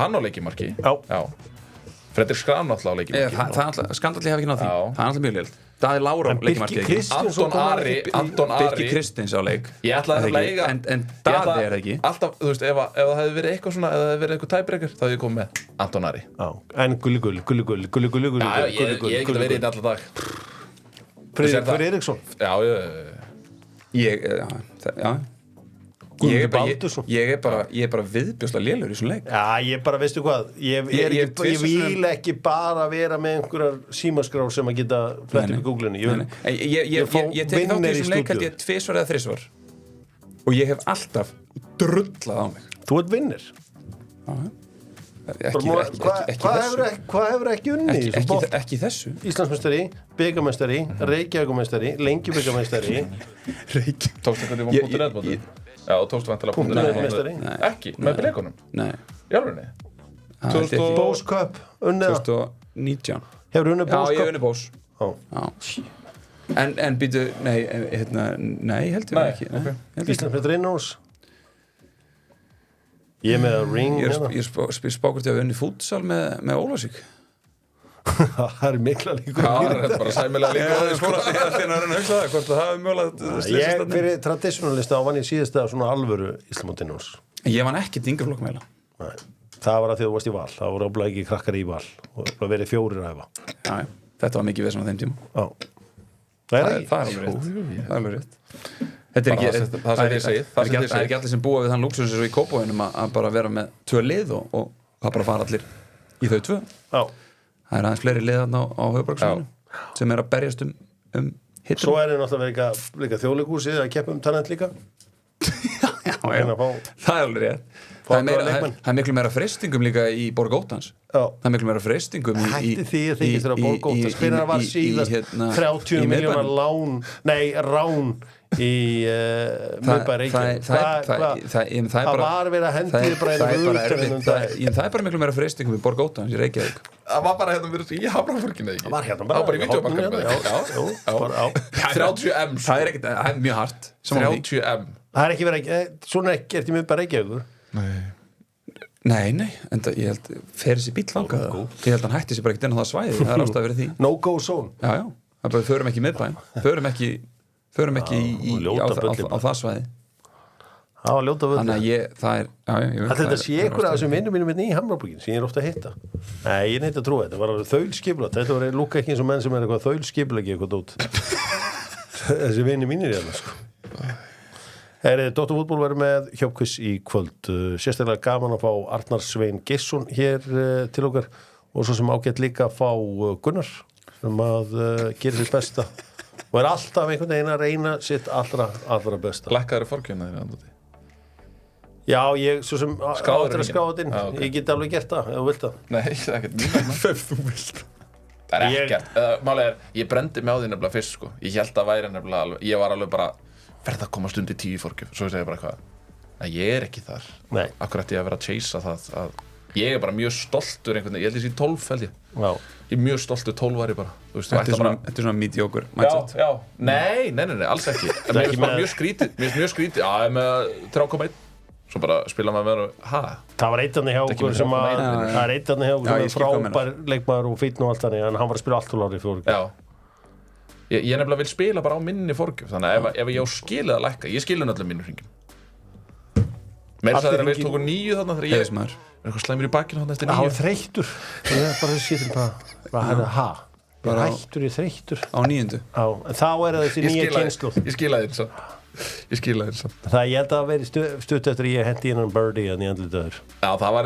[SPEAKER 3] Hann á leik í marki.
[SPEAKER 1] Já.
[SPEAKER 3] Fredrik Skram náttúrulega á leik í marki.
[SPEAKER 4] Skandalli hafi ekki náð því. Það er alltaf mjög liðlt. Daði Lára á leikmarkið ekki.
[SPEAKER 3] Anton Ari.
[SPEAKER 4] Birgir Kristins á leik.
[SPEAKER 3] Ég ætlaði að leiga.
[SPEAKER 4] En Daði er ekki.
[SPEAKER 3] Alltaf, þú veist, ef það hefði verið eitthvað svona, ef það hefði verið eitthvað tæbreykar, þá hefði ég komið með Anton Ari.
[SPEAKER 1] Já, en gulli.
[SPEAKER 3] Já, ég geta verið inn allan dag.
[SPEAKER 1] Friðrik Eriksson.
[SPEAKER 3] Já.
[SPEAKER 4] Ég er bara viðbjóðslega lélegur í svona leik.
[SPEAKER 1] Já, ég bara, veistu hvað, ég vil ekki bara vera með einhverjar símaskrár sem að geta flett upp í Google-inu.
[SPEAKER 4] Ég tek þátt í þessum leik held ég 2 eða 3 og ég hef alltaf drullað á mig.
[SPEAKER 1] Þú ert vinnir. Hvað hefur ekki unnið?
[SPEAKER 4] Ekki þessu.
[SPEAKER 1] Íslandsmeistari, bikarmeistari, Reykjavíkurmeistari, Lengjubikarmeistari.
[SPEAKER 3] Tókstu hvernig var .net mótið? Já, tókstu vantilega .net mótið. Ekki, með blikunum?
[SPEAKER 4] Nei.
[SPEAKER 3] Í alvegni?
[SPEAKER 1] Bose Cup, unnið það?
[SPEAKER 4] 2019.
[SPEAKER 1] Hefur unnið Bose Cup?
[SPEAKER 4] Já, ég unnið Bose. En býtu, nei, heldur við ekki.
[SPEAKER 1] Íslandsmeistari innhús? Ég er með að ring hérna.
[SPEAKER 4] Ég spákvort ég að unnið fútsal með Ólafsvík.
[SPEAKER 1] Það er mikla líkur.
[SPEAKER 3] Já, það er bara sæmilega líkur.
[SPEAKER 4] Ég ætti að reyna að hugsa það, hvort það hafi mögulega
[SPEAKER 1] Ég fyrir traditionalista vann ég síðasta svona alvöru Íslandsmótinu.
[SPEAKER 4] Ég vann ekki dingaflokk með það.
[SPEAKER 1] Það var að því þú varst í Val. Það voru óblega ekki krakkar í Val. Og verið 4 að hefa.
[SPEAKER 4] Já, þetta var mikið vesen á þeim tíma.
[SPEAKER 1] Já. Það
[SPEAKER 4] er alveg rétt. Þetta er ekki allir sem búa við þann lúksus eins og í Kópavoginum að bara vera með 2 lið og það bara fara allir í þau 2. Já. Það er aðeins fleiri lið þarna á höfuðborgarsvæðinu sem er að berjast um hittum.
[SPEAKER 1] Svo er náttúrulega líka þjóðleikhúsið að keppa talent líka.
[SPEAKER 4] Já. Það er alveg rétt. Það er miklu meira freystingum líka í Borg Óttans. Það er miklu meira freystingum í
[SPEAKER 1] Hætti því að þykist þér að Borg Óttans fyrir að var síðast 30 miljónar rán í miðbæ Reykjavík. Það var verið að hendi þið bara
[SPEAKER 4] það er bara miklu meira freystingum í Borg Óttans í Reykjavík.
[SPEAKER 3] Það var bara hérna verið í Hafnarfjörginu ekki?
[SPEAKER 1] Það var hérna bara
[SPEAKER 3] í Vídeóbankanum. 30M.
[SPEAKER 4] Það er mjög hart.
[SPEAKER 3] 30M.
[SPEAKER 1] Það er ekki verið, svona ekki ert í miðbæ Reykjavíkur.
[SPEAKER 4] Nei, en ég held fer þessi bíll þangað. Ég held hann hætti sér bara ekkert inn á það svæði. Það er ástæða verið því.
[SPEAKER 1] No go zone.
[SPEAKER 4] Já. Það er bara förum ekki í miðbæn. Förum ekki á það svæði.
[SPEAKER 1] Það var ljóta völd.
[SPEAKER 4] Þannig að
[SPEAKER 1] þetta sé ykkur af þessum vinnum mínum í Hamrabúkin sem ég er ofta að hitta. Nei, ég neitt að trúa þetta. Var alveg þaulskipulagt. Þetta var lúka ekki eins og menn sem er eitthvað þaulskipulagi eitthvað dót. Þessi vinnir mínir í þarna, sko. Dr. Fútból verður með hjópkviss í kvöld. Sérstaklega gaman að fá Arnar Svein Geirsson hér til okkar og svo sem ágætt líka að fá Gunnar sem að gera sitt besta og er alltaf einhvern veginn að reyna sitt allra besta.
[SPEAKER 3] Lækkaður fórkjöfna þér andúti?
[SPEAKER 1] Já, ég svo sem áttur að skráða inn. Ég get alveg gert það, ef þú vilt það.
[SPEAKER 3] Nei, það er ekkert mjög ef þú vilt það. Það er ekkert. Málið er, ég brendi mig á því nefnilega fyrst, sko. Ég held að væri nefnilega alveg, ég var alveg bara verða að koma stund í 10 fórkjöf, svo ég segi bara hvað. Ég ekki þar.
[SPEAKER 1] Nei.
[SPEAKER 3] Akkur ætti ég að vera að chasea það að ég bara mjög stoltur einhvern veginn, ég held ég sé 12 held ég.
[SPEAKER 1] Já.
[SPEAKER 3] Ég mjög stoltur 12-ari bara. Þú veist,
[SPEAKER 4] Þetta er svona mediocre mindset.
[SPEAKER 3] Já. Nei, alls ekki. En mér finnst bara mjög skrítið. Já, ég með 3,1. Svo bara spila maður með
[SPEAKER 1] það var eitt hjá okkur sem frábær leikmaður og fínn og allt þannig en hann var að spila allt og lári fyrir
[SPEAKER 3] Já ég nefnilega vil spila bara á minni forgjöf þannig að ef ég á skilið að lækka ég skilið öllum mínu hringum meira það að við tókum 9 þarna þegar ég er eitthvað slæmur í bakkinu þarna eftir 9
[SPEAKER 1] hann var þreyttur það er bara þessi bara hættur í þreyttur
[SPEAKER 4] á 9.
[SPEAKER 1] en þá er það þessi nýja kynslóð
[SPEAKER 3] ég skilaði þér samt
[SPEAKER 1] það ég held að veri stutt eftir ég hendi innan birdie en ég andlitaður
[SPEAKER 3] já það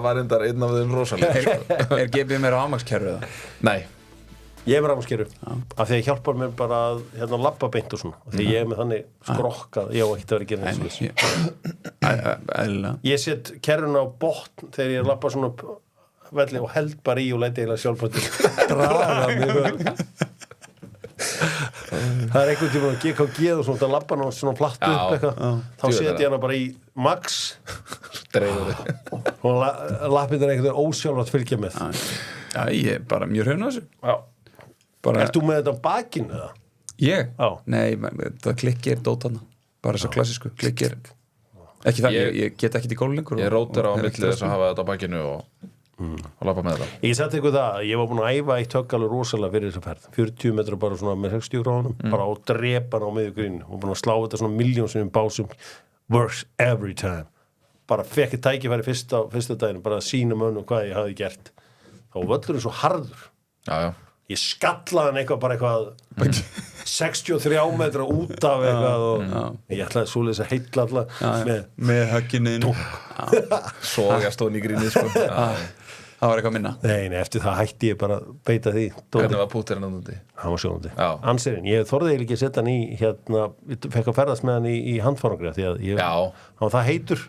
[SPEAKER 3] var endar einn af þeim rosalega
[SPEAKER 4] er GBM meira ámakskerfið það?
[SPEAKER 3] Nei
[SPEAKER 1] ég er með ámakskerfi af því að hjálpar mér bara að labba beint og svona af því ég er með þannig skrokkað ég á ekki að vera að gera ég set kerfuna á botn þegar ég labba svona velli og held bara í og læti eiginlega sjálfbættir draga mig það er einhvern tíma að GKG og svona labba hann svona platt upp eitthvað þá seti ég hana bara í max og lappin er einhvern veginn ósjálfrátt fylgja með
[SPEAKER 4] já ég er bara mjög hraun á þessu
[SPEAKER 1] Ert þú með þetta á bakinu eða?
[SPEAKER 4] Ég? Nei, það klikkir dótana bara þess að klassísku klikkir ekki það, ég get ekki í gólu lengur
[SPEAKER 3] ég rótir á milli þess að hafa þetta á bakinu og lappa með þetta
[SPEAKER 1] ég seti ykkur það, ég var búin að æfa eitt högg alveg rosalega fyrir þessa ferð 40 metra bara svona með 60 gráðunum bara á drepan á miðjugrín og búin að slá þetta svona miljónsinnum básum works every time bara fekk ég tækifæri fyrsta daginn bara að sína mönnum hvað ég hafi gert þá völlurinn svo harður
[SPEAKER 3] já
[SPEAKER 1] ég skallaði hann eitthvað 63 metra út af eitthvað og ég ætlaði svoleiðis að heilla alla
[SPEAKER 4] með högginu
[SPEAKER 3] sogast hún í gríni sko.
[SPEAKER 4] það var eitthvað minna
[SPEAKER 1] nei, eftir það hætti ég bara að beita því
[SPEAKER 3] hvernig var pútirinn andandi?
[SPEAKER 1] hann var sjónandi ansirinn, ég þorði eiginlega ekki að setja hann í ég fekk að ferðast með hann í handfárangri því að hann var það heitur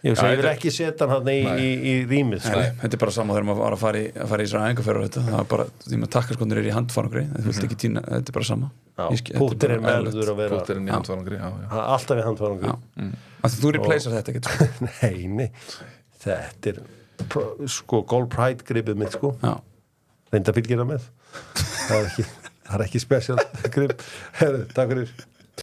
[SPEAKER 1] ég vil ekki setja hann í rýmið
[SPEAKER 4] þetta er bara sama þegar maður var að fara í svona æfingarferðar það er bara, því maður takkarskónir í handfárangri þetta er bara sama
[SPEAKER 1] pútirinn verður að vera
[SPEAKER 3] pútirinn í handfárangri
[SPEAKER 1] alltaf í handfárangri
[SPEAKER 4] þú replacear þetta ekkert
[SPEAKER 1] nei, þetta er sko Gold Pride gripið mitt sko reynda fylgir það með það er ekki special grip takk fyrir